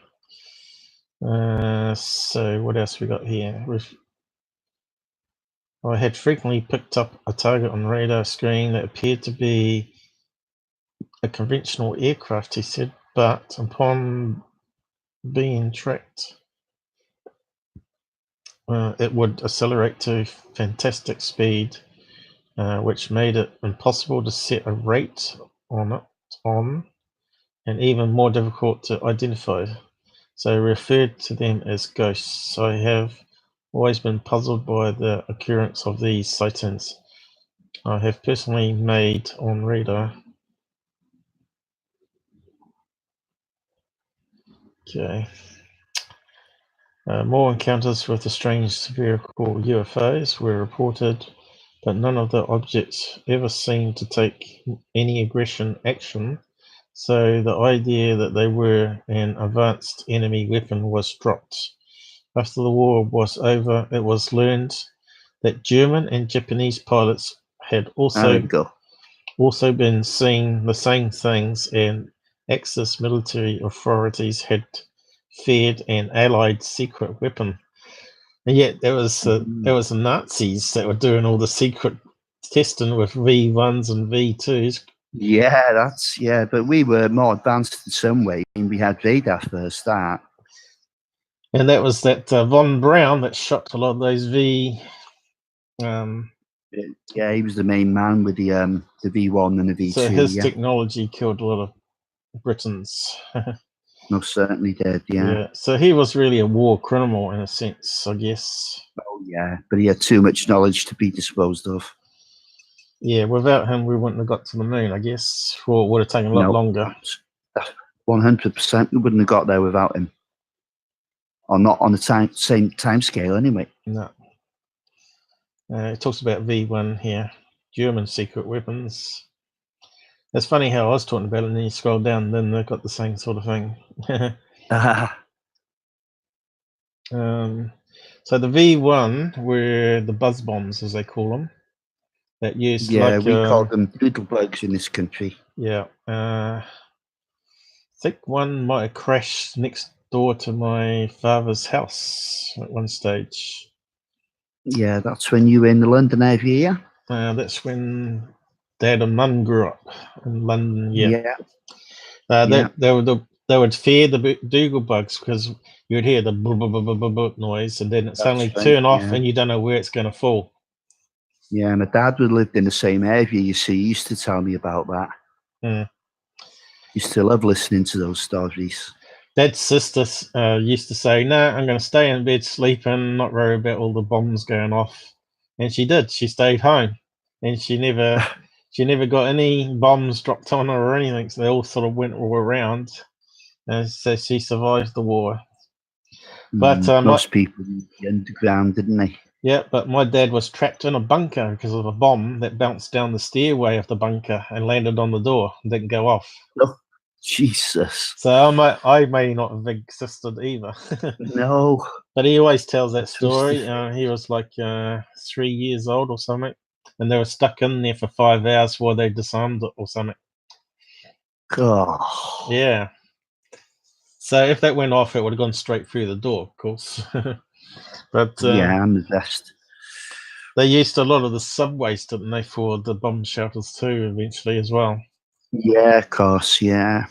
So what else we got here? I had frequently picked up a target on the radar screen that appeared to be a conventional aircraft, he said, but upon being tracked, it would accelerate to fantastic speed, which made it impossible to set a rate on it, and even more difficult to identify. So I referred to them as ghosts. I have always been puzzled by the occurrence of these sightings. I have personally made on radar. Okay. More encounters with the strange spherical UFOs were reported, but none of the objects ever seemed to take any action, so the idea that they were an advanced enemy weapon was dropped. After the war was over, it was learned that German and Japanese pilots had also been seeing the same things, and Axis military authorities had feared an Allied secret weapon. And yet it was the Nazis that were doing all the secret testing with V1s and V2s. Yeah, but we were more advanced in some way. I mean, we had radar for a start. And that was that Von Braun that shot a lot of those V. Yeah, he was the main man with the V1 and the V2. So his technology killed a lot of Britons. No, certainly did, yeah. So he was really a war criminal in a sense, I guess. Oh, yeah, but he had too much knowledge to be disposed of. Yeah, without him, we wouldn't have got to the moon, I guess. Or it would have taken a lot longer. 100%, we wouldn't have got there without him. Or not on the same time scale, anyway. No. It talks about V1 here, German secret weapons. It's funny how I was talking about it, and then you scroll down, and then they've got the same sort of thing. So the V1 were the buzz bombs, as they call them. that used Yeah, like we call them doodlebugs in this country. yeah. I think one might have crashed next door to my father's house at one stage. Yeah, that's when you were in the London area. That's when Dad and Mum grew up in London. Yeah. Yeah. They would fear the doodlebugs because you would hear the noise, and then it suddenly That's right, turn off, yeah. and you don't know where it's going to fall. Yeah, my dad would lived in the same area, you see. He used to tell me about that. Used to love listening to those stories. Dad's sister used to say, "No, I'm going to stay in bed sleeping, not worry about all the bombs going off." And she did. She stayed home, and she never got any bombs dropped on her or anything. So they all sort of went all around, and so she survived the war. But most people in the underground, didn't they? Yeah, but my dad was trapped in a bunker because of a bomb that bounced down the stairway of the bunker and landed on the door and didn't go off. Oh, Jesus. So I may not have existed either. No. But he always tells that story. He was like 3 years old or something, and they were stuck in there for 5 hours while they disarmed it or something. Oh. Yeah. So if that went off, it would have gone straight through the door, of course. But yeah, I'm the best. They used a lot of the subways, didn't they, for the bomb shelters too, eventually as well. Yeah, of course, yeah.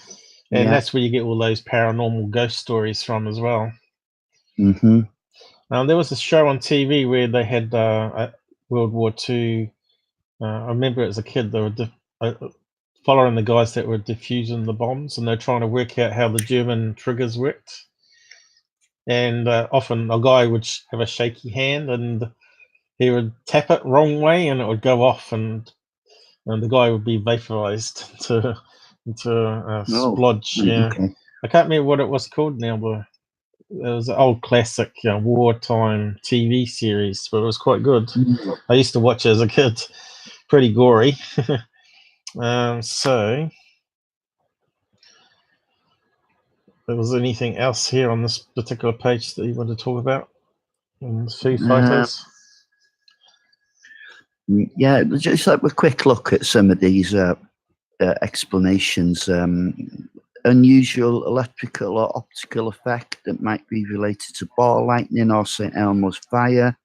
And that's where you get all those paranormal ghost stories from as well. Mm-hmm. There was a show on TV where they had World War II. I remember as a kid, they were following the guys that were defusing the bombs, and they're trying to work out how the German triggers worked. And often a guy would have a shaky hand, and he would tap it wrong way, and it would go off, and the guy would be vaporized into a splodge. Yeah, okay. I can't remember what it was called now, but it was an old classic wartime TV series, but it was quite good. I used to watch it as a kid. Pretty gory. So, there was anything else here on this particular page that you want to talk about? Foo Fighters? Yeah, just like a quick look at some of these explanations. Unusual electrical or optical effect that might be related to ball lightning or St. Elmo's fire.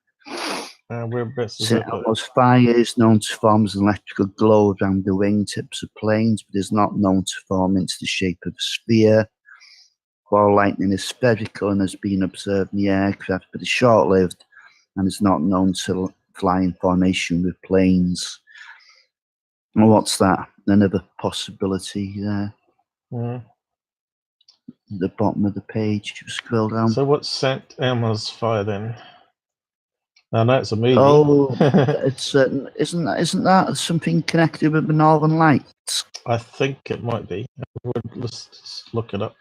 St. Elmo's fire is known to form as an electrical glow around the wingtips of planes, but is not known to form into the shape of a sphere. Ball lightning is spherical and has been observed in the aircraft, but is short-lived and is not known to fly in formation with planes. Well, what's that? Another possibility there. At the bottom of the page, you scroll down. So what's St. Elmo's fire then? I know it's a movie. Oh, it's isn't that something connected with the Northern Lights? I think it might be. Let's look it up.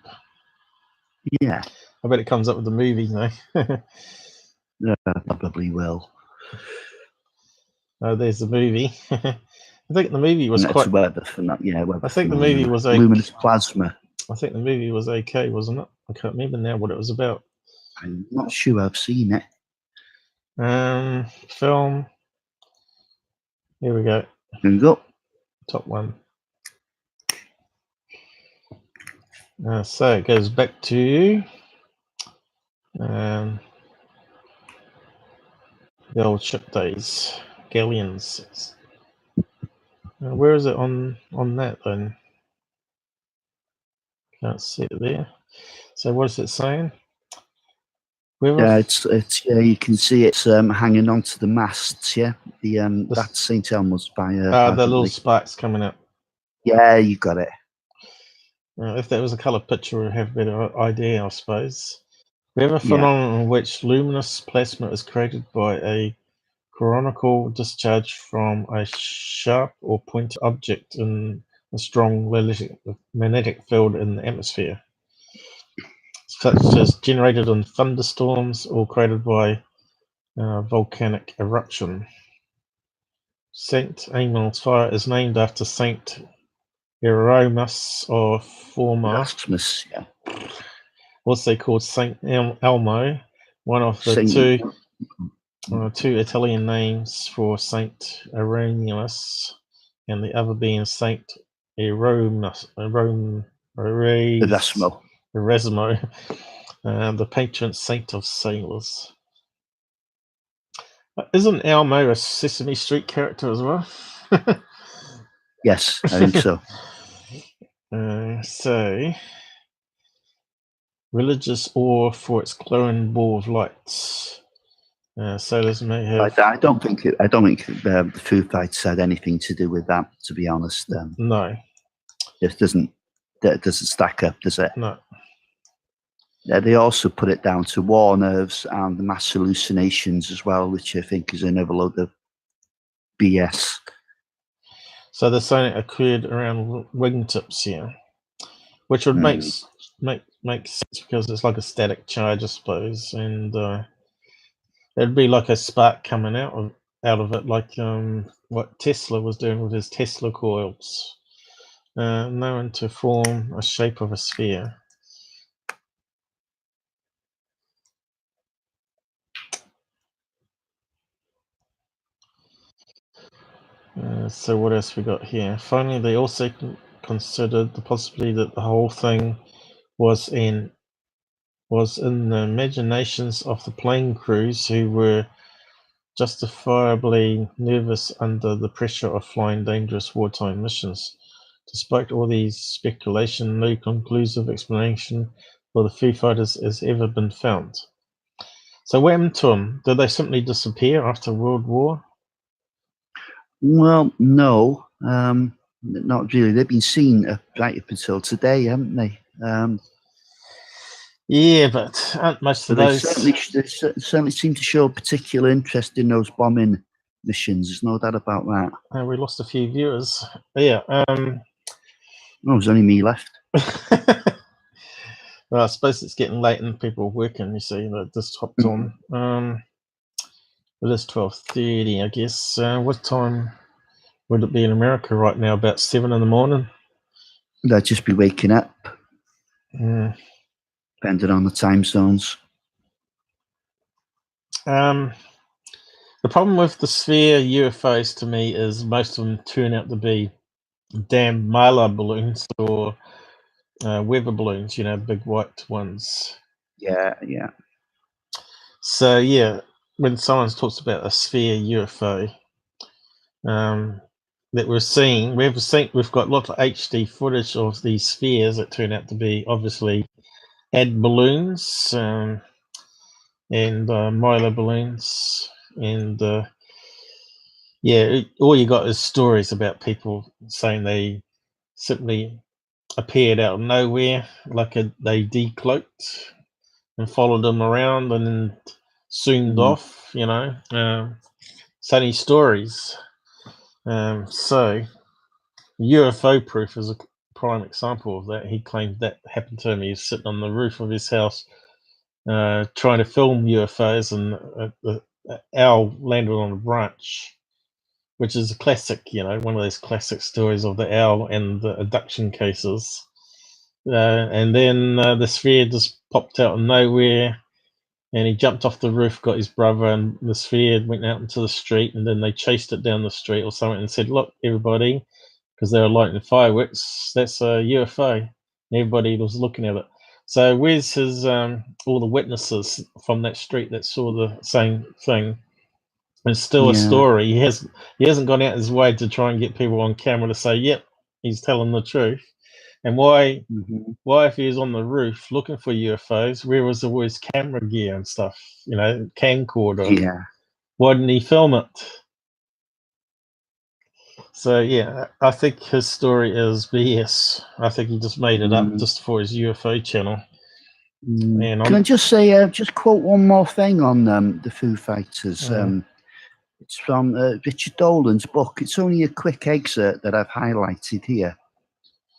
Yeah, I bet it comes up with the movie now. Yeah, probably will. Oh, there's the movie. I think the movie was quite. Weather for that. Yeah, I think the movie was luminous plasma. I think the movie was okay, wasn't it? I can't remember now what it was about. I'm not sure I've seen it. Film. Here we go. Here we go. Top one. So it goes back to the old ship days, galleons. Where is it on that then? Can't see it there. So what is it saying? Yeah, it's yeah. You can see it's hanging onto the masts. Yeah, that's St. Elmo's fire. The little sparks coming up. Yeah, you got it. If that was a colour picture, we'd have a better idea, I suppose. We have a phenomenon in which luminous plasma is created by a coronal discharge from a sharp or pointed object in a strong magnetic field in the atmosphere, such as generated in thunderstorms or created by volcanic eruption. St. Elmo's fire is named after Saint Erasmus of Erasmus, yeah. Also called Saint Elmo, one of the two two Italian names for Saint Irenaeus, and the other being Saint Erasmo, the patron saint of sailors. Isn't Elmo a Sesame Street character as well? Yes, I think so. So, religious awe for its glowing ball of lights. Sailors may have. I don't think the Foo Fighters had anything to do with that. To be honest, No, it doesn't stack up, does it? no. They also put it down to war nerves and the mass hallucinations as well, which I think is another load of BS. So they're saying it occurred around wingtips here, which would make sense because it's like a static charge, I suppose, and it'd be like a spark coming out of it, like what Tesla was doing with his Tesla coils, known to form a shape of a sphere. So what else we got here? Finally, they also considered the possibility that the whole thing was in the imaginations of the plane crews, who were justifiably nervous under the pressure of flying dangerous wartime missions. Despite all these speculation, no conclusive explanation for the Foo Fighters has ever been found. So what happened to them? Did they simply disappear after World War? Well, no, not really. They've been seen right up until today, haven't they? Yeah, but aren't most of those... They certainly seem to show particular interest in those bombing missions. There's no doubt about that. We lost a few viewers. Yeah. Oh, there's only me left. Well, I suppose it's getting late and people are working, you see, that just hopped on. It is 12:30, I guess. What time would it be in America right now? About 7 in the morning? They'd just be waking up. Depending on the time zones. The problem with the sphere UFOs to me is most of them turn out to be damn Mylar balloons or weather balloons, you know, big white ones. Yeah. So, yeah, when someone talks about a sphere UFO that we're seeing, we've got lots of HD footage of these spheres that turn out to be obviously had balloons and Mylar balloons, and yeah, all you got is stories about people saying they simply appeared out of nowhere, like they decloaked and followed them around and then zoomed off, you know. So many stories. So UFO proof is a prime example of that. He claimed that happened to him. He was sitting on the roof of his house trying to film UFOs, and the owl landed on a branch, which is a classic, you know, one of those classic stories of the owl and the abduction cases. And then the sphere just popped out of nowhere, and he jumped off the roof, got his brother, and the sphere went out into the street, and then they chased it down the street or something and said, "Look, everybody," because they were lighting fireworks, "that's a UFO." And everybody was looking at it. So where's his all the witnesses from that street that saw the same thing? It's still a story. He hasn't gone out his way to try and get people on camera to say, "Yep, he's telling the truth." And why if he was on the roof looking for UFOs, where was all his camera gear and stuff? You know, camcorder. Yeah. Why didn't he film it? So yeah, I think his story is BS. I think he just made it up just for his UFO channel. And can I just say, just quote one more thing on the Foo Fighters? It's from Richard Dolan's book. It's only a quick excerpt that I've highlighted here.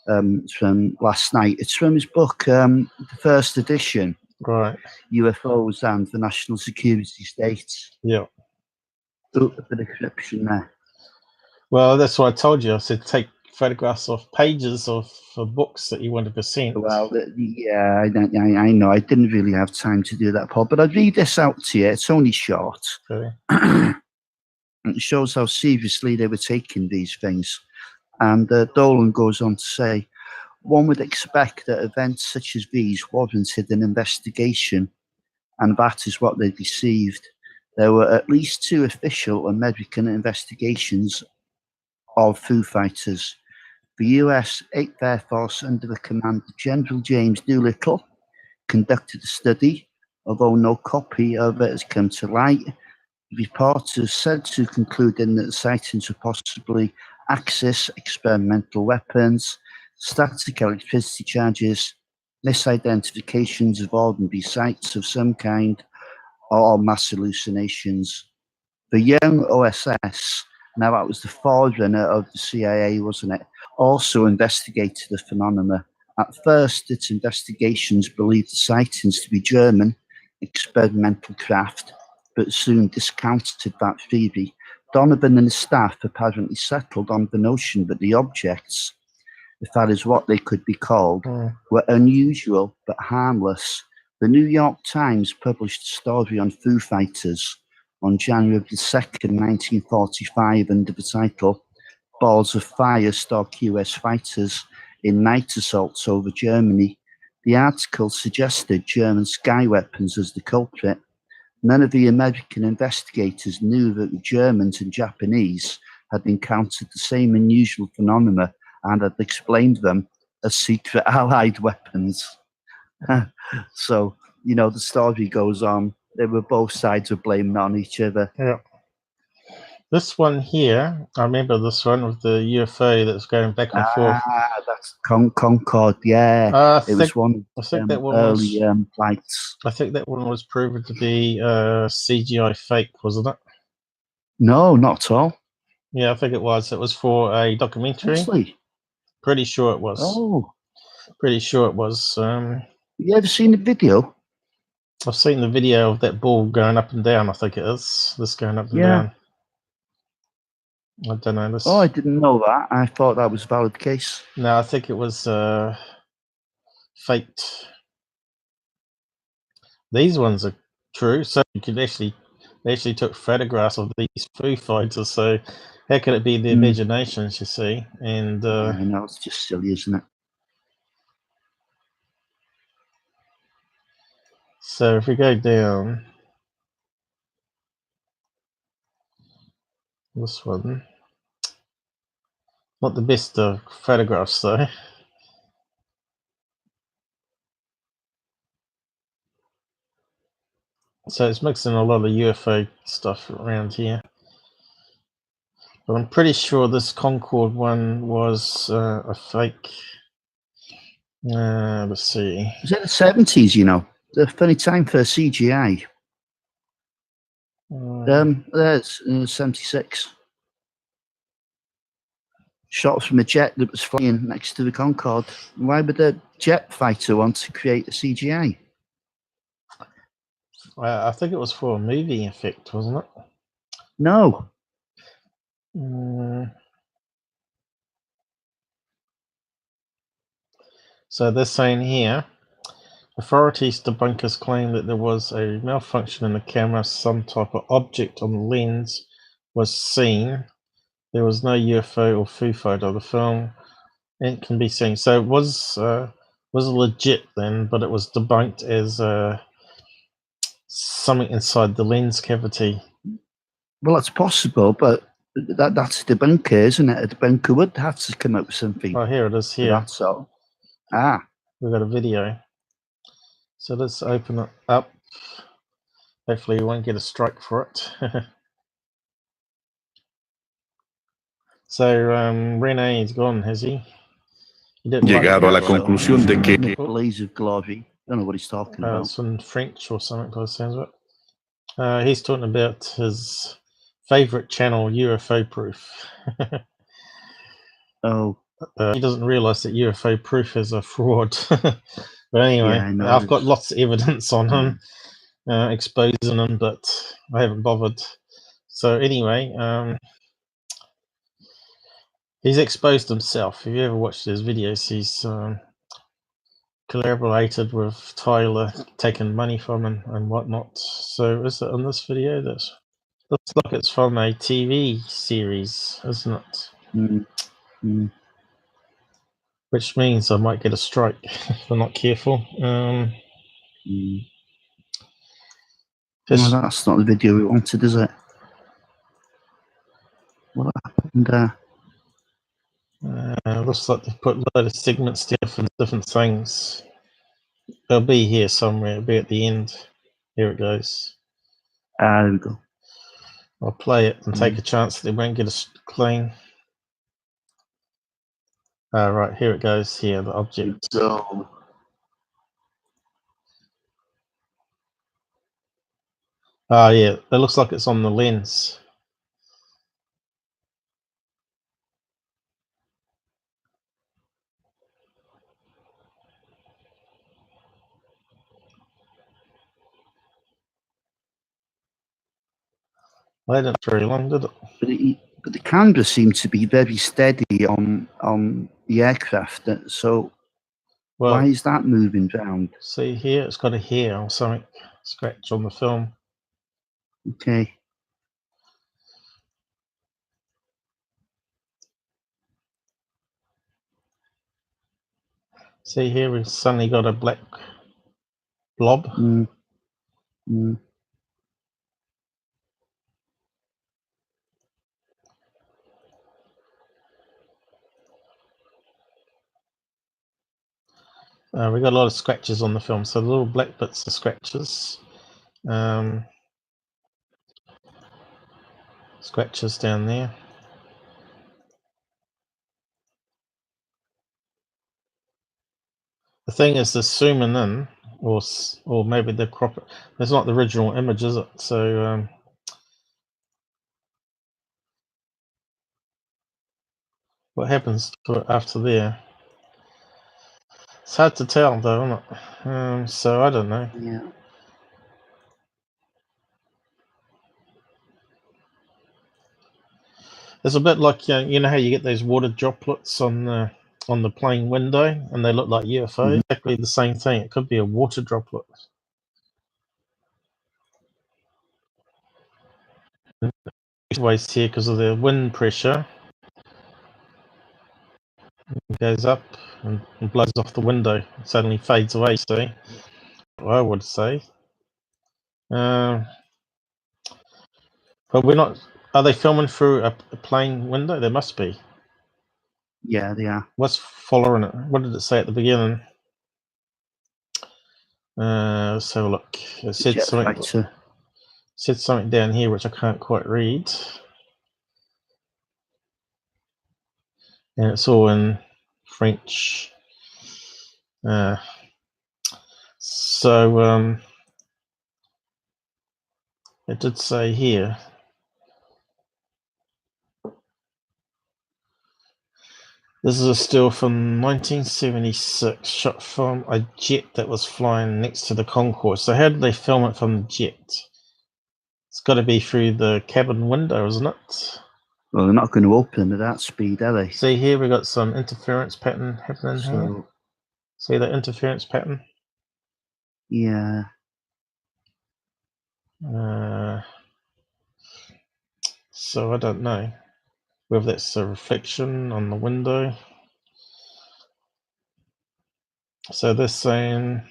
It's from last night. It's from his book, the first edition, right? UFOs and the National Security State. Yeah. Look at the description there. Well, that's what I told you. I said take photographs of pages of books that you wanted to send. Well, yeah, I know. I didn't really have time to do that, Paul, but I'd read this out to you. It's only short. Okay. It shows how seriously they were taking these things. And Dolan goes on to say, one would expect that events such as these warranted an investigation, and that is what they received. There were at least 2 official American investigations of Foo Fighters. The US 8th Air Force, under the command of General James Doolittle, conducted a study, although no copy of it has come to light. The reporters said to concluding that the sightings were possibly Axis experimental weapons, static electricity charges, misidentifications of ordinary sights of some kind, or mass hallucinations. The young OSS, now that was the forerunner of the CIA, wasn't it, also investigated the phenomena. At first, its investigations believed the sightings to be German experimental craft, but soon discounted that theory. Donovan and his staff apparently settled on the notion that the objects, if that is what they could be called, were unusual but harmless. The New York Times published a story on Foo Fighters on January 2nd, 1945, under the title "Balls of Fire Stalk US Fighters in Night Assaults over Germany." The article suggested German sky weapons as the culprit. None of the American investigators knew that the Germans and Japanese had encountered the same unusual phenomena and had explained them as secret Allied weapons. So, you know, the story goes on. They were both sides of blaming on each other. Yeah. This one here, I remember this one with the UFO that's going back and forth. That's Concorde, yeah. It was one I think that one early was, flights. I think that one was proven to be CGI fake, wasn't it? No, not at all. Yeah, I think it was. It was for a documentary. Honestly? Pretty sure it was. Oh. Pretty sure it was. You ever seen the video? I've seen the video of that ball going up and down, I think it is. This going up and down. I don't know. This. Oh, I didn't know that. I thought that was a valid case. No, I think it was faked. These ones are true. So you could actually, they actually took photographs of these Foo Fighters. So how could it be the imaginations, you see? And I know, it's just silly, isn't it? So if we go down, this one, not the best of photographs though. So it's mixing a lot of UFO stuff around here. But I'm pretty sure this Concorde one was a fake. Let's see. Was it the 70s, you know? The funny time for CGI. There's 76. Shots from a jet that was flying next to the Concorde. Why would a jet fighter want to create a CGI? I think it was for a movie effect, wasn't it? No. So they're saying here, authorities debunkers claim that there was a malfunction in the camera. Some type of object on the lens was seen. There was no UFO or Foo photo of the film. It can be seen. So it was legit then, but it was debunked as something inside the lens cavity. Well, that's possible, but that's a debunker, isn't it? A debunker would have to come up with something. Oh, here it is here. That's all. We've got a video. So let's open it up. Hopefully we won't get a strike for it. So Rene's gone, has he? Llegado a la conclusión de que The blaze of glory. Don't know what he's talking about. It's in French or something by the sounds of it. He's talking about his favorite channel, UFO Proof. Oh. He doesn't realize that UFO Proof is a fraud. But anyway, yeah, I've got lots of evidence on him, exposing him, but I haven't bothered. So anyway, He's exposed himself. If you ever watched his videos, he's collaborated with Tyler, taking money from him and whatnot. So is it in this video? That looks like it's from a TV series, isn't it? Which means I might get a strike if I'm not careful. Well, that's not the video we wanted, is it? What happened there? Looks like they put a load of segments together for different things. They'll be here somewhere. It'll be at the end. Here it goes. There we go. I'll play it and take a chance that they won't get us clean. Right, here it goes. Here, the object. So, Yeah, it looks like it's on the lens. Well, that didn't very long, did it? But the camera seemed to be very steady on the aircraft. So Well, why is that moving round? See here, it's got a hair or something scratch on the film. Okay. See here, we've suddenly got a black blob. We got a lot of scratches on the film, so the little black bits are scratches. Scratches down there. The thing is, they're zooming in, or maybe they're cropping. It's not the original image, is it? So what happens to it after there? It's hard to tell, though, isn't it? So I don't know. Yeah. It's a bit like you know how you get those water droplets on the plane window, and they look like UFO. Exactly the same thing. It could be a water droplet. Waste here because of the wind pressure. It goes up and blows off the window. It suddenly fades away. See, I would say. But we're not. Are they filming through a plane window? There must be. Yeah, they are. What's following it? What did it say at the beginning? Let's have a look. It said something. Said something down here which I can't quite read, and it's all in French. So it did say here. This is a still from 1976, shot from a jet that was flying next to the Concorde. So how did they film it from the jet? It's got to be through the cabin window, isn't it? Well, they're not going to open at that speed, are they? See here, we got some interference pattern happening here. See the interference pattern? Yeah. So I don't know whether that's a reflection on the window. So they're saying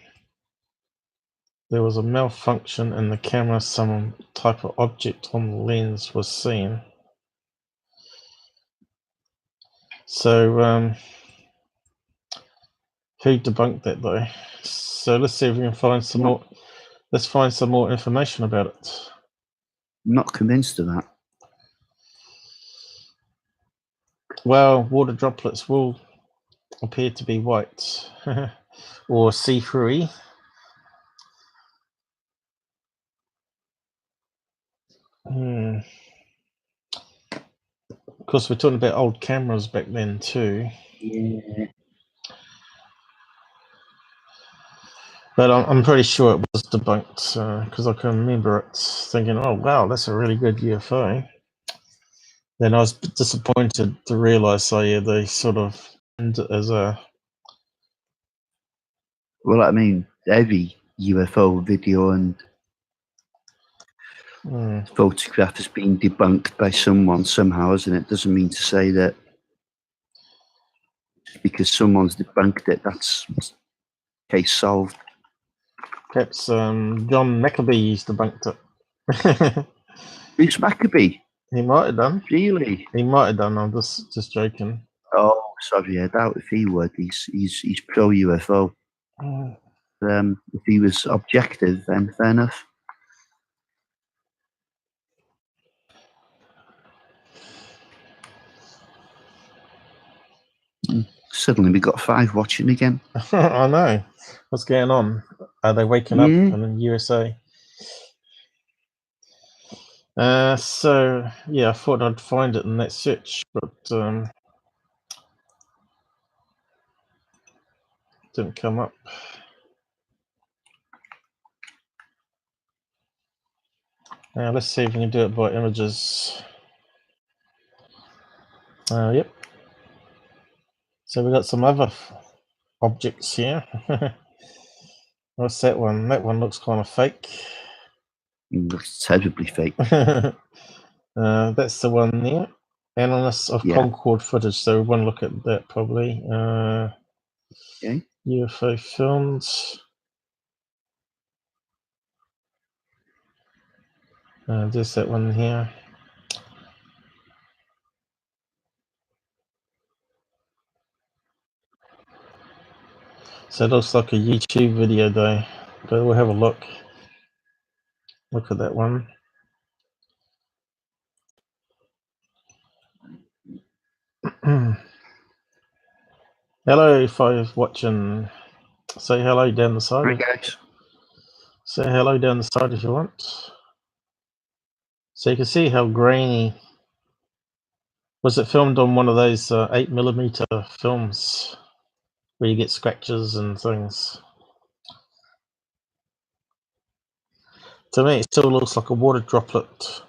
there was a malfunction in the camera, some type of object on the lens was seen. So who debunked that though? So let's see if we can find some more. Let's find some more information about it. I'm not convinced of that. Well, water droplets will appear to be white or see-through. Of course, we're talking about old cameras back then too. Yeah. But I'm pretty sure it was debunked because I can remember it thinking, oh wow, that's a really good UFO. Then I was disappointed to realise, so yeah, they sort of end it as a. Well, I mean, every UFO video and photograph has been debunked by someone somehow, isn't it? Doesn't mean to say that because someone's debunked it, that's case solved. Perhaps John Maccabee's debunked it. Bruce Maccabee? He might have done. Really? He might have done. I'm just joking. Oh, sorry, I doubt if he would. He's pro UFO. If he was objective, then fair enough. Suddenly we got 5 watching again. I know. What's going on? Are they waking up in the USA? So yeah, I thought I'd find it in that search, but didn't come up. Now let's see if we can do it by images. Yep. So we got some other objects here. What's that one? That one looks kind of fake. It looks terribly fake. That's the one there. Analysts of Concorde footage. So we want to look at that probably. Okay. UFO films. There's that one here. So it looks like a YouTube video though, but we'll have a look. Look at that one. Hello, folks watching. Say hello down the side. Hi guys. Say hello down the side if you want. So you can see how grainy. Was it filmed on one of those 8mm films where you get scratches and things? To me, it still looks like a water droplet.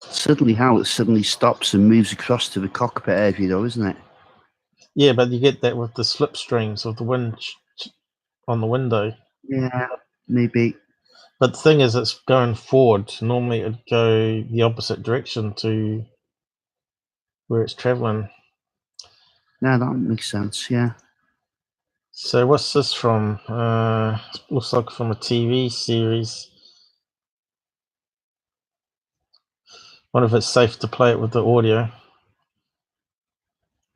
Suddenly, how it suddenly stops and moves across to the cockpit area, though, isn't it? Yeah, but you get that with the slipstreams of the wind on the window. Yeah, maybe. But the thing is, it's going forward. Normally, it'd go the opposite direction to where it's traveling. Yeah, that makes sense. Yeah. So what's this from? Looks like from a TV series. Wonder if it's safe to play it with the audio.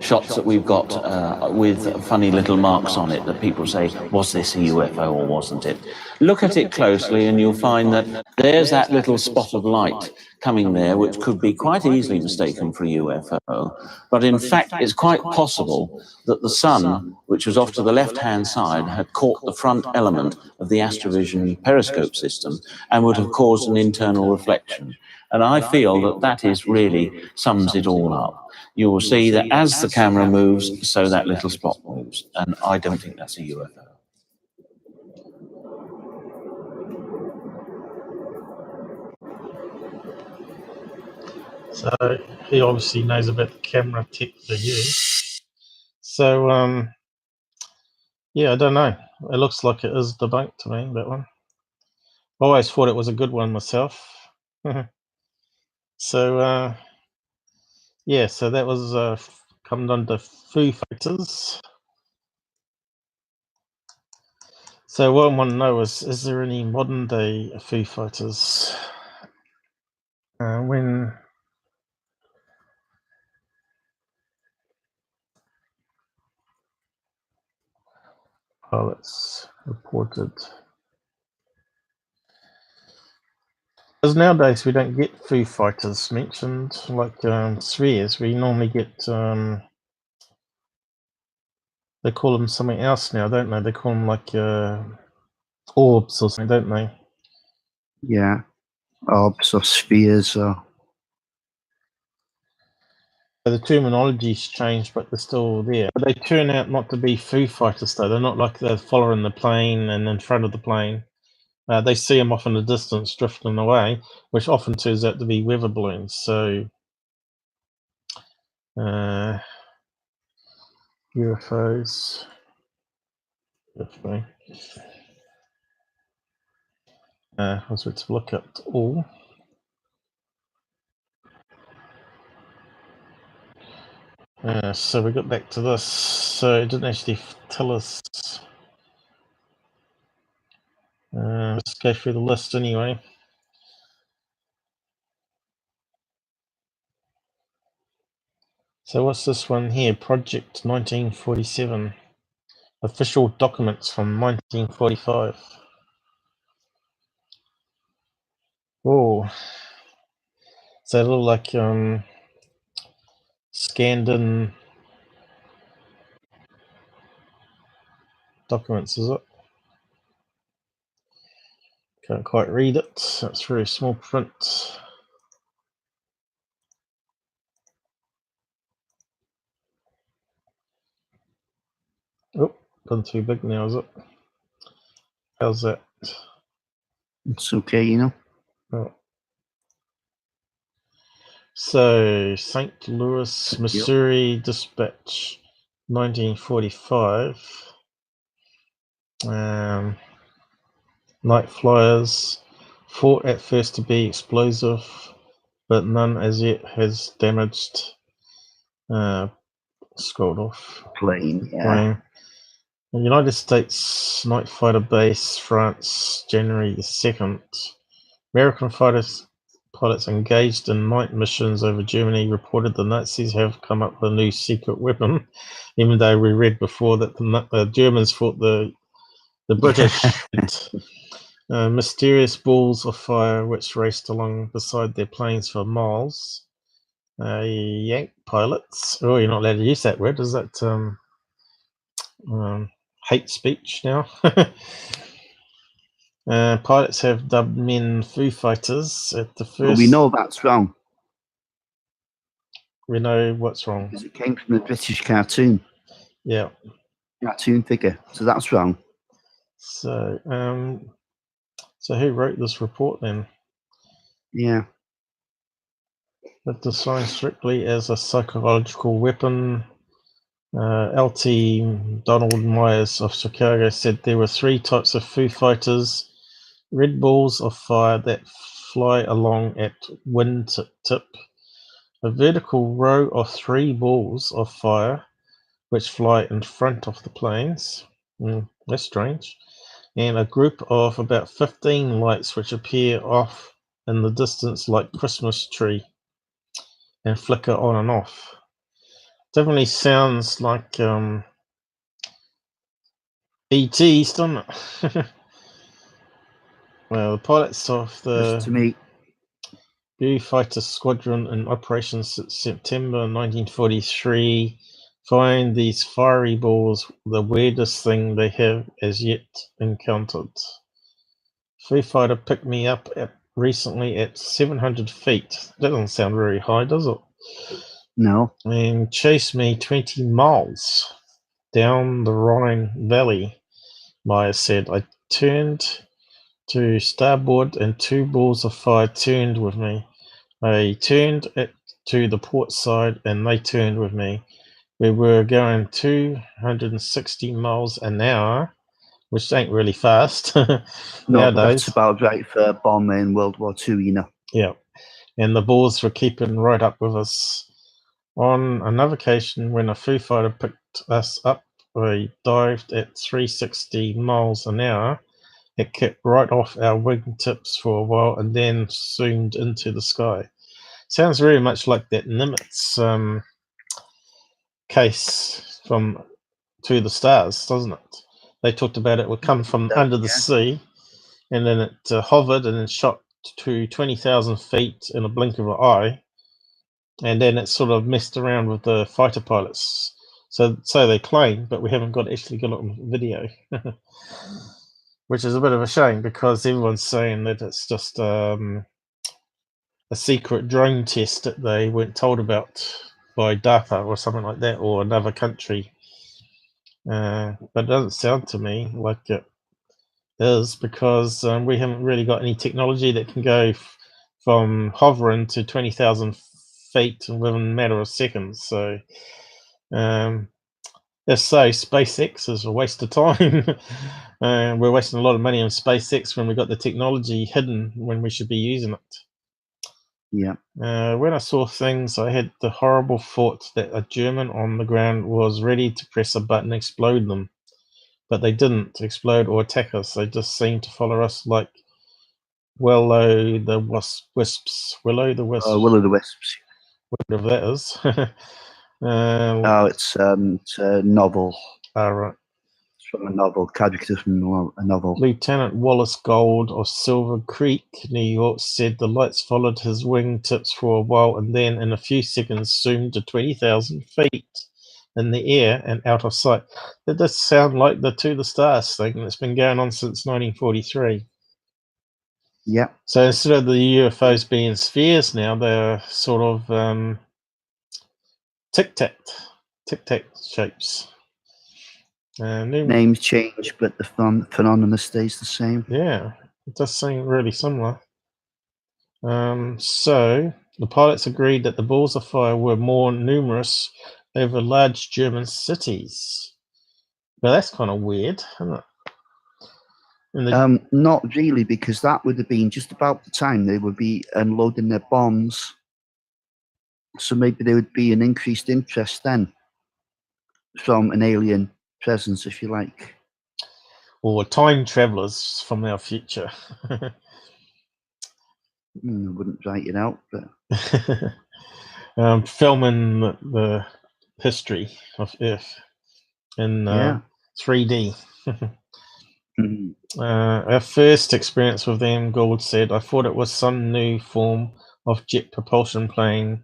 Shots that we've got with funny little marks on it that people say, was this a UFO or wasn't it? Look at it closely and you'll find that there's that little spot of light coming there, which could be quite easily mistaken for a UFO. But in fact, it's quite possible that the sun, which was off to the left-hand side, had caught the front element of the Astrovision periscope system and would have caused an internal reflection. And I feel that that is really sums it all up. You will see that as the camera moves, so that little spot moves. And I don't think that's a UFO. So he obviously knows about the camera tech they use. So yeah, I don't know. It looks like it is debunked to me, that one. I always thought it was a good one myself. So yeah, so that was coming under Foo Fighters. So what I want to know is there any modern day Foo Fighters? When pilots reported. Because nowadays we don't get Foo Fighters mentioned like spheres. We normally get they call them something else now, don't they? They call them like orbs or something, don't they? Yeah, orbs or spheres or. The terminology's changed, but they're still there. But they turn out not to be Foo Fighters, though. They're not like they're following the plane and in front of the plane. They see them off in the distance, drifting away, which often turns out to be weather balloons. So UFOs. FB. I was about to look at all. So we got back to this. So it didn't actually tell us. Let's go through the list anyway. So what's this one here? Project 1947. Official documents from 1945. Oh, so they look like scanned in documents, is it? Can't quite read it. That's very small print. Oh, done too big now, is it? How's that? It's okay, you know. Oh. So, St. Louis, Missouri Dispatch, 1945. Night flyers, thought at first to be explosive, but none as yet has damaged. Scrolled off. Plane, yeah. Plane. United States Night Fighter Base, France, January the 2nd. American pilots engaged in night missions over Germany reported the Nazis have come up with a new secret weapon, even though we read before that the Germans fought the British. Mysterious balls of fire which raced along beside their planes for miles. Yank pilots. Oh, you're not allowed to use that word. Is that hate speech now? Pilots have dubbed men Foo Fighters at the first. Well, we know that's wrong. We know what's wrong. Because it came from a British cartoon. Yeah. Cartoon figure. So that's wrong. So, so who wrote this report then? Yeah. But designed strictly as a psychological weapon. LT Donald Myers of Chicago said there were 3 types of Foo Fighters. Red balls of fire that fly along at wind tip. A vertical row of 3 balls of fire which fly in front of the planes. That's strange. And a group of about 15 lights which appear off in the distance like Christmas tree and flicker on and off. Definitely sounds like ETs, doesn't it? Well, the pilots of the To me, Foo Fighter Squadron in Operation September 1943 find these fiery balls the weirdest thing they have as yet encountered. Foo Fighter picked me up recently at 700 feet. That doesn't sound very high, does it? no. And chased me 20 miles down the Rhine Valley, Maya said. I turned to starboard and 2 balls of fire turned with me. I turned it to the port side and they turned with me. We were going 260 miles an hour, which ain't really fast No, nowadays. That's about right for a bomb in World War II, you know. Yeah, and the balls were keeping right up with us. On another occasion, when a Foo Fighter picked us up, we dived at 360 miles an hour. It kept right off our wingtips for a while and then zoomed into the sky. Sounds very much like that Nimitz case from To the Stars, doesn't it? They talked about it would come from under the sea, and then it hovered and then shot to 20,000 feet in a blink of an eye, and then it sort of messed around with the fighter pilots. So they claim, but we haven't actually got it on video, which is a bit of a shame because everyone's saying that it's just a secret drone test that they weren't told about by DARPA or something like that, or another country. But it doesn't sound to me like it is, because we haven't really got any technology that can go from hovering to 20,000 feet within a matter of seconds. So, if so, SpaceX is a waste of time. We're wasting a lot of money on SpaceX when we've got the technology hidden when we should be using it. Yeah. When I saw things, I had the horrible thought that a German on the ground was ready to press a button and explode them. But they didn't explode or attack us. They just seemed to follow us like Willow the Wisps. Willow the Wisps. Will o' the Wisps. Whatever that is. It's a novel. Right. It's from a novel, character from a novel. Lieutenant Wallace Gold of Silver Creek, New York, said the lights followed his wingtips for a while and then in a few seconds zoomed to 20,000 feet in the air and out of sight. That does sound like the To the Stars thing that's been going on since 1943. Yeah. So instead of the UFOs being spheres now, they're sort of tic-tac shapes. Names change, but the phenomenon stays the same. Yeah, it does seem really similar. So the pilots agreed that the balls of fire were more numerous over large German cities. Well, that's kind of weird, isn't it? Not really, because that would have been just about the time they would be unloading their bombs. So maybe there would be an increased interest then from an alien presence, if you like. Or time travelers from our future. I wouldn't write it out, but filming the history of Earth in 3D. Our first experience with them, Gould said, I thought it was some new form of jet propulsion plane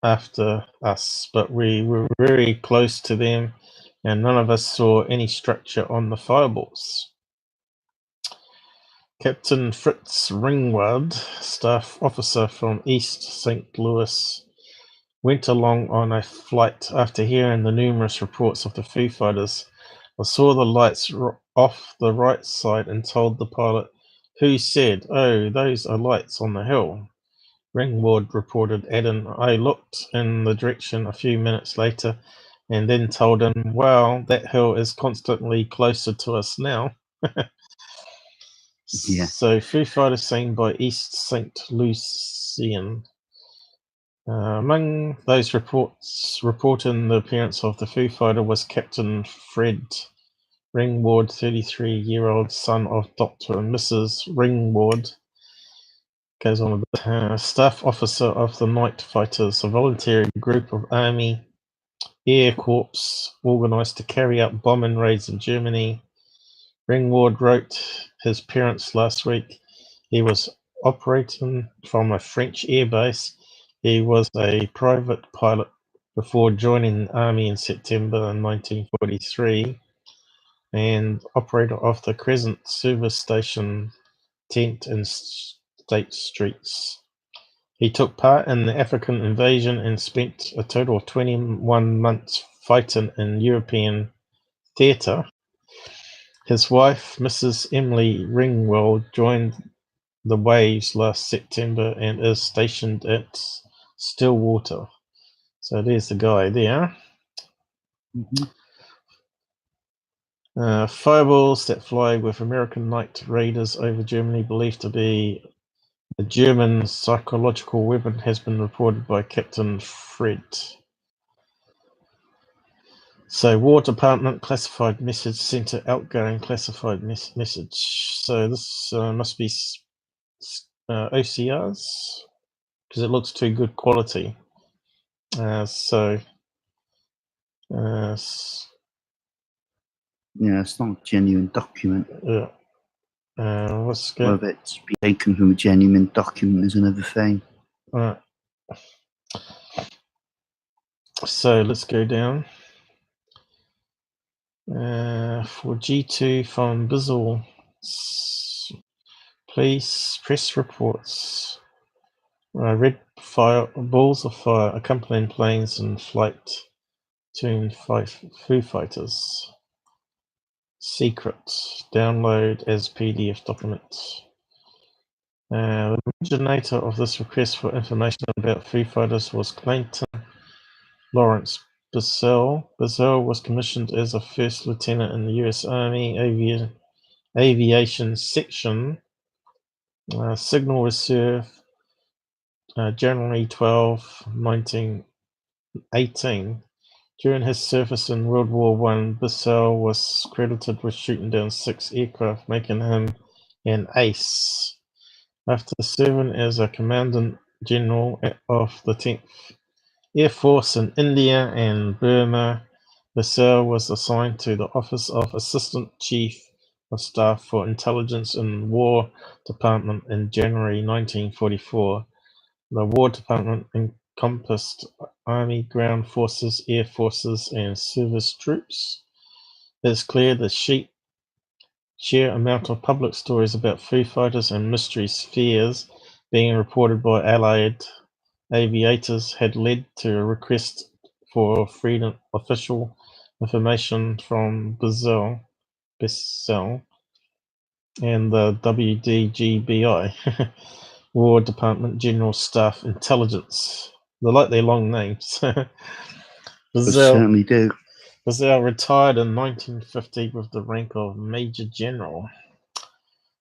after us, but we were very close to them and none of us saw any structure on the fireballs. Captain Fritz Ringwald, staff officer from East St. Louis, went along on a flight after hearing the numerous reports of the Foo Fighters. I saw the lights off the right side and told the pilot, who said, "Oh, those are lights on the hill." Ringwald reported, adding, I looked in the direction a few minutes later and then told him, well, that hill is constantly closer to us now. Yeah. So Foo Fighters seen by East St. Lucian. Among those reports reporting the appearance of the Foo Fighter was Captain Fred Ringwald, 33-year-old son of Dr. and Mrs. Ringwald. Goes on with the staff officer of the Night Fighters, a voluntary group of Army Air Corps organized to carry out bombing raids in Germany. Ringwald wrote his parents last week. He was operating from a French airbase. He was a private pilot before joining the Army in September 1943 and operator of the Crescent Service Station tent in State Streets. He took part in the African invasion and spent a total of 21 months fighting in European theatre. His wife, Mrs. Emily Ringwald, joined the Waves last September and is stationed at Stillwater. So there's the guy there. Fireballs that fly with American night raiders over Germany, believed to be a German psychological weapon, has been reported by Captain Fred. So War Department classified message center outgoing classified message. So this must be OCRs because it looks too good quality. Yeah, it's not a genuine document. Yeah. What's good? Whether it's taken from a genuine document is another thing. Alright. So let's go down. For G2 from Bizzle, please press reports. Red fire, balls of fire accompanying planes in flight between Foo Fighters. Secret. Download as PDF document. The originator of this request for information about Foo Fighters was Clementine Lawrence Bissell. Bissell was commissioned as a first lieutenant in the U.S. Army Aviation Section, Signal Reserve, January 12, 1918. During his service in World War I, Bissell was credited with shooting down 6 aircraft, making him an ace. After serving as a Commandant General of the 10th Air Force in India and Burma, Bissell was assigned to the Office of Assistant Chief of Staff for Intelligence in War Department in January 1944. The War Department encompassed Army, Ground Forces, Air Forces, and service troops. It is clear the sheer amount of public stories about Foo Fighters and mystery spheres being reported by Allied aviators had led to a request for official information from Bissell and the WDGBI, War Department General Staff Intelligence. They like their long names. They certainly do. Bissell retired in 1950 with the rank of Major General.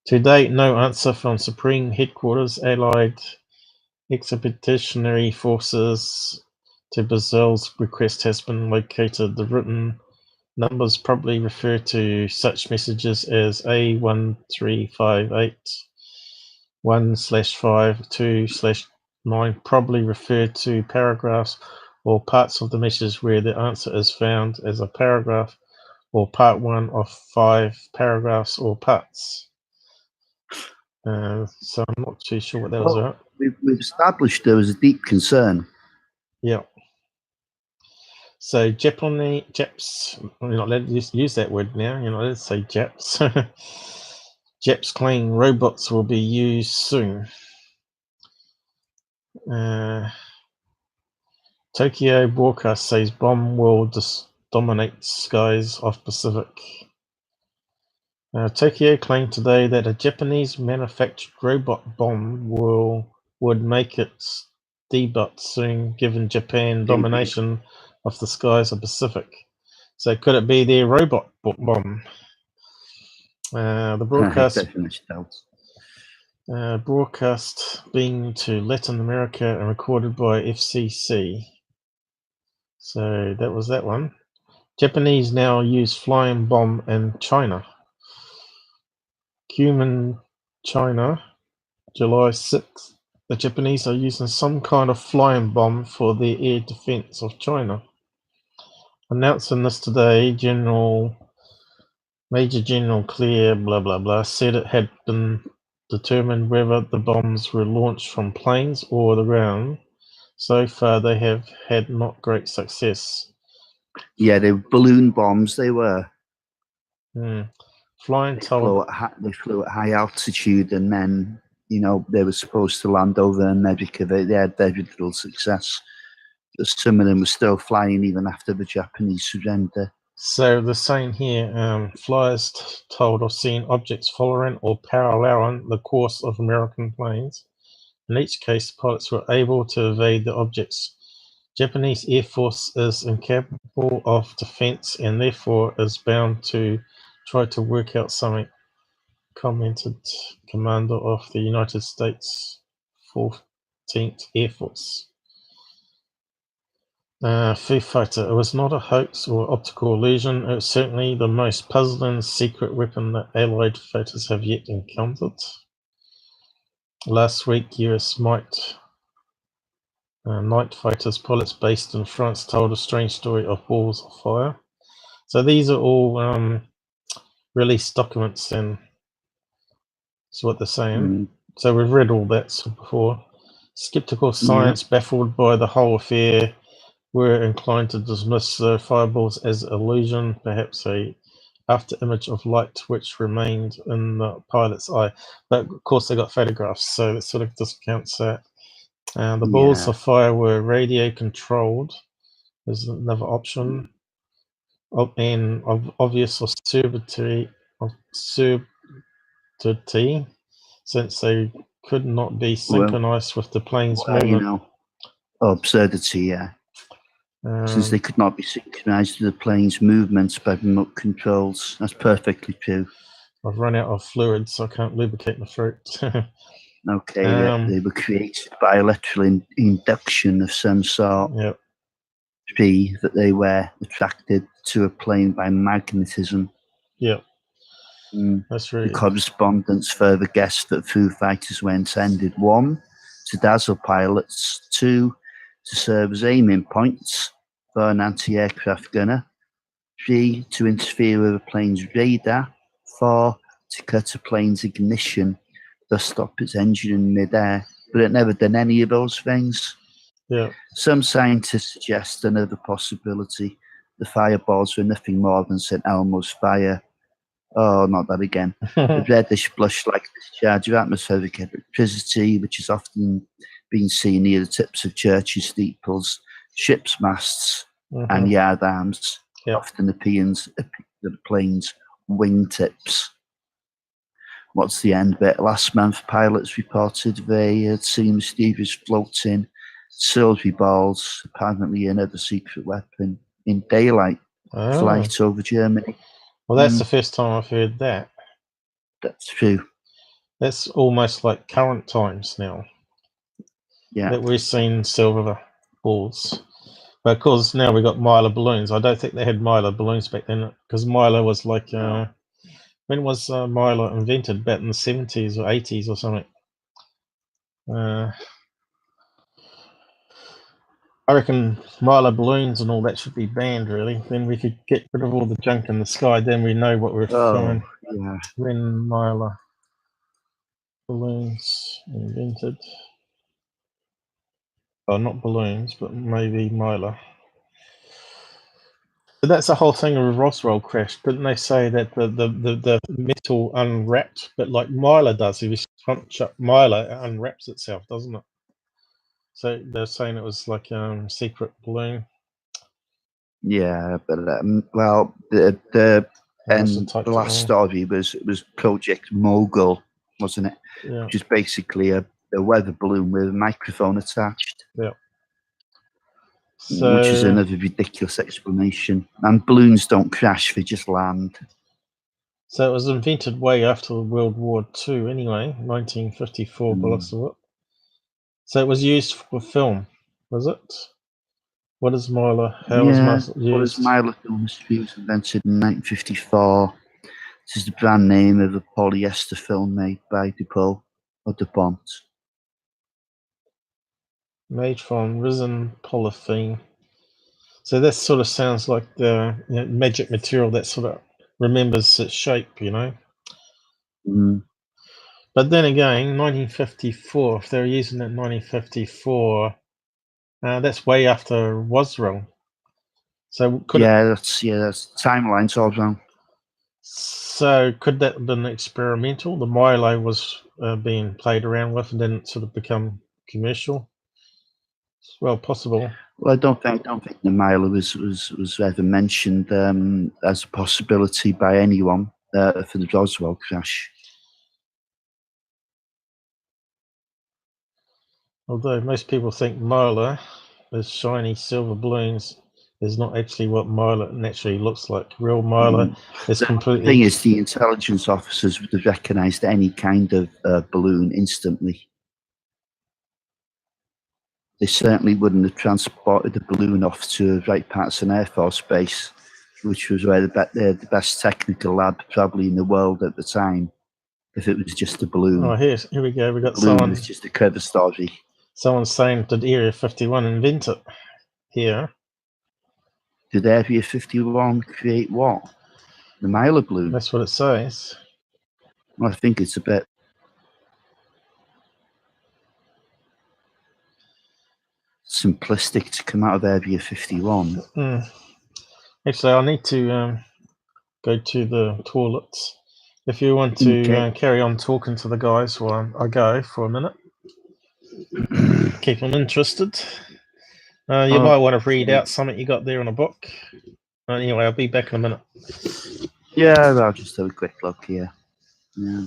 To date, no answer from Supreme Headquarters, Allied Expeditionary Forces to Bissell's request has been located. The written numbers probably refer to such messages as A1358 1/5 2/9, probably refer to paragraphs or parts of the message where the answer is found as a paragraph or part 1 of 5 paragraphs or parts. So I'm not too sure what that was about. We've established there was a deep concern. Yeah. So Japs, you're not allowed to use that word now. You're not allowed to say Japs. Japs claim robots will be used soon. Tokyo broadcast says bomb will dominate skies of Pacific. Tokyo claimed today that a Japanese manufactured robot bomb would make it debunked soon, given Japan domination of the skies of Pacific. So could it be their robot bomb? The broadcast being to Latin America and recorded by FCC. So that was that one. Japanese now use flying bomb in China. Cumin, China, July 6th. The Japanese are using some kind of flying bomb for their air defense of China. Announcing this today, Major General Claire blah blah blah said it had been determined whether the bombs were launched from planes or the ground. So far, they have had not great success. Yeah, they were balloon bombs. They were. Flying they flew at high altitude, and then they were supposed to land over America. They had very little success. Some of them were still flying even after the Japanese surrender. So they're saying here, flyers told of seeing objects following or paralleling the course of American planes. In each case, pilots were able to evade the objects. Japanese Air Force is incapable of defense and therefore is bound to try to work out something, commented Commander of the United States 14th Air Force. Foo Fighter. It was not a hoax or optical illusion. It was certainly the most puzzling secret weapon that Allied fighters have yet encountered. Last week, US night fighters pilots based in France told a strange story of balls of fire. So these are all released documents, and that's what they're saying. So we've read all that before. Skeptical science baffled by the whole affair were inclined to dismiss the fireballs as illusion, perhaps a after image of light which remained in the pilot's eye. But of course they got photographs, so that sort of discounts that. The balls of fire were radio controlled. There's another option. And of obvious absurdity, since they could not be synchronized with the plane's well, movement. you know, absurdity, yeah. Since they could not be synchronized with the plane's movements by remote controls. That's perfectly true. I've run out of fluid, so I can't lubricate my throat. Okay, they were created by electrical induction of some sort. Yep. 3, that they were attracted to a plane by magnetism. Yep. That's right. The correspondence further guessed that Foo Fighters were intended 1, to dazzle pilots, 2, to serve as aiming points for an anti-aircraft gunner, 3, to interfere with a plane's radar, 4, to cut a plane's ignition, thus stop its engine in midair. But it never done any of those things. Yeah. Some scientists suggest another possibility. The fireballs were nothing more than St. Elmo's fire. Oh, not that again. The reddish blush-like discharge of atmospheric electricity, which is often been seen near the tips of churches' steeples, ships' masts, and yard arms, often appears at the plane's wingtips. What's the end bit? Last month, pilots reported they had seen mysterious floating silvery balls, apparently another secret weapon, in daylight flight over Germany. Well, that's the first time I've heard that. That's true. That's almost like current times now. Yeah. That we're seeing silver balls. But of course, now we've got Mylar balloons. I don't think they had Mylar balloons back then, because Mylar was like, when was Mylar invented? Back in the 70s or 80s or something. I reckon Mylar balloons and all that should be banned, really. Then we could get rid of all the junk in the sky. Then we know what we're flying. Yeah. When Mylar balloons invented. Well, not balloons, but maybe Mylar. But that's the whole thing of Roswell crash. Didn't they say that the metal unwrapped, but like Mylar does? If you punch up Mylar, it unwraps itself, doesn't it? So they're saying it was like a secret balloon. Yeah, but well, the last story was Project Mogul, wasn't it? Yeah. Which is basically a weather balloon with a microphone attached. Yeah. So, which is another ridiculous explanation. And balloons don't crash; they just land. So it was invented way after World War II, anyway, 1954, by the looks of it. So it was used for film, was it? What is Mylar? How was Mylar used? What is Mylar film industry was invented in 1954. This is the brand name of a polyester film made by DuPont. Made from resin polythene. So that sort of sounds like the magic material that sort of remembers its shape, you know. But then again, 1954. If they're using it in 1954, that's way after Roswell. So could that's timeline's all wrong. So could that have been experimental? The Milo was being played around with and didn't sort of become commercial. It's well possible. Well, I don't think the Milo was ever mentioned as a possibility by anyone for the Roswell crash. Although most people think Mylar is shiny silver balloons, is not actually what Mylar naturally looks like. Real Mylar is completely. The thing is, the intelligence officers would have recognised any kind of balloon instantly. They certainly wouldn't have transported the balloon off to Wright-Patterson Air Force Base, which was where the best technical lab probably in the world at the time, if it was just a balloon. Oh, here we go. We got someone. It's just a cover story. Someone's saying, did Area 51 invent it? Here. Did Area 51 create what? The Mylar balloon? That's what it says. Well, I think it's a bit simplistic to come out of Area 51. Actually, I need to go to the toilets. If you want to carry on talking to the guys while I go for a minute, keep them interested. You might want to read out something you got there in a book. Anyway, I'll be back in a minute. Yeah, I'll just have a quick look here. Yeah.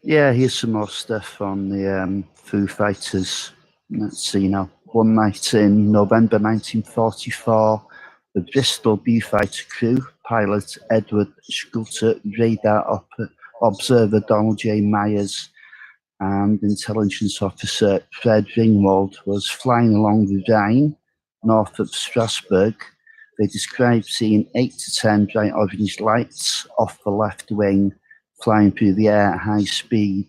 Yeah, here's some more stuff on the Foo Fighters. Let's see now. One night in November 1944, the Bristol B-Fighter crew, pilot Edward Sculter, radar observer Donald J. Myers, and intelligence officer Fred Ringwald was flying along the Rhine, north of Strasbourg. They described seeing 8 to 10 bright orange lights off the left wing, flying through the air at high speed.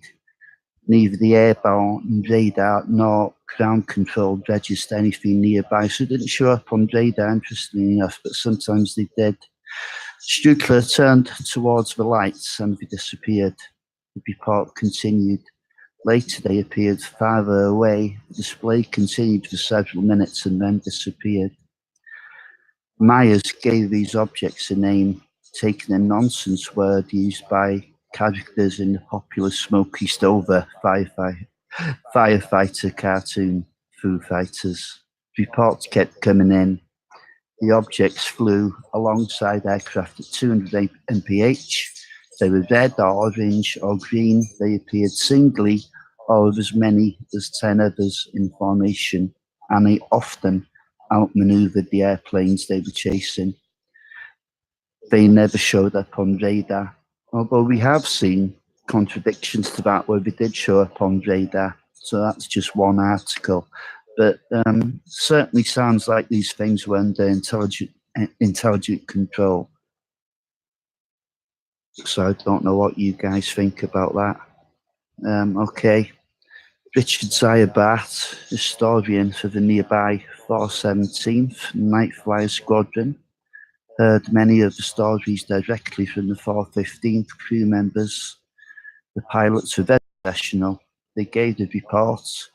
Neither the airborne radar nor ground control registered anything nearby, so it didn't show up on radar, interestingly enough, but sometimes they did. Stuckler turned towards the lights and they disappeared. The report continued. Later they appeared farther away. The display continued for several minutes and then disappeared. Myers gave these objects a name, taking a nonsense word used by characters in the popular Smokey Stover firefighter cartoon, Foo Fighters. Reports kept coming in. The objects flew alongside aircraft at 200 mph. They were red or orange or green. They appeared singly or of as many as 10 others in formation, and they often outmaneuvered the airplanes they were chasing. They never showed up on radar, although we have seen contradictions to that where they did show up on radar. So that's just one article. But certainly sounds like these things were under intelligent control. So I don't know what you guys think about that. Okay. Richard Zayabart, historian for the nearby 417th Night Flyer Squadron, heard many of the stories directly from the 415th crew members. The pilots were very professional. They gave the reports,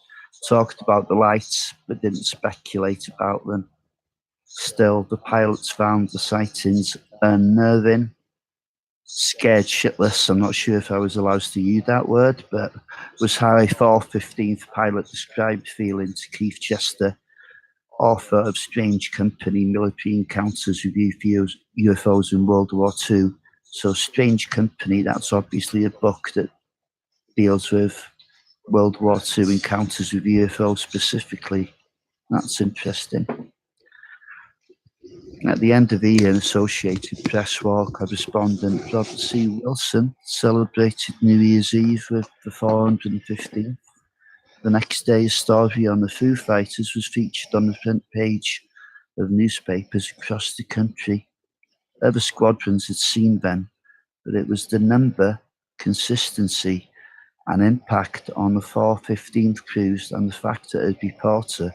talked about the lights, but didn't speculate about them. Still, the pilots found the sightings unnerving, scared shitless. I'm not sure if I was allowed to use that word, but was how a 415th pilot described feeling to Keith Chester, author of Strange Company, Military Encounters with UFOs in World War II. So Strange Company, that's obviously a book that deals with World War II encounters with UFOs specifically. That's interesting. At the end of the year, Associated Press War correspondent Robert C. Wilson celebrated New Year's Eve with the 415th. The next day, a story on the Foo Fighters was featured on the front page of newspapers across the country. Other squadrons had seen them, but it was the number, consistency, and impact on the 415th crews and the fact that a reporter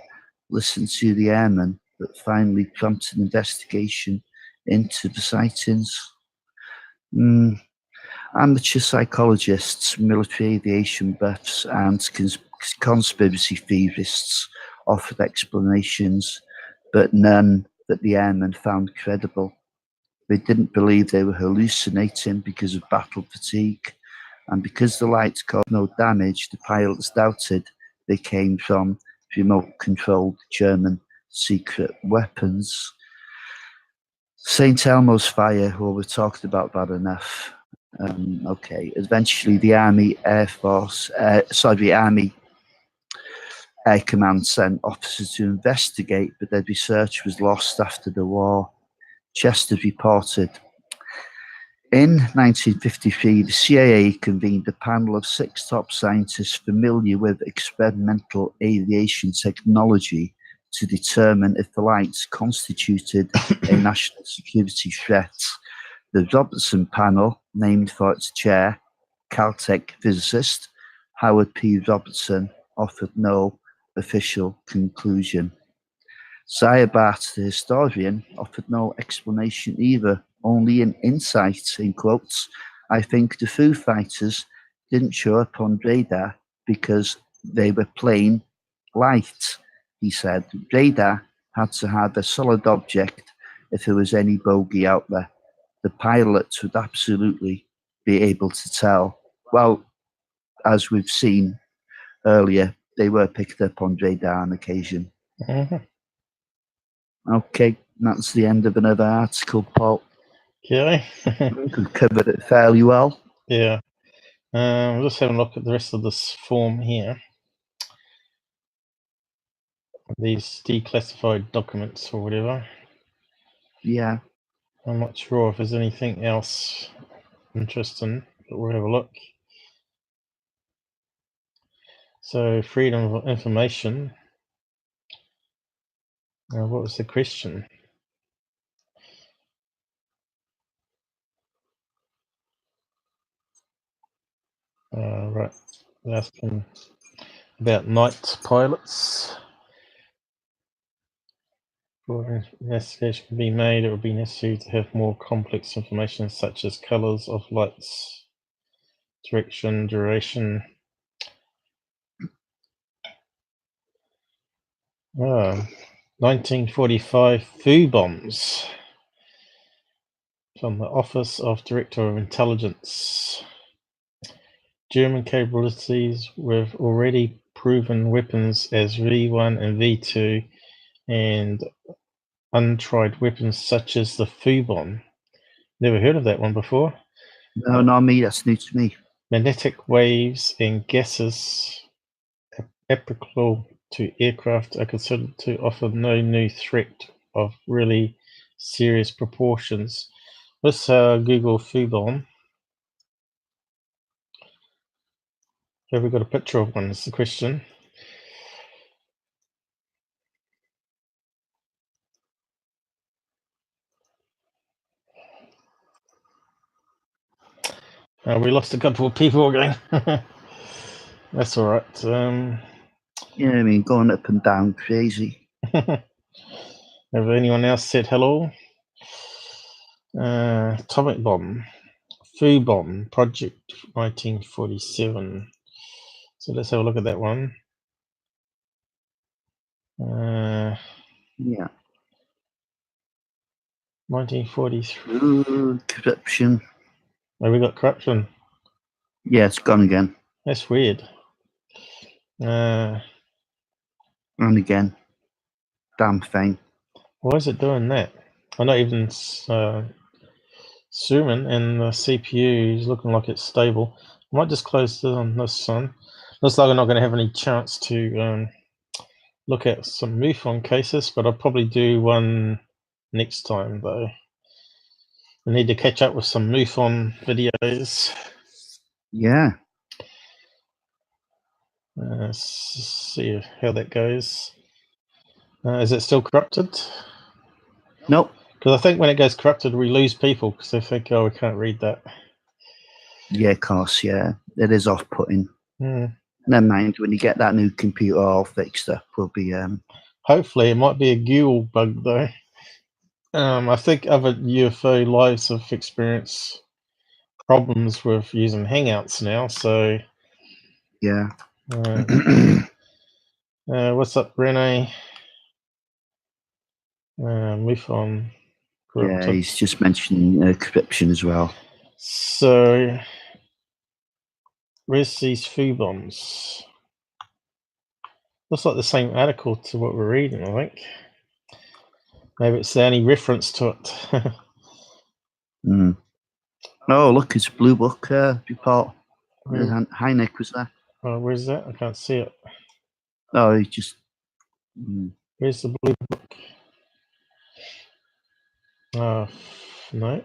listened to the airmen that finally prompted investigation into the sightings. Amateur psychologists, military aviation buffs, and conspiracy theorists offered explanations, but none that the airmen found credible. They didn't believe they were hallucinating because of battle fatigue, and because the lights caused no damage, the pilots doubted they came from remote-controlled German secret weapons. St. Elmo's fire, well, we've talked about that enough. Okay, eventually the Army Air Command sent officers to investigate, but their research was lost after the war. Chester reported, in 1953, the CIA convened a panel of 6 top scientists familiar with experimental aviation technology to determine if the lights constituted a national security threat. The Robertson panel, named for its chair, Caltech physicist Howard P. Robertson, offered no official conclusion. Zayabart, the historian, offered no explanation either, only an insight, in quotes. I think the Foo Fighters didn't show up on radar because they were plain light, he said. Radar had to have a solid object if there was any bogey out there. The pilots would absolutely be able to tell. Well, as we've seen earlier, they were picked up on radar on occasion. Okay, that's the end of another article, Paul. Okay. We covered it fairly well. Yeah. We'll just have a look at the rest of this form here. These declassified documents or whatever. Yeah. I'm not sure if there's anything else interesting, but we'll have a look. So, freedom of information. What was the question? Right, asking about night pilots. For investigation to be made, it would be necessary to have more complex information such as colors of lights, direction, duration. 1945 Foo bombs from the Office of Director of Intelligence. German capabilities with already proven weapons as V1 and V2 and untried weapons such as the Foo bomb. Never heard of that one before. No, not me. That's new to me. Magnetic waves and gases applicable to aircraft are considered to offer no new threat of really serious proportions. Let's Google Foo bomb. Have we got a picture of one? Is the question. We lost a couple of people again. That's all right. Yeah, I mean, going up and down crazy. Have anyone else said hello? Atomic bomb, Foo bomb, Project 1947. So let's have a look at that one. Yeah. 1943. Ooh, corruption. Oh, we got corruption. Yeah, it's gone again. That's weird. And again. Damn thing. Why is it doing that? I'm not even zooming, and the CPU is looking like it's stable. I might just close on this one. Looks like I'm not going to have any chance to look at some MUFON cases, but I'll probably do one next time, though. We need to catch up with some MUFON videos. Yeah. Let's see how that goes. Is it still corrupted? Nope. Because I think when it goes corrupted, we lose people because they think, oh, we can't read that. Yeah, of course, yeah. It is off-putting. Mm. Never mind, when you get that new computer all fixed up, we'll be... Hopefully, it might be a Google bug, though. I think other UFO lives have experienced problems with using Hangouts now, so... Yeah. What's up, Rene? MUFON. Yeah, he's just mentioned corruption as well. So, where's these Foo bombs? Looks like the same article to what we're reading, I think. Maybe it's the only reference to it. Oh, look, it's a Blue Book report. Heineck was there. Oh, where's that? I can't see it. Oh, he just... Where's the Blue Book? No.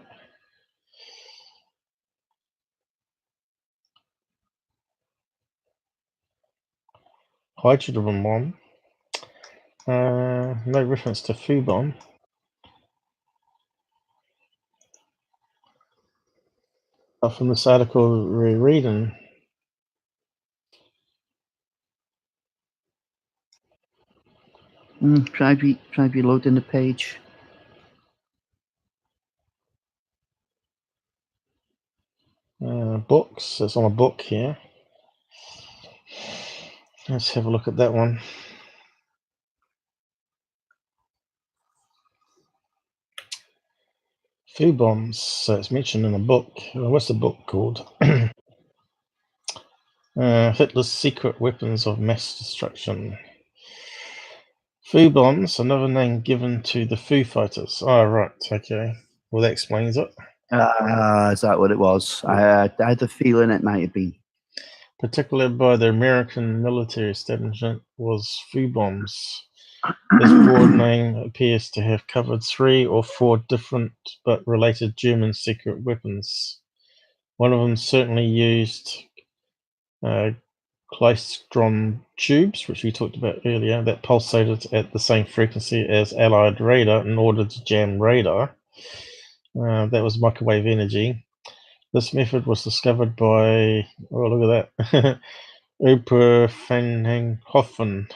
Hydrogen bomb. No reference to Foo bomb. From this article we're reading. Try reloading the page. Books. It's on a book here. Let's have a look at that one. Foo bombs. So it's mentioned in a book. What's the book called? Hitler's Secret Weapons of Mass Destruction. Foo bombs, another name given to the Foo Fighters. Oh, right. Okay. Well, that explains it. Is that what it was? I had a feeling it might have been. Particularly by the American military establishment, was Foo bombs. This broad name appears to have covered 3 or 4 different but related German secret weapons. One of them certainly used klystron tubes, which we talked about earlier, that pulsated at the same frequency as Allied radar in order to jam radar. That was microwave energy. This method was discovered by, oh, look at that, Oberfangenhofen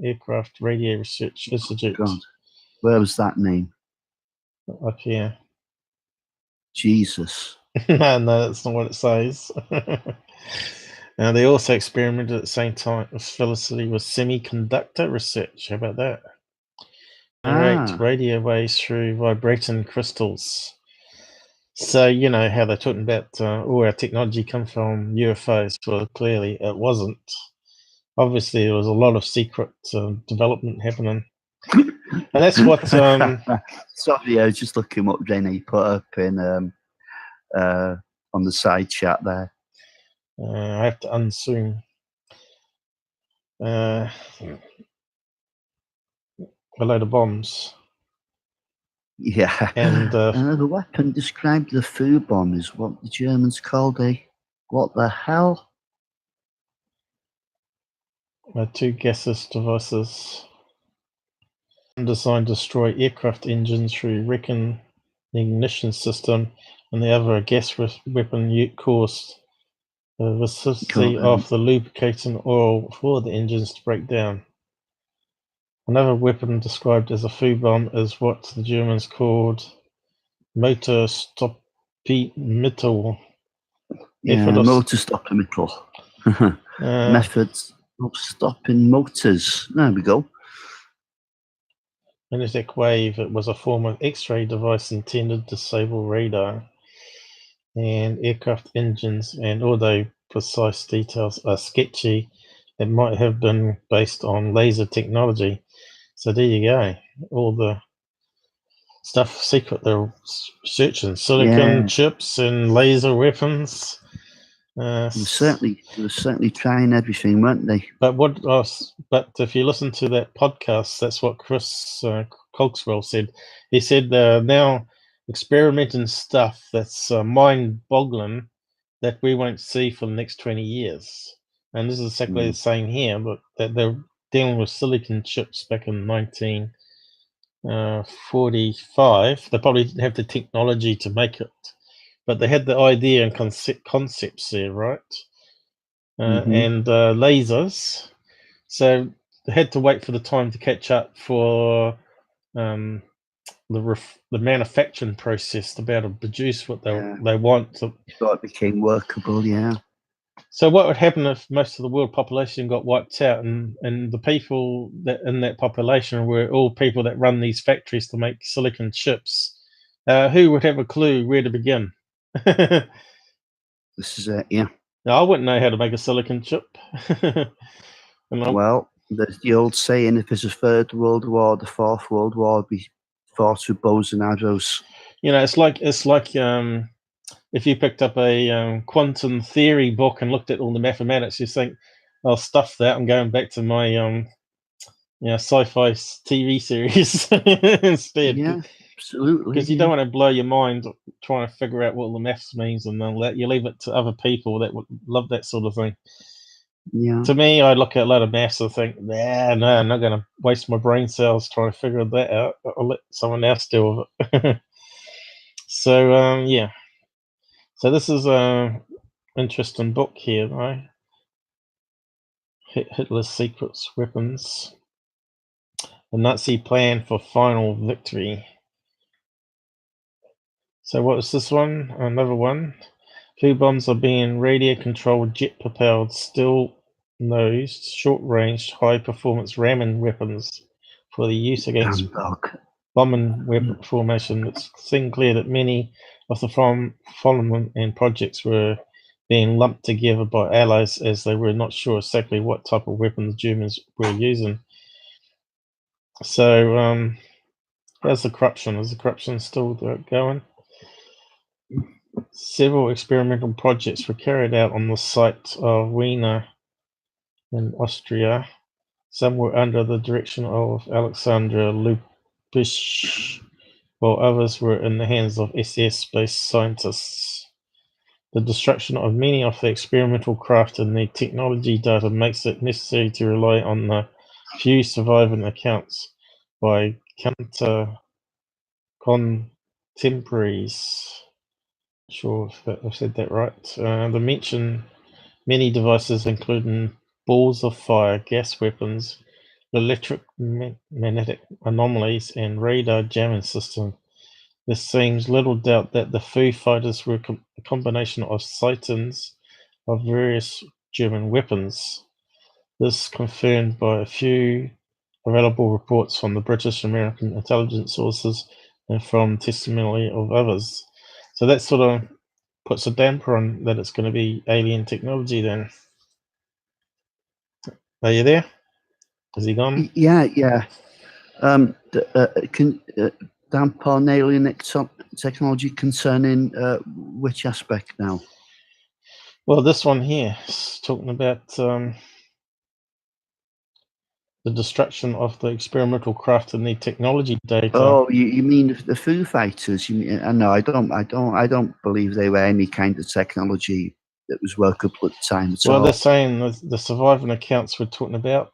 Aircraft Radio Research Institute. God. Where was that name? Up here. Jesus. No, that's not what it says. They also experimented at the same time with felicity with semiconductor research. How about that? Generate radio waves through vibrating crystals. So, you know how they're talking about all our technology comes from UFOs. Well, clearly it wasn't. Obviously, there was a lot of secret development happening. And that's what... Sorry, I was just looking what Jenny put up in on the side chat there. I have to unzoom. A load of bombs. Yeah. And another weapon described the Foo bomb is what the Germans called a what the hell? 2 gaseous devices designed to destroy aircraft engines through wrecking the ignition system, and the other a gas weapon caused the viscosity of the lubricating oil for the engines to break down. Another weapon described as a Foo bomb is what the Germans called Motorstoppemittel. Yeah, Motorstoppemittel. Methods of stopping motors. There we go. Magnetic wave. It was a form of X-ray device intended to disable radar and aircraft engines, and although precise details are sketchy, it might have been based on laser technology. So there you go. All the stuff secret they're searching. Silicon chips and laser weapons. They were certainly trying everything, weren't they? But but if you listen to that podcast, that's what Chris Cogswell said. He said they're now experimenting stuff that's mind-boggling that we won't see for the next 20 years. And this is exactly the same here, but that they're dealing with silicon chips back in 1945. They probably didn't have the technology to make it, but they had the idea and concepts there, right? And lasers. So they had to wait for the time to catch up for the manufacturing process to be able to produce what they want. So it became workable, yeah. So what would happen if most of the world population got wiped out, and the people that in that population were all people that run these factories to make silicon chips? Who would have a clue where to begin? This is it, yeah. Now, I wouldn't know how to make a silicon chip. Well, there's the old saying, if there's a 3rd World War, the 4th World War will be fought with bows and arrows. You know, it's like if you picked up a quantum theory book and looked at all the mathematics, you think, I'll stuff that. I'm going back to my sci-fi TV series instead. Yeah, absolutely. Because you don't want to blow your mind trying to figure out what all the maths means, and then you leave it to other people that would love that sort of thing. Yeah. To me, I look at a lot of maths and think, no, I'm not going to waste my brain cells trying to figure that out. I'll let someone else deal with it. So, yeah. So this is an interesting book here, right? Hitler's Secrets, Weapons. The Nazi Plan for Final Victory. So what was this one? Another one. Foo bombs are being radio-controlled, jet-propelled, still-nosed, short-range, high-performance ramming weapons for the use against bombing weapon formation. It's seen clear that many of the following and projects were being lumped together by allies as they were not sure exactly what type of weapon the Germans were using. So, how's the corruption? Is the corruption still going? Several experimental projects were carried out on the site of Wiener in Austria. Some were under the direction of Alexander Lubitsch, while others were in the hands of SS-based scientists. The destruction of many of the experimental craft and the technology data makes it necessary to rely on the few surviving accounts by contemporaries. Not sure if I've said that right. They mention many devices, including balls of fire, gas weapons, electromagnetic anomalies, and radar jamming system. There seems little doubt that the Foo Fighters were a combination of sightings of various German weapons. This confirmed by a few available reports from the British and American intelligence sources and from testimony of others. So that sort of puts a damper on that it's going to be alien technology then. Are you there? Is he gone? Yeah. Can damper on alien technology concerning which aspect now? Well, this one here is talking about the destruction of the experimental craft and the technology data. Oh, you mean the Foo Fighters? You mean? No, I don't believe they were any kind of technology that was workable at the time at all. Well, they're saying the surviving accounts we're talking about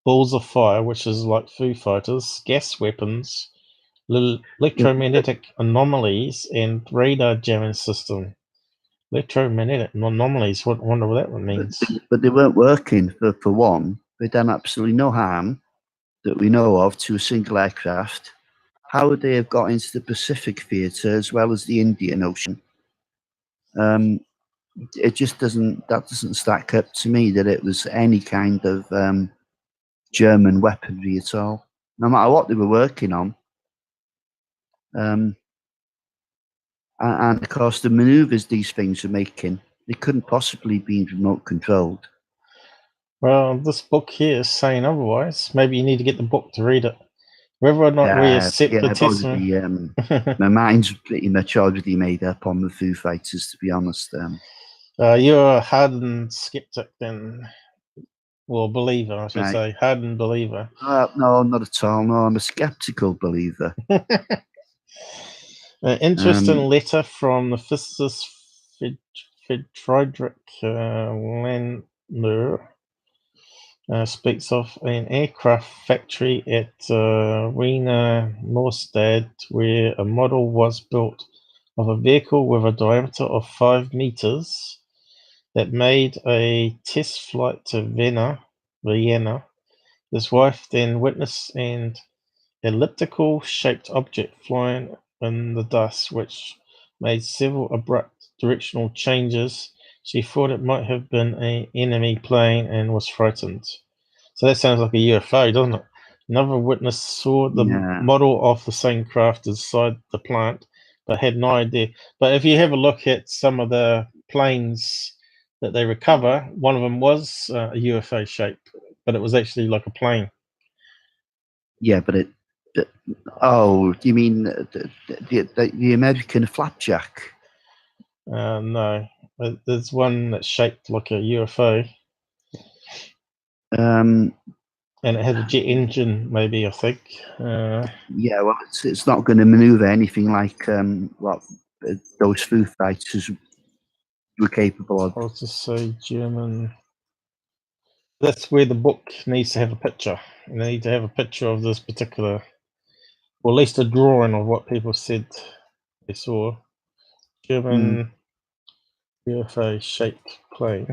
balls of fire, which is like Foo Fighters, gas weapons, electromagnetic anomalies, and radar jamming system. Electromagnetic anomalies, I wonder what that one means. But they weren't working, for one. They'd done absolutely no harm that we know of to a single aircraft. How would they have got into the Pacific theatre as well as the Indian Ocean? It just doesn't stack up to me that it was any kind of German weaponry at all, no matter what they were working on. And of course, the maneuvers these things are making, they couldn't possibly be remote controlled. Well, this book here is saying otherwise. Maybe you need to get the book to read it. Whether or not we accept the testimony. My mind's pretty much already made up on the Foo Fighters, to be honest. You're a hardened skeptic then. Well, believer, I should say. Hardened believer. No, not at all. No, I'm a skeptical believer. An interesting letter from the physicist Friedrich Landner speaks of an aircraft factory at Wiener Neustadt where a model was built of a vehicle with a diameter of 5 meters that made a test flight to Vienna. His wife then witnessed an elliptical-shaped object flying in the dust, which made several abrupt directional changes. She thought it might have been an enemy plane and was frightened. So that sounds like a UFO, doesn't it? Another witness saw the model of the same craft inside the plant, but had no idea. But if you have a look at some of the planes that they recover, one of them was a UFO shape, but it was actually like a plane. Yeah, but oh, you mean the American flapjack? No, there's one that's shaped like a UFO. And it has a jet engine, maybe, I think. Yeah, well, it's not going to maneuver anything like what those Foo Fighters were capable of. I'll just say German. That's where the book needs to have a picture. They need to have a picture of this particular, or at least a drawing of what people said they saw. German UFO shaped plane.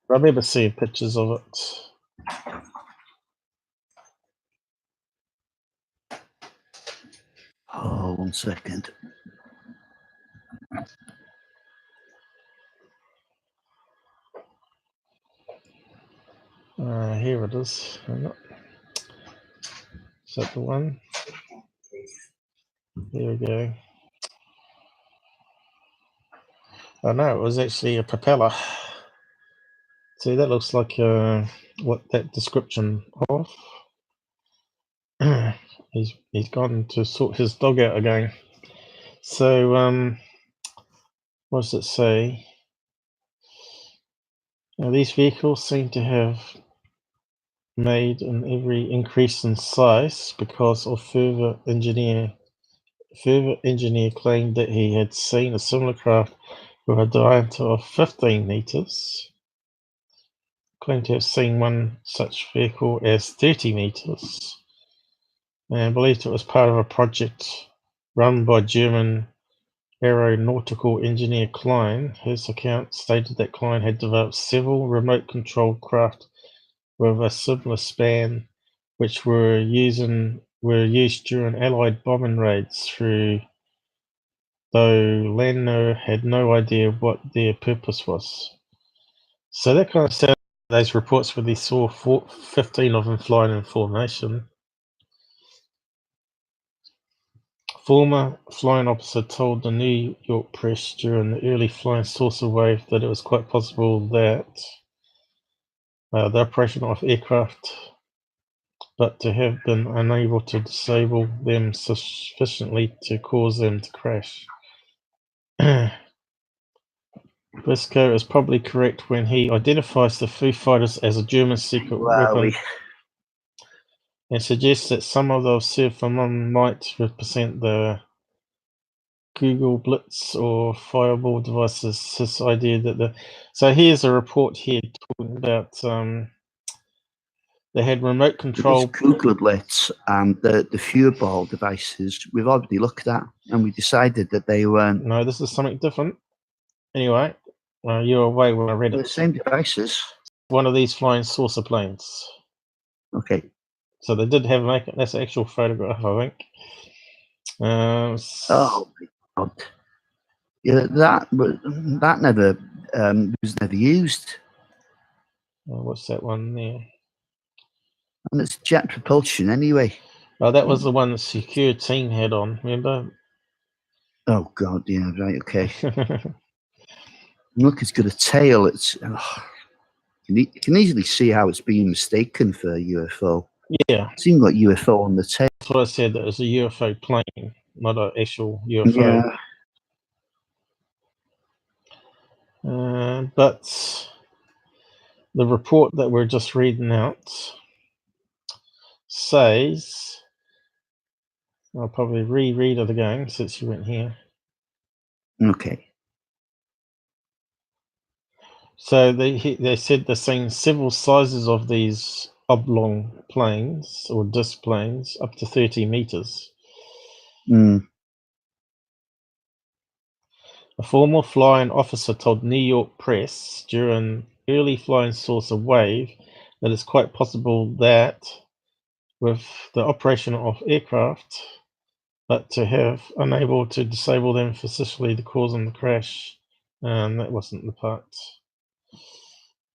I remember seeing pictures of it. Oh, 1 second. Here it is. Is that the one? There we go. Oh no, it was actually a propeller. See, that looks like what that description of. He's gone to sort his dog out again. So, what does it say? Now, these vehicles seem to have made an every increase in size because of further engineer claimed that he had seen a similar craft with a diameter of 15 meters. Claimed to have seen one such vehicle as 30 meters, and believed it was part of a project run by German aeronautical engineer Klein. His account stated that Klein had developed several remote-controlled craft with a similar span, which were used during Allied bombing raids though Landner had no idea what their purpose was. So that kind of sounds like those reports where they saw 15 of them flying in formation. Former flying officer told the New York press during the early flying saucer wave that it was quite possible that the operation of aircraft, but to have been unable to disable them sufficiently to cause them to crash. Briscoe is probably correct when he identifies the Foo Fighters as a German secret weapon and suggests that some of the observed phenomena might represent the Google Blitz or Fireball devices. This idea that so here's a report here talking about they had remote control. Google Blitz and the Fireball devices we've already looked at, and we decided that they weren't. No, this is something different. Anyway, you were away when I read it. The same devices. One of these flying saucer planes. Okay. So they did have that's an actual photograph, I think. Oh my God! Yeah, that never was never used. What's that one there? And it's jet propulsion anyway. Oh, that was the one the secure team had on. Remember? Oh God! Yeah. Right. Okay. Look, it's got a tail. It's you can easily see how it's being mistaken for a UFO. Yeah. It's even got UFO on the tail. That's what I said. That it was a UFO plane, not an actual UFO. Yeah. But the report that we're just reading out says, I'll probably reread it again since you went here. Okay. So they said they're seeing several sizes of these oblong planes or disc planes up to 30 meters. A former flying officer told New York press during early flying saucer wave that it's quite possible that with the operation of aircraft, but to have unable to disable them sufficiently to cause them to crash. That wasn't the part.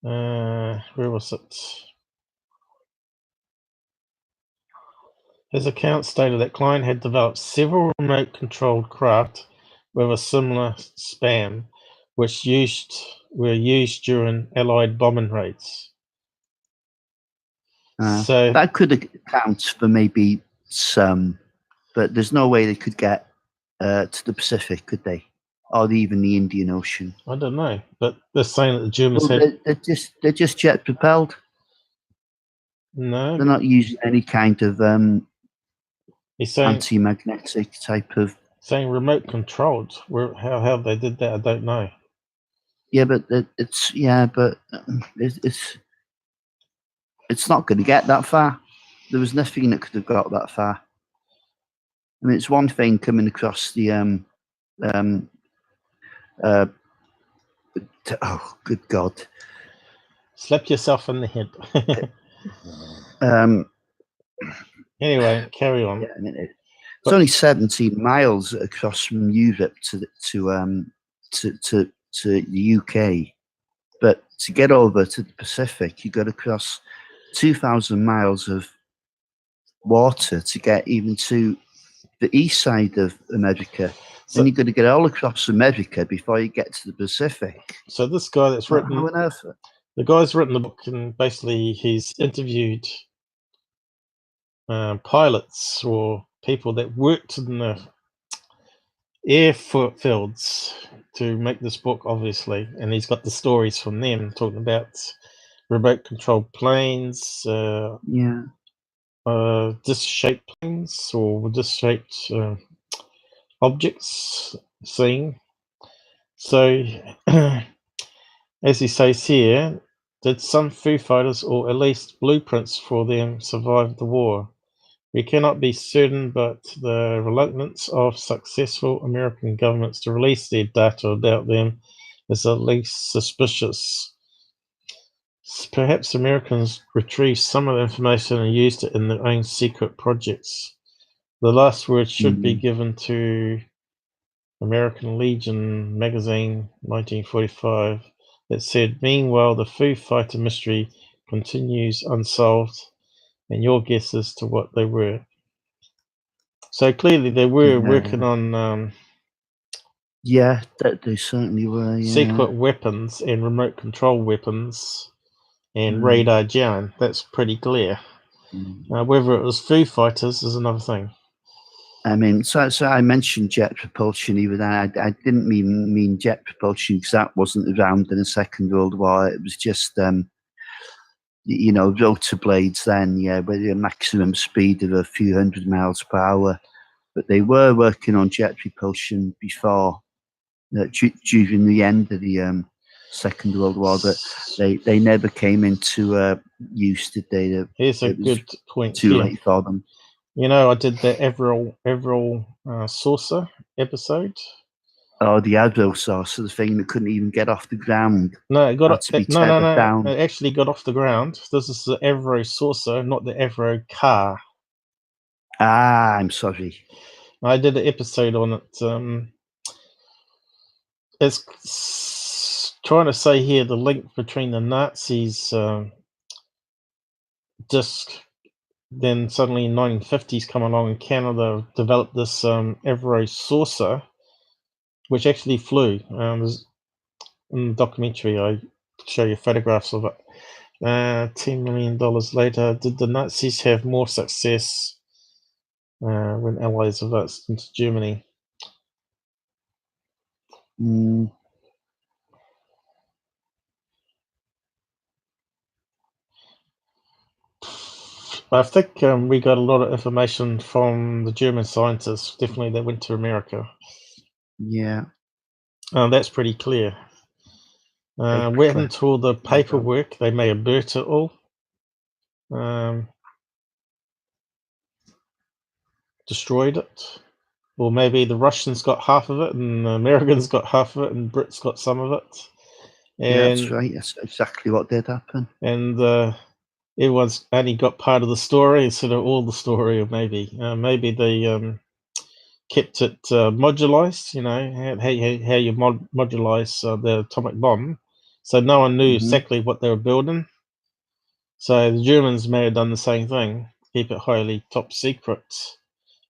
Where was it? His account stated that Klein had developed several remote-controlled craft with a similar span, which were used during Allied bombing raids. So that could account for maybe some, but there's no way they could get to the Pacific, could they? Or even the Indian Ocean. I don't know, but they're saying that the Germans they're just jet propelled. No, they're not using any kind of anti-magnetic type of. Saying remote controlled. How they did that, I don't know. Yeah, but it's not going to get that far. There was nothing that could have got that far. I mean, it's one thing coming across the oh, good God! Slap yourself in the head. Anyway, carry on. Yeah, it's only 17 miles across from Europe to the UK, but to get over to the Pacific, you got to cross 2,000 miles of water to get even to the east side of America. So, and you've got to get all across America before you get to the Pacific. So this guy that's written, how on earth? The guy's written the book, and basically he's interviewed pilots or people that worked in the airfields to make this book, obviously, and he's got the stories from them talking about remote controlled planes, disc-shaped planes or disc-shaped objects seen. So, as he says here, did some Foo Fighters, or at least blueprints for them, survive the war? We cannot be certain, but the reluctance of successful American governments to release their data about them is at least suspicious. Perhaps Americans retrieved some of the information and used it in their own secret projects. The last word should be given to American Legion magazine, 1945, that said, "Meanwhile, the Foo Fighter mystery continues unsolved, and your guess as to what they were." So clearly they were working on that they certainly were, secret weapons and remote control weapons and radar jamming. That's pretty clear. Whether it was Foo Fighters is another thing. I mean, so I mentioned jet propulsion. Even I didn't mean jet propulsion because that wasn't around in the Second World War. It was just rotor blades then, with a maximum speed of a few hundred miles per hour. But they were working on jet propulsion before, during the end of the Second World War. But they never came into use, did they? Here's a good point. Too late for them. I did the Averill saucer episode. Oh, the Averill saucer, the thing that couldn't even get off the ground. No, it got down. It actually got off the ground. This is the Averill saucer, not the Averill car. Ah, I'm sorry. I did an episode on it. It's trying to say here the link between the Nazis disc. Then suddenly in 1950s come along and Canada developed this Averill saucer, which actually flew. In the documentary, I show you photographs of it. $10 million later, did the Nazis have more success when Allies advanced into Germany? I think we got a lot of information from the German scientists, definitely that went to America. Yeah. That's pretty clear. We haven't all the paperwork. They may have burnt it all. Destroyed it. Or maybe the Russians got half of it and the Americans got half of it and Brits got some of it. And, that's right. That's exactly what did happen. And everyone's only got part of the story instead of all the story, or maybe they kept it modularized, how you modularize the atomic bomb. So no one knew exactly what they were building. So the Germans may have done the same thing, keep it highly top secret.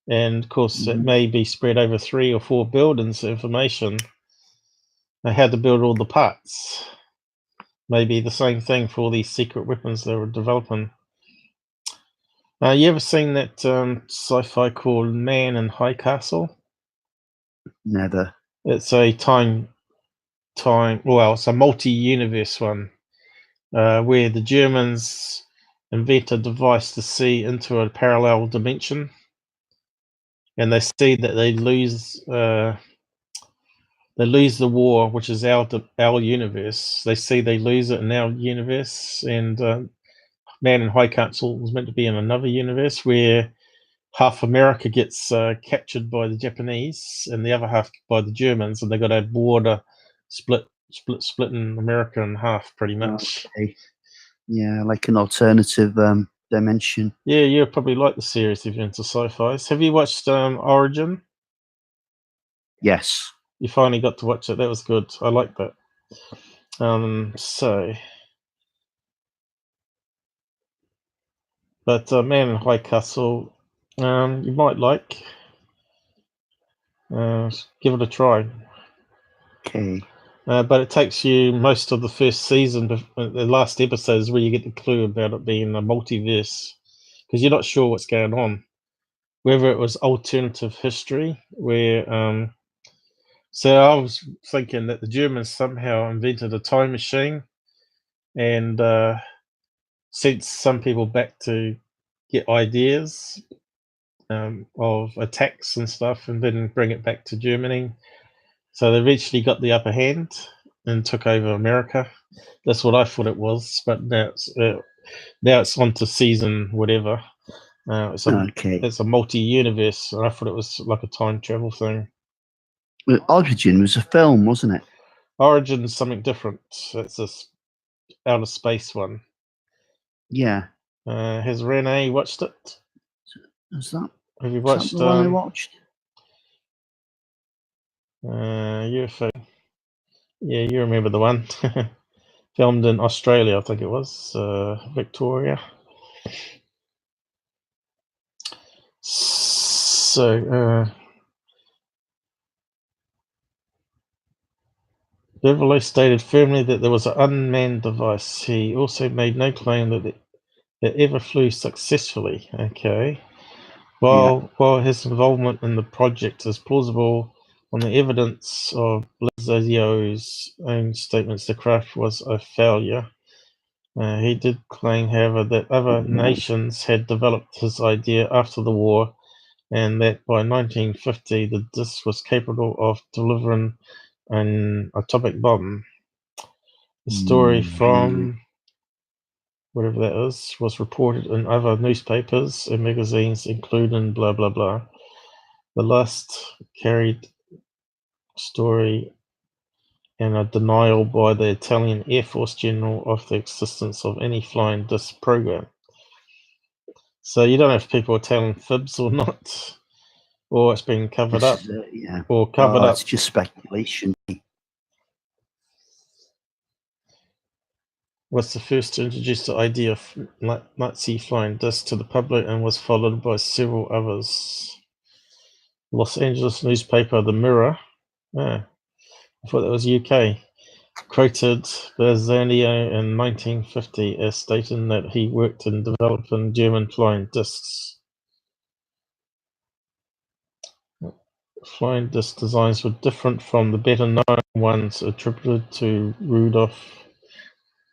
And of course, it may be spread over 3 or 4 buildings, information on how to build all the parts. Maybe the same thing for all these secret weapons they were developing. You ever seen that sci-fi called Man in High Castle? Never. It's a it's a multi-universe one, where the Germans invent a device to see into a parallel dimension, and they see that they lose the war, which is our universe. They see they lose it in our universe, and Man in High Castle was meant to be in another universe where half America gets captured by the Japanese and the other half by the Germans, and they got a border splitting America in half, pretty much. Okay. Yeah, like an alternative dimension. Yeah, you'll probably like the series if you're into sci-fi. Have you watched Origin? Yes. You finally got to watch it. That was good. I liked that. But Man in High Castle, you might like. Give it a try. Okay. But it takes you most of the first season. The last episode is where you get the clue about it being a multiverse, because you're not sure what's going on. Whether it was alternative history, where So I was thinking that the Germans somehow invented a time machine and sent some people back to get ideas of attacks and stuff, and then bring it back to Germany. So they eventually got the upper hand and took over America. That's what I thought it was, but now it's on to season whatever. It's a multi-universe, and I thought it was like a time travel thing. Well, Origin was a film, wasn't it? Origin is something different. It's this outer space one. Yeah. Has Renee watched it? Is that? Have you watched the one I watched? UFO. Yeah, you remember the one. Filmed in Australia, I think it was, Victoria. So, Beverly stated firmly that there was an unmanned device. He also made no claim that it ever flew successfully. Okay. While his involvement in the project is plausible on the evidence of Lazar's own statements, the craft was a failure. He did claim, however, that other nations had developed his idea after the war, and that by 1950 the disc was capable of delivering an atomic bomb. The story from whatever that is was reported in other newspapers and magazines, including blah blah blah. The last carried story and a denial by the Italian Air Force General of the existence of any flying disc program. So you don't know if people are telling fibs or not, or it's been covered up, or covered up. It's just speculation. Was the first to introduce the idea of Nazi flying discs to the public and was followed by several others. Los Angeles newspaper The Mirror, I thought that was UK, quoted Berzanio in 1950 as stating that he worked in developing German flying discs. Flying disc designs were different from the better-known ones attributed to Rudolf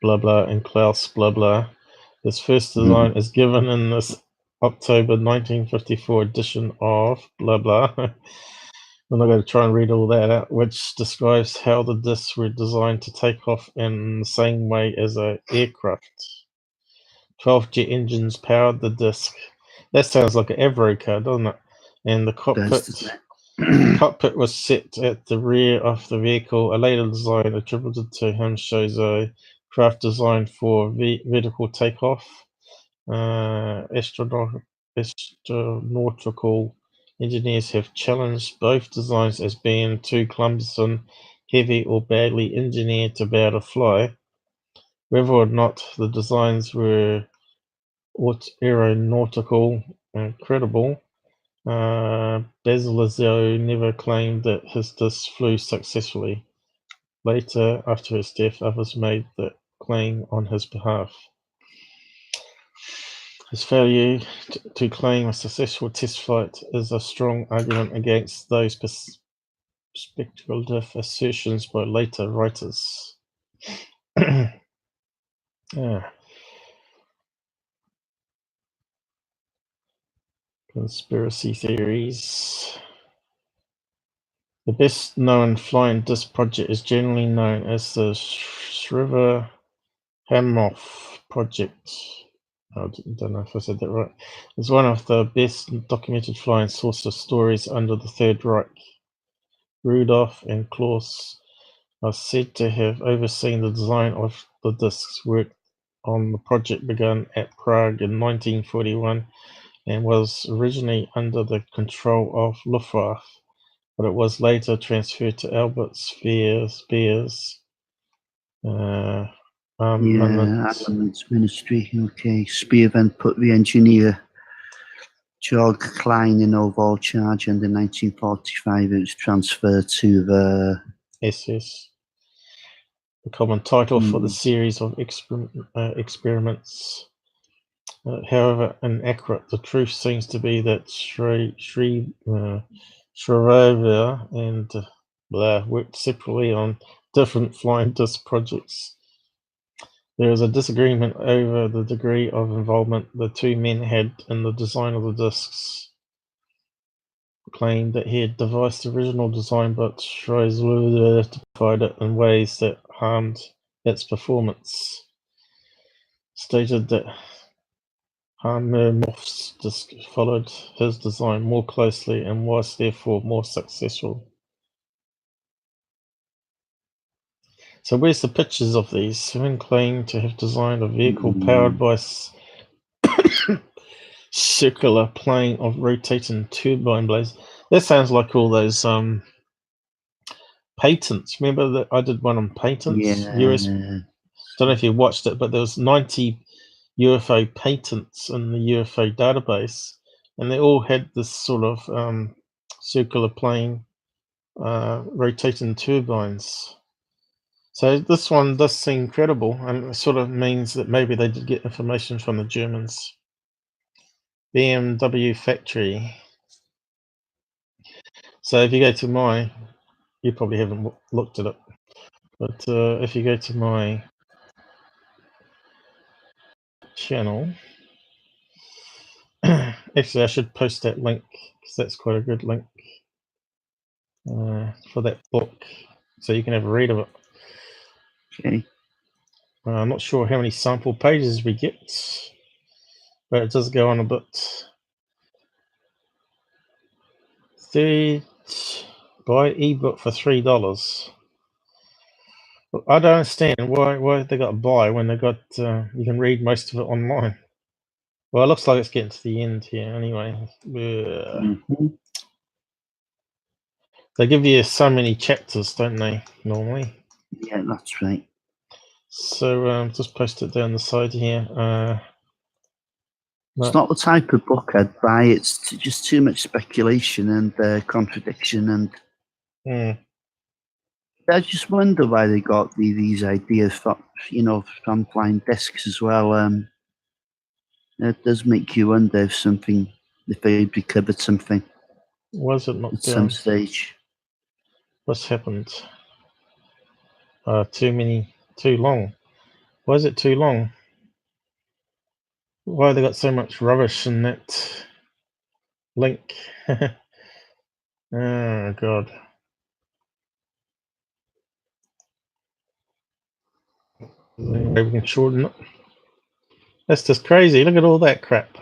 blah blah and Klaus blah blah. His first design is given in this October 1954 edition of blah blah. I'm not going to try and read all that out, which describes how the discs were designed to take off in the same way as an aircraft. 12 jet engines powered the disc. That sounds like an Avro car, doesn't it? And the cockpit was set at the rear of the vehicle. A later design attributed to him shows a craft designed for vertical takeoff. Astronautical engineers have challenged both designs as being too clumsome, heavy, or badly engineered to be able to fly. Whether or not the designs were aeronautical and credible, Lazar never claimed that his disc flew successfully. Later, after his death, others made that claim on his behalf. His failure to claim a successful test flight is a strong argument against those speculative assertions by later writers. Conspiracy theories. The best known flying disc project is generally known as the Shriver-Hamoff project. I don't know if I said that right. It's one of the best documented flying saucer stories under the Third Reich. Rudolf and Klaus are said to have overseen the design of the discs. Work on the project began at Prague in 1941 and was originally under the control of Luftwaffe, but it was later transferred to Albert Speer's Armaments Ministry. Okay, Speer then put the engineer Georg Klein in overall charge, and in 1945 it was transferred to the SS. The common title for the series of experiments. However inaccurate, the truth seems to be that Shriver and worked separately on different flying disc projects. There was a disagreement over the degree of involvement the two men had in the design of the discs. Claimed that he had devised the original design, but Schreiber modified it in ways that harmed its performance. Stated that Harmermoff's disc followed his design more closely and was therefore more successful. So where's the pictures of these? Seven claim to have designed a vehicle powered by circular plane of rotating turbine blades. That sounds like all those patents. Remember that I did one on patents? Yeah. Don't know if you watched it, but there was 90 UFO patents in the UFO database, and they all had this sort of circular plane rotating turbines. So this one does seem credible, and it sort of means that maybe they did get information from the Germans. BMW factory. So if you go to you probably haven't looked at it, but if you go to my channel, actually I should post that link because that's quite a good link for that book, so you can have a read of it. Okay. I'm not sure how many sample pages we get, but it does go on a bit. Buy ebook for $3. I don't understand why they got to buy when they got you can read most of it online. Well, it looks like it's getting to the end here anyway. They give you so many chapters, don't they, normally? Yeah, that's right. So just post it down the side here. It's not the type of book I'd buy. It's just too much speculation and contradiction, and I just wonder why they got these ideas from, from flying discs as well. It does make you wonder if they recovered something. Was it not at down? some stage? What's happened? Too long. Why is it too long? Why they got so much rubbish in that link? Oh God. Maybe we can shorten it. That's just crazy. Look at all that crap.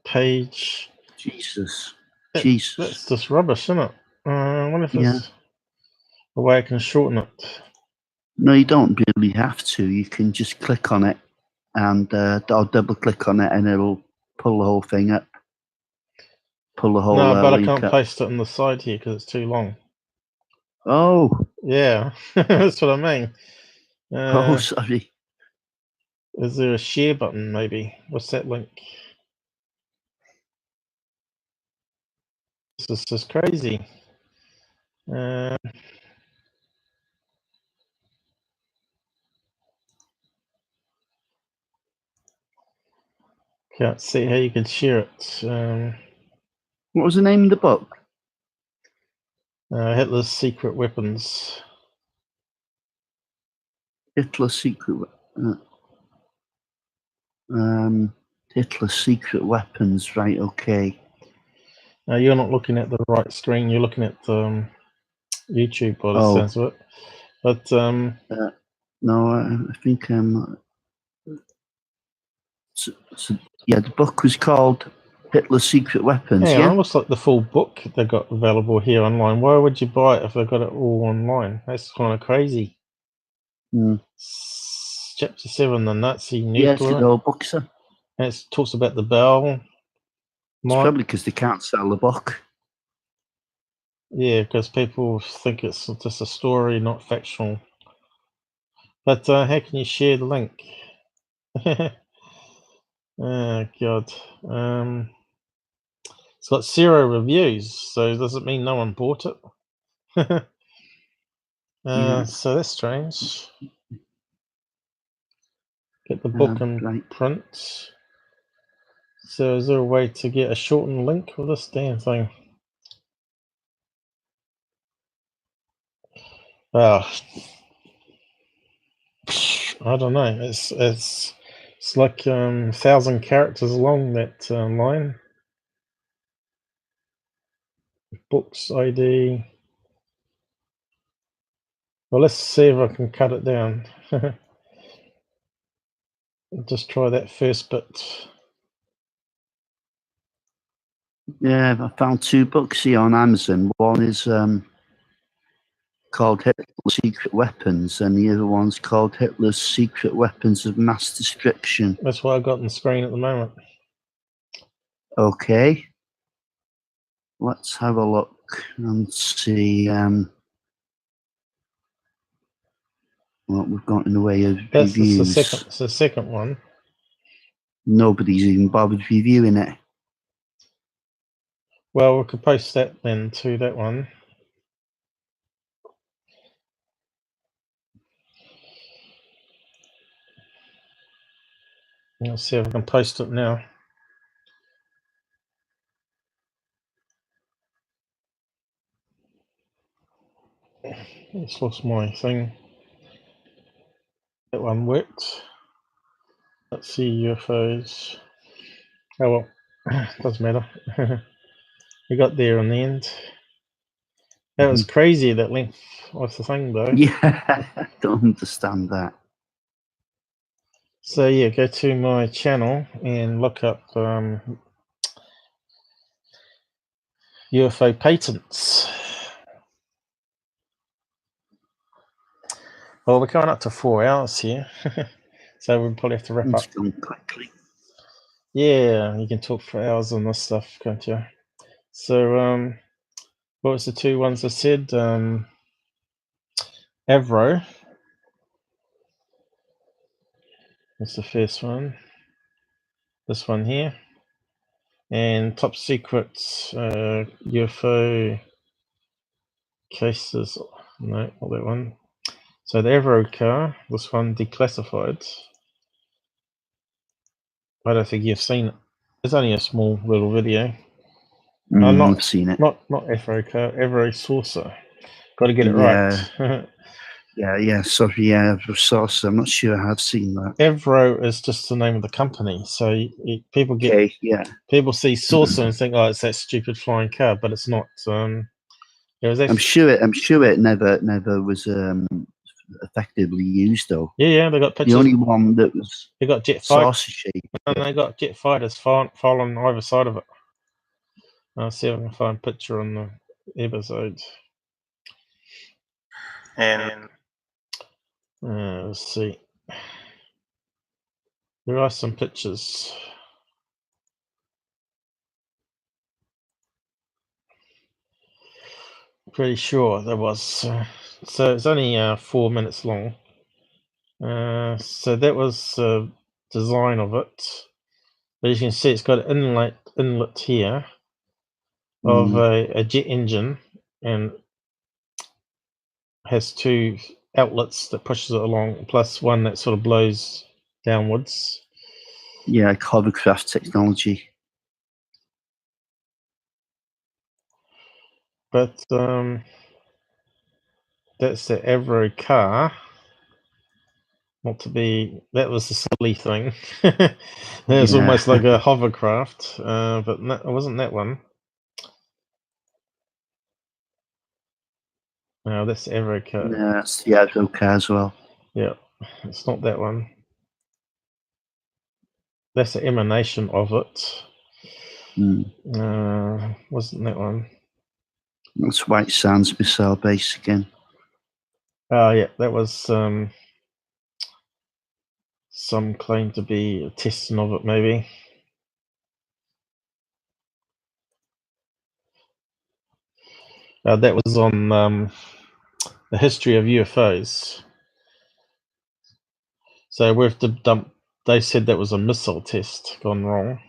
Page. Jesus. That's just rubbish, isn't it? I wonder if there's a way I can shorten it. No, you don't really have to. You can just click on it and I'll double click on it and it'll pull the whole thing up. Pull the whole No, but I link can't up. paste it on the side here because it's too long. Oh. Yeah, that's what I mean. Oh, sorry. Is there a share button maybe? What's that link? This is just crazy. Can't see how you can share it. What was the name of the book? Hitler's Secret Weapons. Hitler's Secret. Hitler's Secret Weapons. Right. Okay. You're not looking at the right screen. You're looking at YouTube by the sense of it. But no, I think yeah, the book was called Hitler's Secret Weapons. yeah, it looks like the full book they got available here online. Why would you buy it if they got it all online? That's kind of crazy. Chapter 7, the Nazi nuclear. Yes, the whole book, sir. And it talks about the bell. It's probably because they can't sell the book. Yeah, because people think it's just a story, not factual. But how can you share the link? Oh God. It's got 0 reviews, so does it mean no one bought it? So that's strange. Get the book in print. So is there a way to get a shortened link with this damn thing? Oh, I don't know. It's like 1,000 characters long, that line. Books ID. Well, let's see if I can cut it down. Just try that first bit. Yeah, I found 2 books here on Amazon. One is called Hitler's Secret Weapons, and the other one's called Hitler's Secret Weapons of Mass Destruction. That's what I've got on the screen at the moment. Okay. Let's have a look and see what we've got in the way of reviews. It's the second one. Nobody's even bothered reviewing it. Well, we could post that then to that one. Let's see if I can post it now. Just lost my thing. That one worked. Let's see, UFOs. Oh well, doesn't matter. We got there in the end. That was crazy, that length of the thing though. Yeah, I don't understand that. So yeah, go to my channel and look up UFO patents. Well, we're going up to 4 hours here, so we'll probably have to wrap up. Going quickly. Yeah, you can talk for hours on this stuff, can't you? So, what was the 2 ones I said? Avro. That's the first one. This one here. And top secret UFO cases. No, not that one. So the Avro car, this one declassified. I don't think you've seen it. It's only a small little video. I've seen it. Not Avro car, Avro saucer. Got to get it right. Yeah. Sorry, yeah, saucer. I'm not sure I have seen that. Avro is just the name of the company. So people get people see saucer and think, oh, it's that stupid flying car, but it's not. It was actually, I'm sure it never was effectively used though. Yeah, they got pictures. The only one that was they got jet saucer shape. And they got jet fighters following either side of it. I'll see if I can find a picture on the episode. And let's see. There are some pictures. Pretty sure there was. So it's only 4 minutes long. So that was the design of it. But you can see it's got an inlet here of a jet engine, and has 2 outlets that pushes it along, plus one that sort of blows downwards. Yeah, hovercraft technology. But that's the Avro car. Not to be, that was a silly thing. That was almost like a hovercraft, but it wasn't that one. No, that's the Avro car. Yeah, that's the Avro car as well. Yeah, it's not that one. That's the emanation of it. Wasn't that one? That's White Sands missile base again. Oh yeah, that was some claim to be a testing of it, maybe. That was on the history of UFOs. So with the dump, they said that was a missile test gone wrong.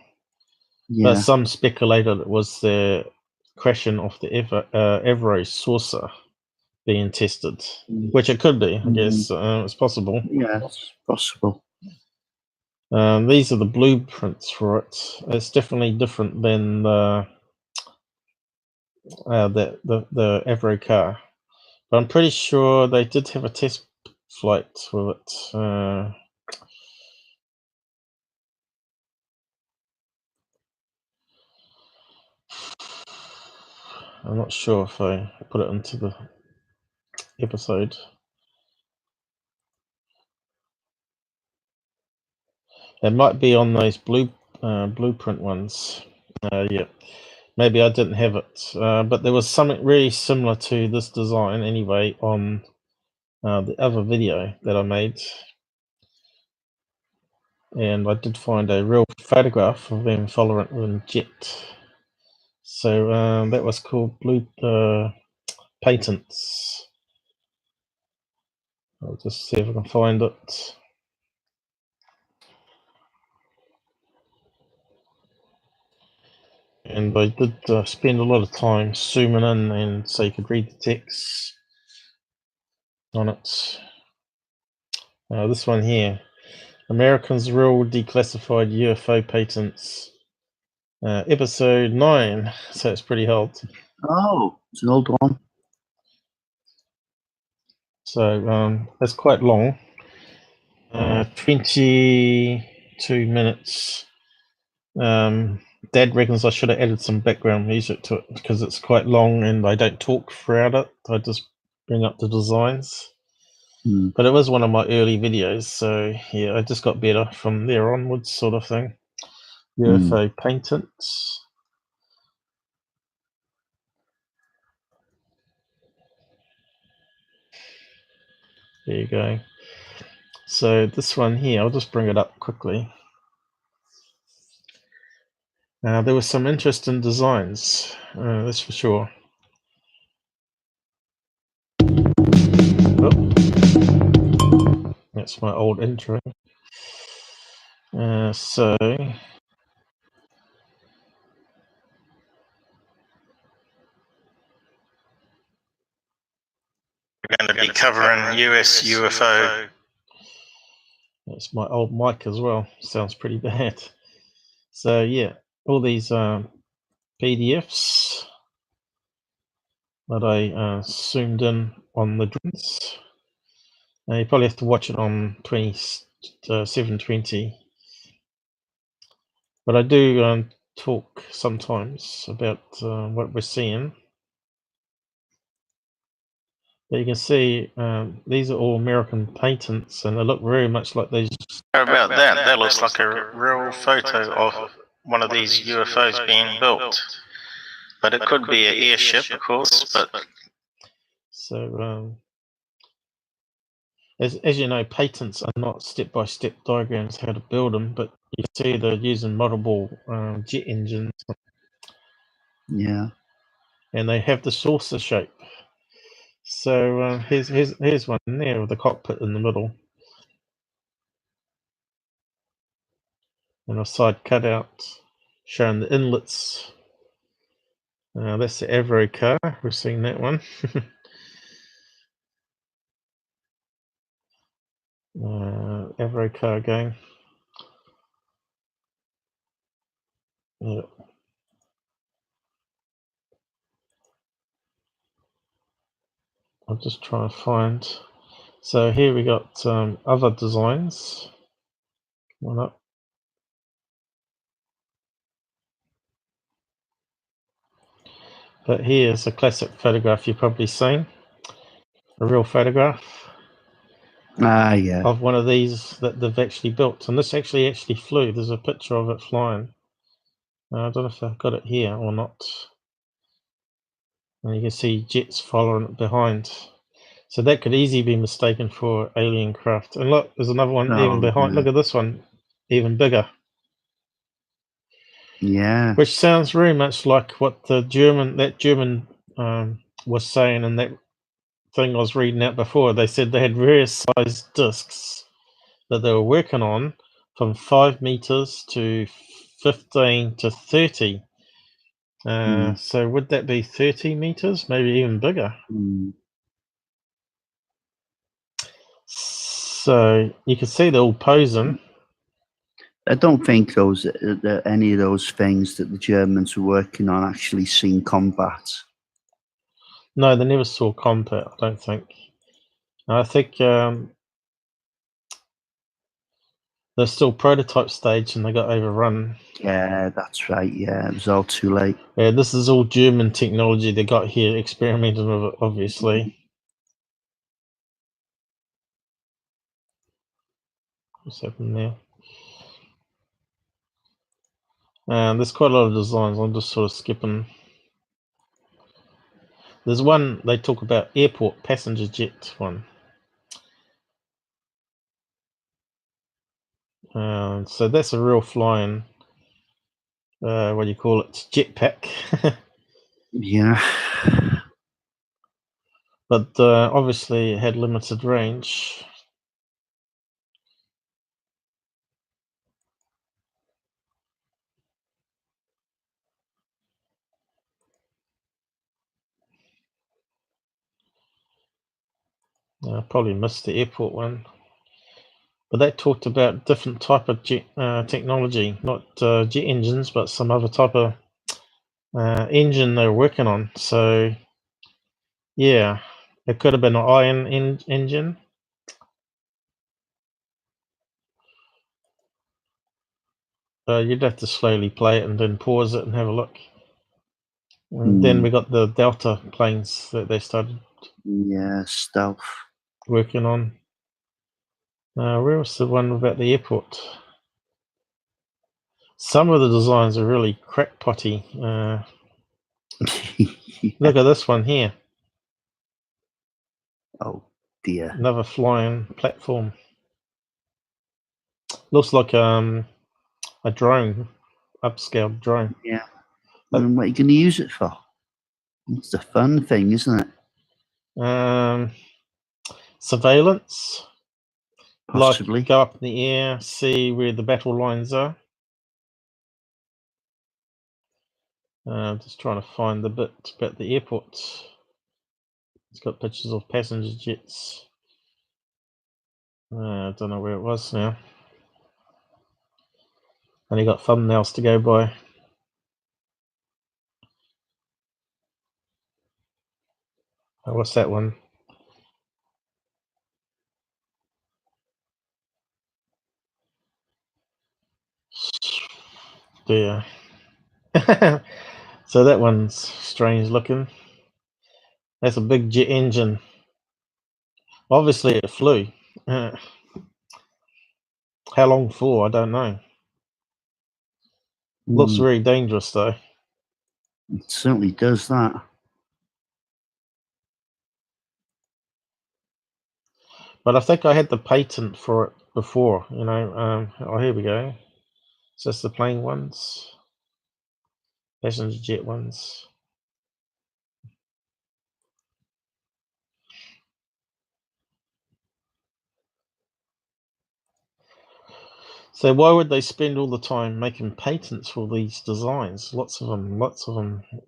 Yeah. But some speculated it was the crashing of the Avro saucer being tested, which it could be. I guess it's possible. Yeah, it's possible. These are the blueprints for it. It's definitely different than the Avro car, but I'm pretty sure they did have a test flight with it. I'm not sure if I put it into the episode. It might be on those blueprint ones. Yeah, maybe I didn't have it, but there was something really similar to this design anyway on the other video that I made, and I did find a real photograph of them following it in jet. So that was called Patents. I'll just see if I can find it. And I did spend a lot of time zooming in and so you could read the text on it. This one here, Americans Rule Declassified UFO Patents, episode 9, so it's pretty old. Oh, it's an old one. So that's quite long, 22 minutes. Dad reckons I should have added some background music to it because it's quite long and I don't talk throughout it. I just bring up the designs. But it was one of my early videos, so yeah, I just got better from there onwards, sort of thing. UFO patents. There you go. So this one here, I'll just bring it up quickly. There were some interesting designs, that's for sure. Oh, that's my old intro. So we're going to be covering US UFO. That's my old mic as well. Sounds pretty bad. So yeah, all these PDFs that I zoomed in on the drones. You probably have to watch it on 720. But I do talk sometimes about what we're seeing. But you can see these are all American patents, and they look very much like these. How about that? That looks like a real photo of one of these UFOs being built. But it could be an airship, of course. But so, as you know, patents are not step-by-step diagrams how to build them, but you see they're using multiple jet engines. Yeah. And they have the saucer shape. So here's one there with the cockpit in the middle. And a side cutout showing the inlets. That's the Avro car. We've seen that one. Avro car going. Yeah. I'll just try and find. So here we got other designs. Come on up. But here's a classic photograph you've probably seen. A real photograph. Yeah. Of one of these that they've actually built. And this actually flew. There's a picture of it flying. I don't know if I've got it here or not. And you can see jets following it behind. So that could easily be mistaken for alien craft. And look, there's another one even behind. Yeah. Look at this one, even bigger. Yeah. Which sounds very much like what the German was saying in that thing I was reading out before. They said they had various sized discs that they were working on from 5 meters to 15 to 30. So would that be 30 meters? Maybe even bigger. So you can see they're all posing. I don't think those any of those things that the Germans were working on actually seen combat. No, they never saw combat, I don't think. I think they're still prototype stage and they got overrun. Yeah, that's right. Yeah, it was all too late. Yeah, this is all German technology they got here, experimenting with it, obviously. What's happening there? There's quite a lot of designs. I'm just sort of skipping. There's one they talk about, airport passenger jet one. So that's a real flying, what do you call it, jetpack. Yeah. But obviously it had limited range. I probably missed the airport one. But that talked about different type of jet technology, not jet engines, but some other type of engine they were working on. So, yeah, it could have been an iron engine. You'd have to slowly play it and then pause it and have a look. And then we got the Delta planes that they started stealth working on. Where was the one about the airport? Some of the designs are really crackpotty. Look at this one here. Oh dear. Another flying platform. Looks like a drone, upscaled drone. Yeah. And what are you going to use it for? It's a fun thing, isn't it? Surveillance. Possibly. Like go up in the air, see where the battle lines are. Just trying to find the bit about the airport. It's got pictures of passenger jets. I don't know where it was now. Only got thumbnails to go by. Oh, what's that one? Yeah. So that one's strange looking. That's a big jet engine. Obviously it flew. How long for? I don't know. Looks very dangerous though. It certainly does that. But I think I had the patent for it before, you know. Oh, here we go. So that's the plane ones. Passenger jet ones. So why would they spend all the time making patents for these designs? Lots of them,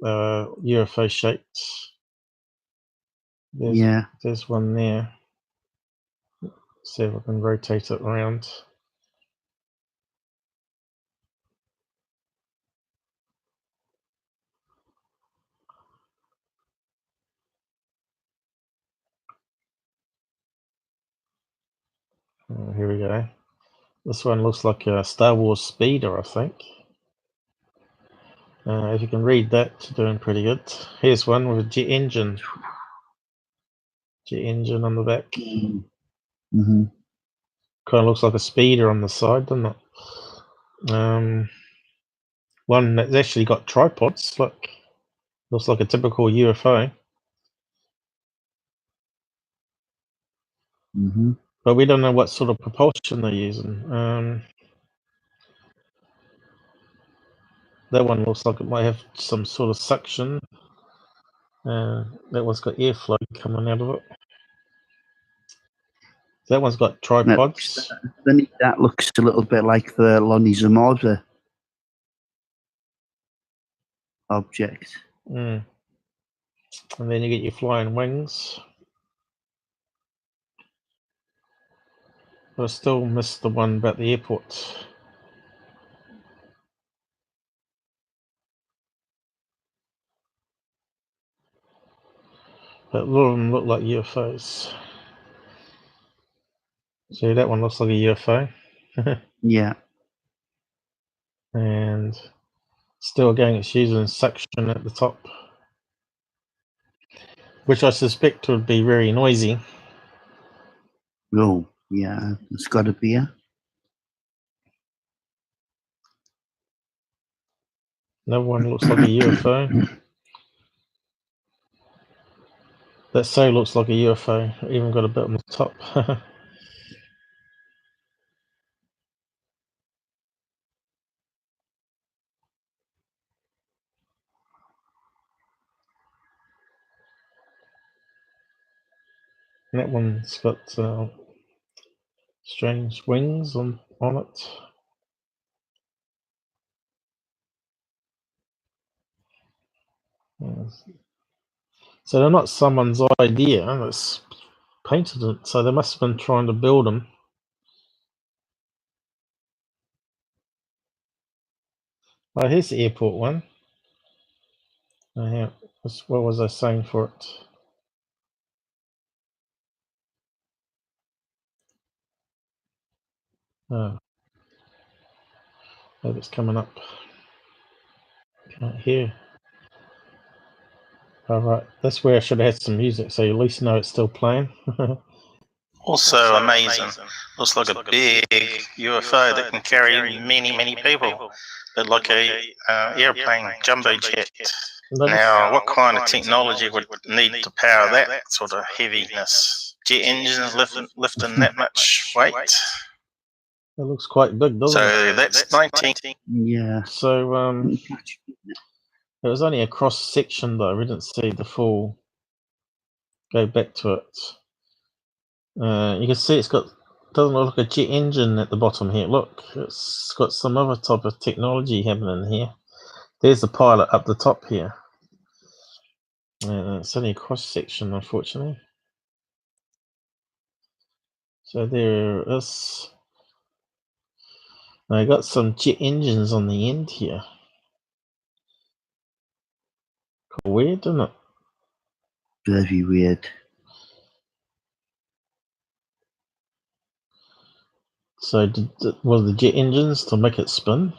UFO shaped. There's one there. See if I can rotate it around. Here we go. This one looks like a Star Wars speeder, I think. If you can read that, doing pretty good. Here's one with a jet engine. Jet engine on the back. Mm-hmm. Kind of looks like a speeder on the side, doesn't it? One that's actually got tripods. Look, looks like a typical UFO. Mm-hmm. But we don't know what sort of propulsion they're using. That one looks like it might have some sort of suction. That one's got airflow coming out of it. That one's got tripods. That looks a little bit like the Lonnie Zamora object. And then you get your flying wings. But I still missed the one about the airport. But a lot of them look like UFOs. See, that one looks like a UFO. Yeah. And still again, it's using suction at the top, which I suspect would be very noisy. Oh, yeah. It's got to be a. No one looks like a UFO. That so looks like a UFO. Even got a bit on the top. And that one's got strange wings on it. So they're not someone's idea that's painted it. So they must have been trying to build them. Oh, here's the airport one. Oh, yeah. What was I saying for it? Oh, maybe it's coming up. Can't hear. All right, that's where I should have had some music, so you at least know it's still playing. Also amazing. Looks like a big UFO that can carry many people. But like a airplane, jumbo jet. Now, what kind of technology would need to power that sort of heaviness? Jet engines lifting that much weight? It looks quite big, doesn't it? So that's 19. Yeah. So it was only a cross section though. We didn't see the full. Go back to it. You can see it's got doesn't look like a jet engine at the bottom here. Look, it's got some other type of technology happening here. There's the pilot up the top here. It's only a cross section, unfortunately. So there is. I got some jet engines on the end here. Weird, isn't it? Very weird. So was the jet engines to make it spin?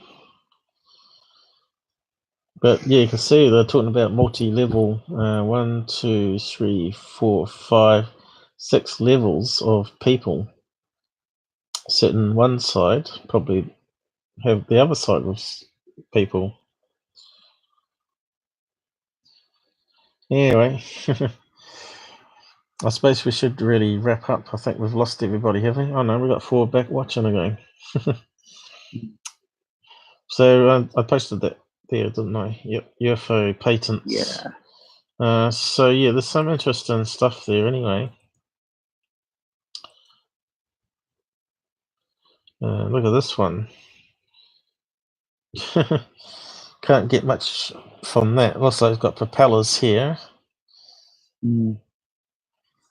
But yeah, you can see they're talking about multi-level, 1, 2, 3, 4, 5, 6 levels of people sitting one side, probably have the other side of people. Anyway, I suppose we should really wrap up. I think we've lost everybody, haven't we? Oh no, we've got 4 back watching again. So I posted that there, didn't I? Yep, UFO patents. Yeah. So yeah, there's some interesting stuff there anyway. Look at this one. Can't get much from that. Also, it's got propellers here.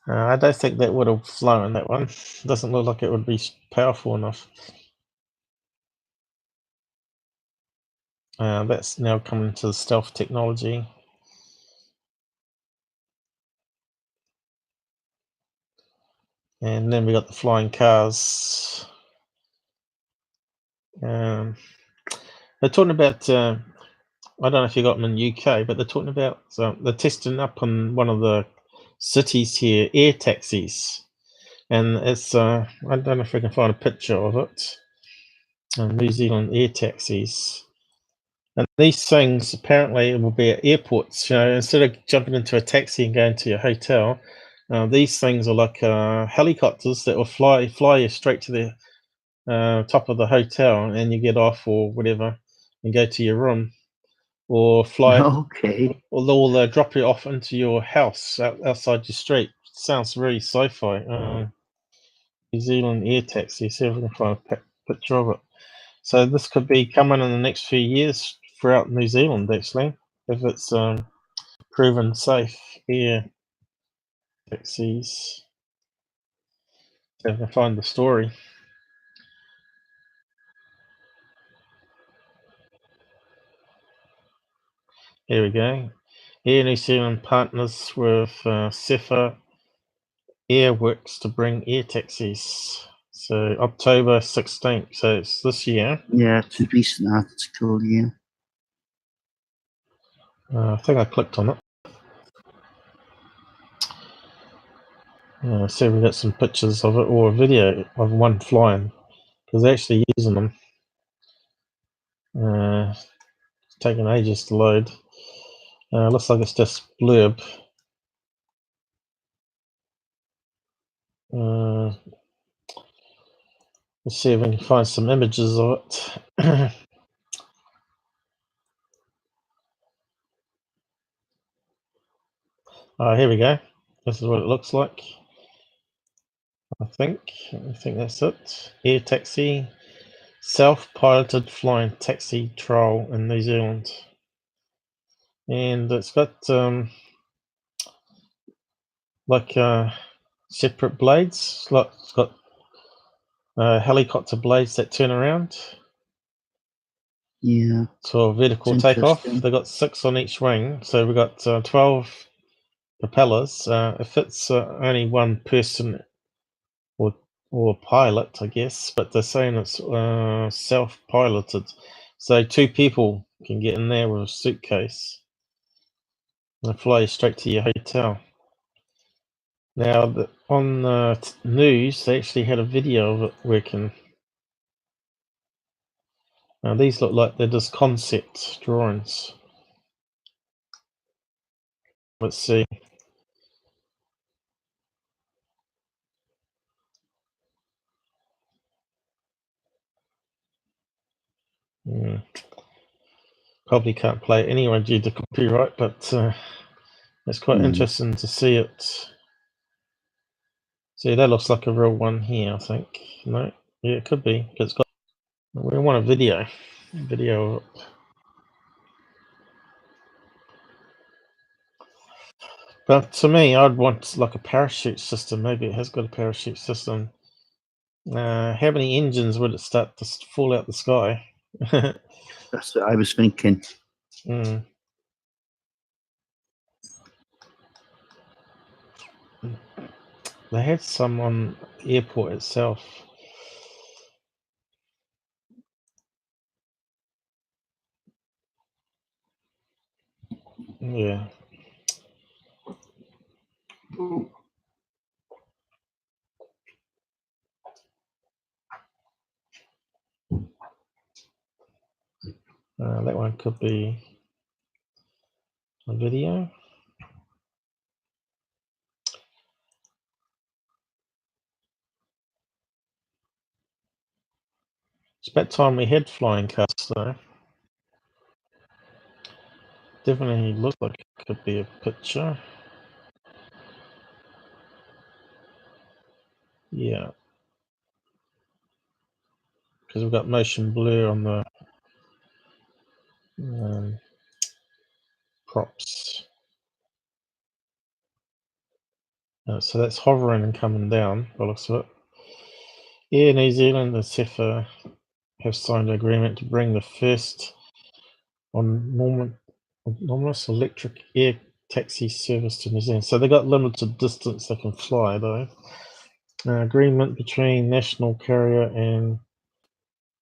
I don't think that would have flown, that one. Doesn't look like it would be powerful enough. That's now coming to the stealth technology. And then we got the flying cars. They're talking about, I don't know if you got them in the UK, but they're talking about, they're testing up on one of the cities here, air taxis. And it's, I don't know if I can find a picture of it. New Zealand air taxis. And these things apparently will be at airports. You know, instead of jumping into a taxi and going to your hotel, these things are like helicopters that will fly you straight to the top of the hotel, and you get off or whatever and go to your room, or fly. Okay. Or they'll drop you off into your house outside your street. Sounds very sci-fi. New Zealand air taxi. See if we can find a picture of it. So this could be coming in the next few years throughout New Zealand, actually, if it's proven safe. Air taxis. See if I can find the story. Here we go. Air New Zealand partners with Cepha Airworks to bring air taxis. So October 16th, so it's this year. Yeah, it's a recent article, yeah. I think I clicked on it. See, we got some pictures of it or a video of one flying because they're actually using them. It's taking ages to load. Looks like it's just blurb. Let's see if we can find some images of it. Here we go. This is what it looks like. I think that's it. Air taxi, self-piloted flying taxi trial in New Zealand, and it's got like separate blades. Like it's got helicopter blades that turn around. Yeah. So vertical takeoff. They got 6 on each wing, so we got 12 propellers. It fits only one person or pilot, I guess, but they're saying it's self-piloted, so 2 people can get in there with a suitcase and fly you straight to your hotel. Now, on the news, they actually had a video of it working. Now, these look like they're just concept drawings. Let's see. Probably can't play it anyway due to copyright, but it's quite interesting to see it. See, that looks like a real one here, I think. No, yeah, it could be. It's got. We want a video. Video. But to me, I'd want like a parachute system. Maybe it has got a parachute system. How many engines would it start to fall out the sky? That's what I was thinking. They had some on the airport itself. Yeah. That one could be a video. It's about time we had flying cars, though. Definitely looks like it could be a picture. Yeah. Because we've got motion blur on the props. So that's hovering and coming down, by the looks of it. Air New Zealand and Cepha have signed an agreement to bring the first autonomous electric air taxi service to New Zealand. So they got limited distance they can fly, though. Agreement between national carrier and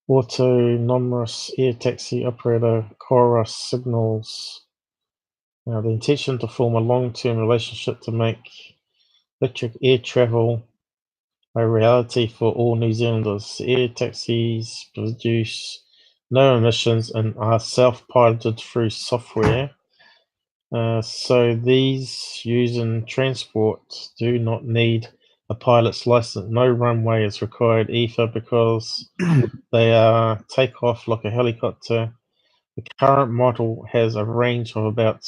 autonomous air taxi operator Cora signals the intention to form a long-term relationship to make electric air travel a reality for all New Zealanders. Air taxis produce no emissions and are self-piloted through software. So these used in transport do not need a pilot's license. No runway is required either because they take off like a helicopter. The current model has a range of about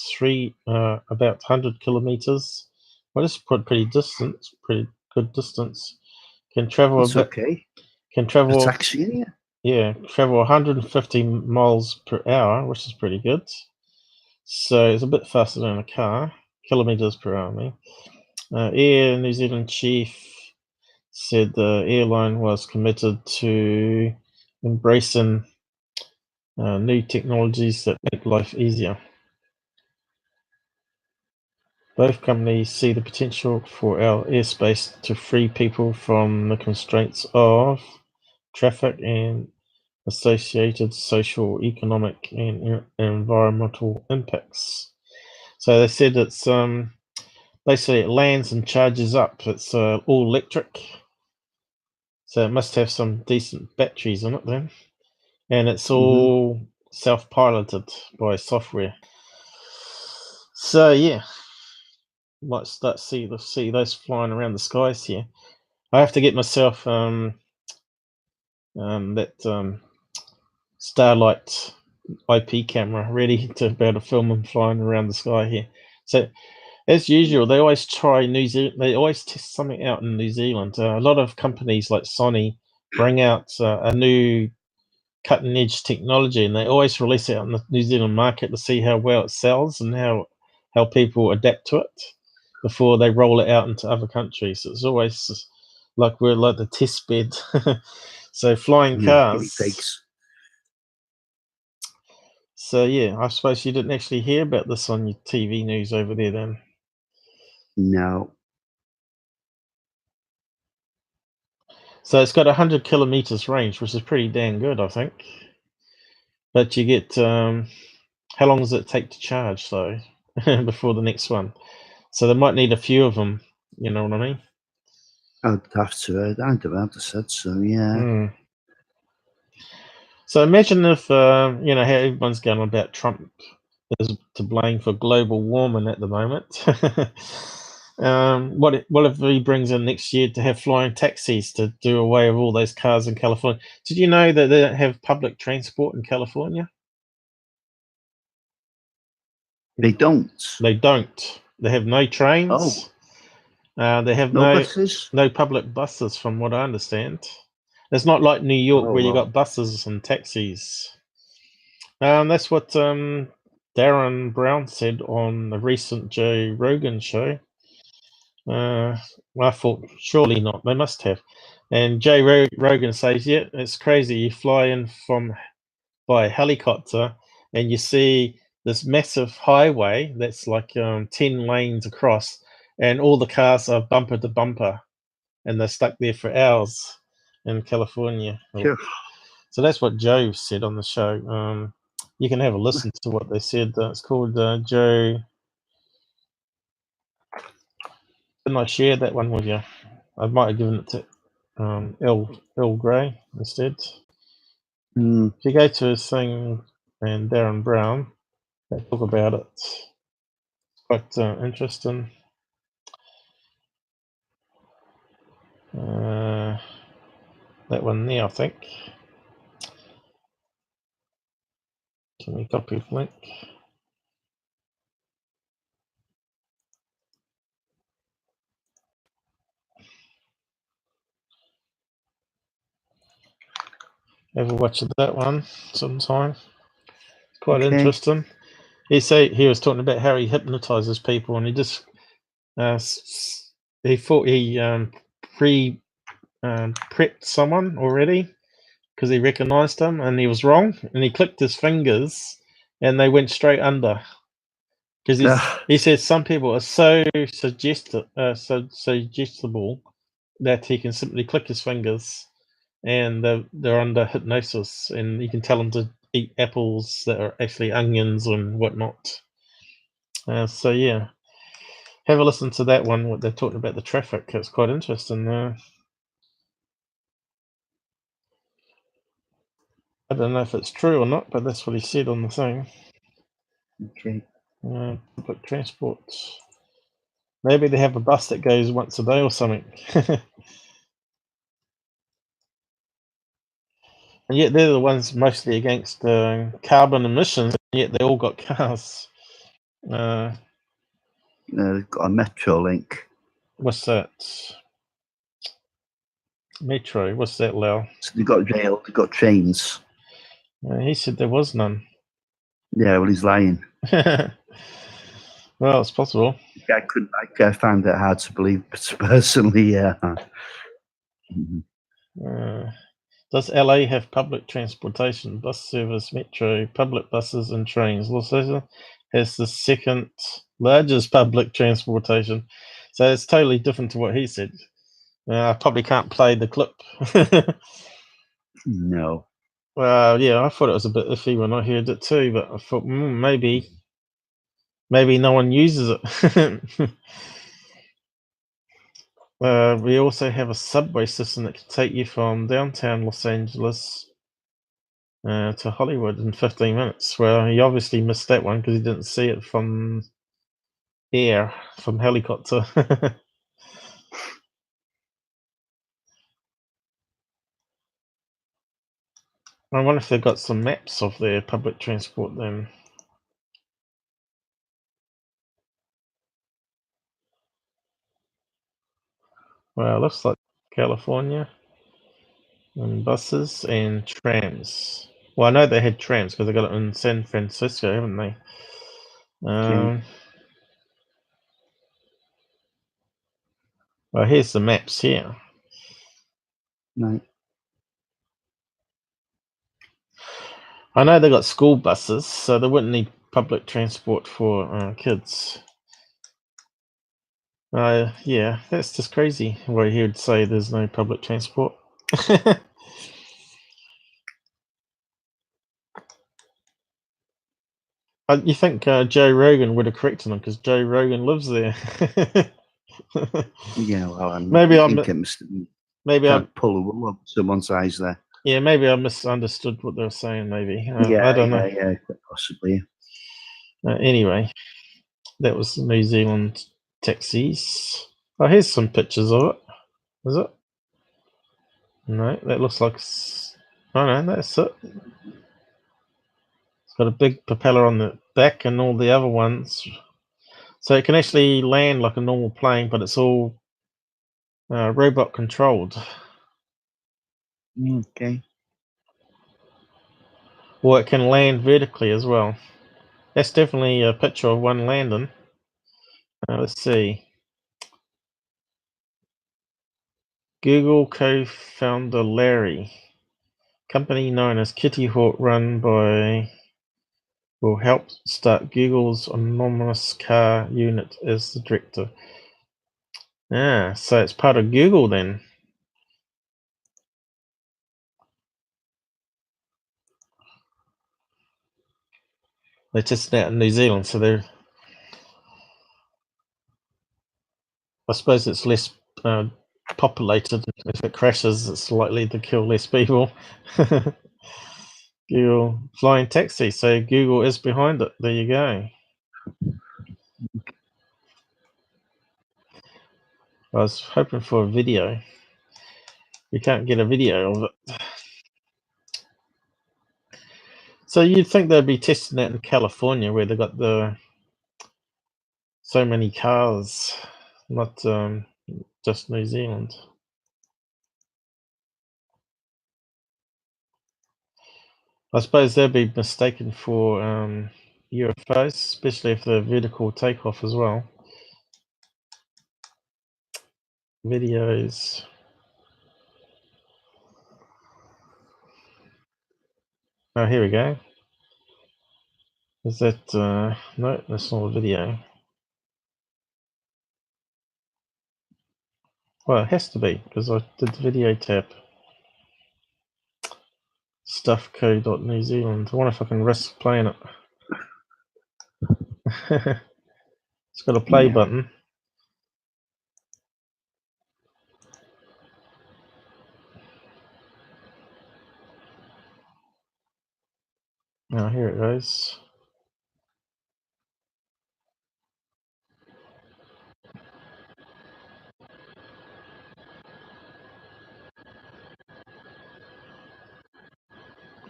100 kilometers. Well, this is pretty good distance. Can travel It's okay. Can travel. A taxi, yeah, travel 150 miles per hour, which is pretty good. So it's a bit faster than a car, kilometers per hour. I mean. Air New Zealand chief said the airline was committed to embracing new technologies that make life easier. Both companies see the potential for our airspace to free people from the constraints of traffic and associated social, economic, and environmental impacts. So they said it's basically it lands and charges up. It's all electric, so it must have some decent batteries in it then, and it's all self-piloted by software. So yeah, might start see those flying around the skies here. I have to get myself that Starlight IP camera ready to be able to film them flying around the sky here. So as usual, they always try New Zealand. They always test something out in New Zealand. A lot of companies like Sony bring out a new cutting edge technology, and they always release it out in the New Zealand market to see how well it sells and how people adapt to it before they roll it out into other countries. It's always like we're like the test bed. So flying cars. So yeah, I suppose you didn't actually hear about this on your TV news over there then? No. So it's got 100 kilometers range, which is pretty damn good, I think. But you get how long does it take to charge though before the next one? So they might need a few of them. You know what I mean? I'd have to. I'd have said so. Yeah. So imagine if you know how everyone's going on about Trump is to blame for global warming at the moment. What if he brings in next year to have flying taxis to do away with all those cars in California? Did you know that they don't have public transport in California? They don't. They don't. They have no trains. Oh. They have no buses? No public buses, from what I understand. It's not like New York where you got buses and taxis. That's what Darren Brown said on the recent Joe Rogan show. I thought surely not. They must have. And Joe Rogan says, yeah, it's crazy. You fly in by helicopter and you see this massive highway that's like 10 lanes across, and all the cars are bumper to bumper, and they're stuck there for hours in California. Sure. So that's what Joe said on the show. You can have a listen to what they said. It's called Joe. Didn't I share that one with you? I might have given it to Earl Grey instead. If you go to his thing and Darren Brown, they talk about it. It's quite interesting. That one there, I think. Can we copy the link? Have a watch of that one sometime. It's quite interesting. He was talking about how he hypnotizes people, and he just he thought he prepped someone already because he recognized them, and he was wrong, and he clicked his fingers and they went straight under, because he said some people are so suggestible that he can simply click his fingers and they're under hypnosis, and you can tell them to eat apples that are actually onions and whatnot. So yeah, have a listen to that one. What they're talking about the traffic. It's quite interesting. I don't know if it's true or not, but that's what he said on the thing. Okay. Public transport. Maybe they have a bus that goes once a day or something. And yet they're the ones mostly against carbon emissions, and yet they all got cars. They've got a metro link. What's that? Metro. What's that, Lau? So they've got rail, they've got trains. He said there was none. Yeah, well, he's lying. Well, it's possible. I found it hard to believe personally. Yeah. Does LA have public transportation, bus service, metro, public buses and trains? Los Angeles, has the second largest public transportation. So it's totally different to what he said. I probably can't play the clip. No. Well, yeah, I thought it was a bit iffy when I heard it too, but I thought maybe no one uses it. We also have a subway system that can take you from downtown Los Angeles to Hollywood in 15 minutes. Well, he obviously missed that one because he didn't see it from air, from helicopter. I wonder if they've got some maps of their public transport then. Well, looks like California, and buses and trams. Well, I know they had trams because they got it in San Francisco, haven't they? Well, here's the maps here. Right. I know they got school buses, so they wouldn't need public transport for kids. Yeah, that's just crazy. Where he would say there's no public transport. You think Joe Rogan would have corrected him because Joe Rogan lives there. Yeah, well, maybe I can't pull a wool over someone's eyes there. Yeah, maybe I misunderstood what they were saying. Maybe Yeah, I don't know. Yeah, possibly. Anyway, that was New Zealand taxis. Oh, here's some pictures of it. Is it? No, that looks like. Oh no, that's it. It's got a big propeller on the back and all the other ones, so it can actually land like a normal plane, but it's all robot controlled. Okay. Or it can land vertically as well. That's definitely a picture of one landing. Let's see. Google co-founder Larry, company known as Kitty Hawk run by, will help start Google's autonomous car unit as the director. So it's part of Google then. They're testing out in New Zealand, so they're. I suppose it's less populated. If it crashes, it's likely to kill less people. Google flying taxi, so Google is behind it. There you go. I was hoping for a video. We can't get a video of it. So you'd think they'd be testing that in California, where they've got so many cars, not just New Zealand. I suppose they'd be mistaken for UFOs, especially if they're vertical takeoff as well. Videos. Oh, here we go. Is that no? That's not a video. Well, it has to be because I did the video tab. Stuffco.New Zealand. I wonder if I can risk playing it. It's got a play button. Oh, here it goes.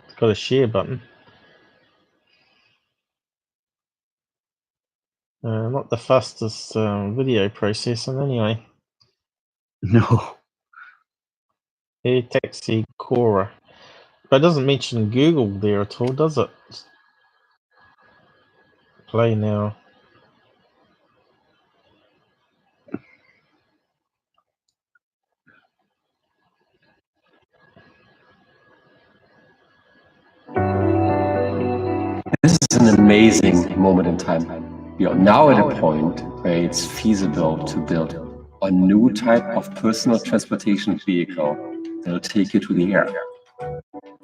It's got a share button. Not the fastest video processing anyway. No. Air Taxi Cora. But it doesn't mention Google there at all, does it? Play now. This is an amazing moment in time. We are now at a point where it's feasible to build a new type of personal transportation vehicle that will take you to the air.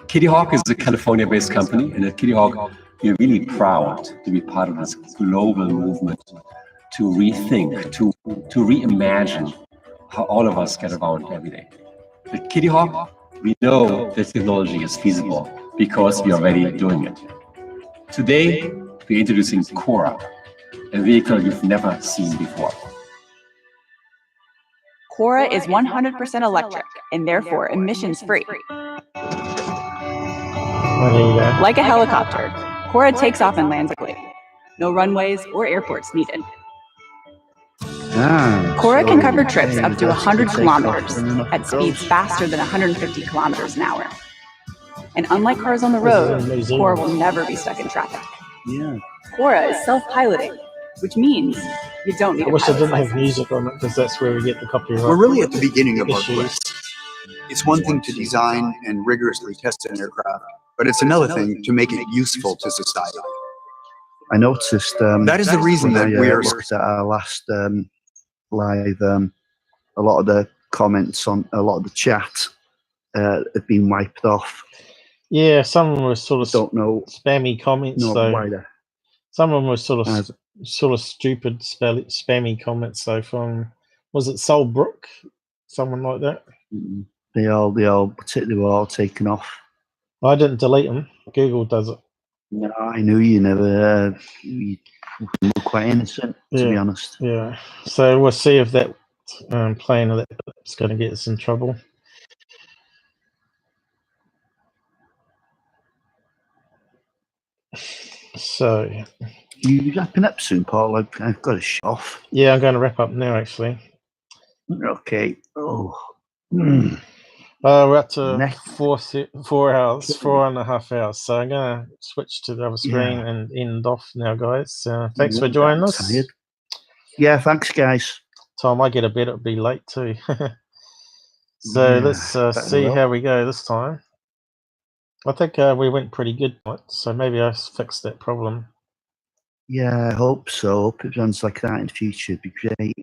Kitty Hawk is a California-based company, and at Kitty Hawk, we're really proud to be part of this global movement to rethink, to reimagine how all of us get around every day. At Kitty Hawk, we know this technology is feasible because we are already doing it. Today, we're introducing Cora, a vehicle you've never seen before. Cora is 100% electric and therefore emissions-free. Like a helicopter, Cora takes off and lands quickly. No runways or airports needed. Cora can cover trips up to 100 kilometers at speeds faster than 150 kilometers an hour. And unlike cars on the road, Cora will never be stuck in traffic. Cora is self-piloting, which means you don't need a pilot's I wish I didn't have license. music on it because that's where we get the copyright. We're really at the beginning of our issues. quest. It's one thing to design and rigorously test an aircraft, but it's another thing to make it useful to society. I noticed That is the reason that we are looked at our last live. A lot of the comments on a lot of the chat have been wiped off. Yeah, some of them were sort of Don't know. spammy comments. No, though. why Some of them were sort of stupid spammy comments. Though from was it Solbrook, someone like that? They were all taken off. I didn't delete them. Google does it. No, I knew you never. You were quite innocent, to be honest. Yeah. So we'll see if that playing of that is going to get us in trouble. So You wrapping up soon, Paul? I've got to shut off. yeah, I'm going to wrap up now. Actually, Okay. Oh. we're up to Next. 4 hours, 4.5 hours. So I'm going to switch to the other screen and end off now, guys. Thanks for joining us. Tired. Yeah, thanks, guys. Time I get a bit, it'll be late too. So let's see how we go this time. I think we went pretty good, so maybe I fixed that problem. Yeah, I hope so. Hope it runs like that in the future. It'd be great.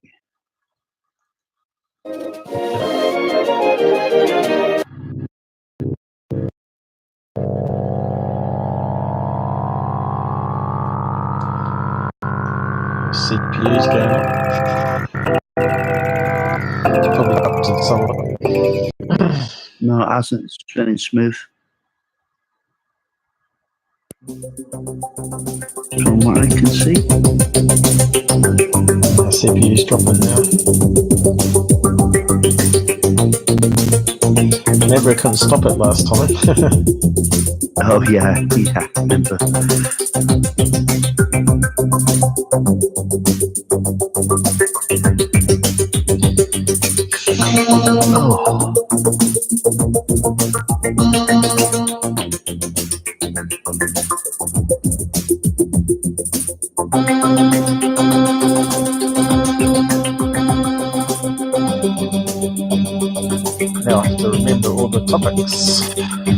CPU's going up. It's probably up to some. No, it hasn't. It's running smooth. From what I can see. The CPU's dropping now. Never couldn't stop it last time. Oh yeah, I remember. Oh. Now I have to remember all the topics.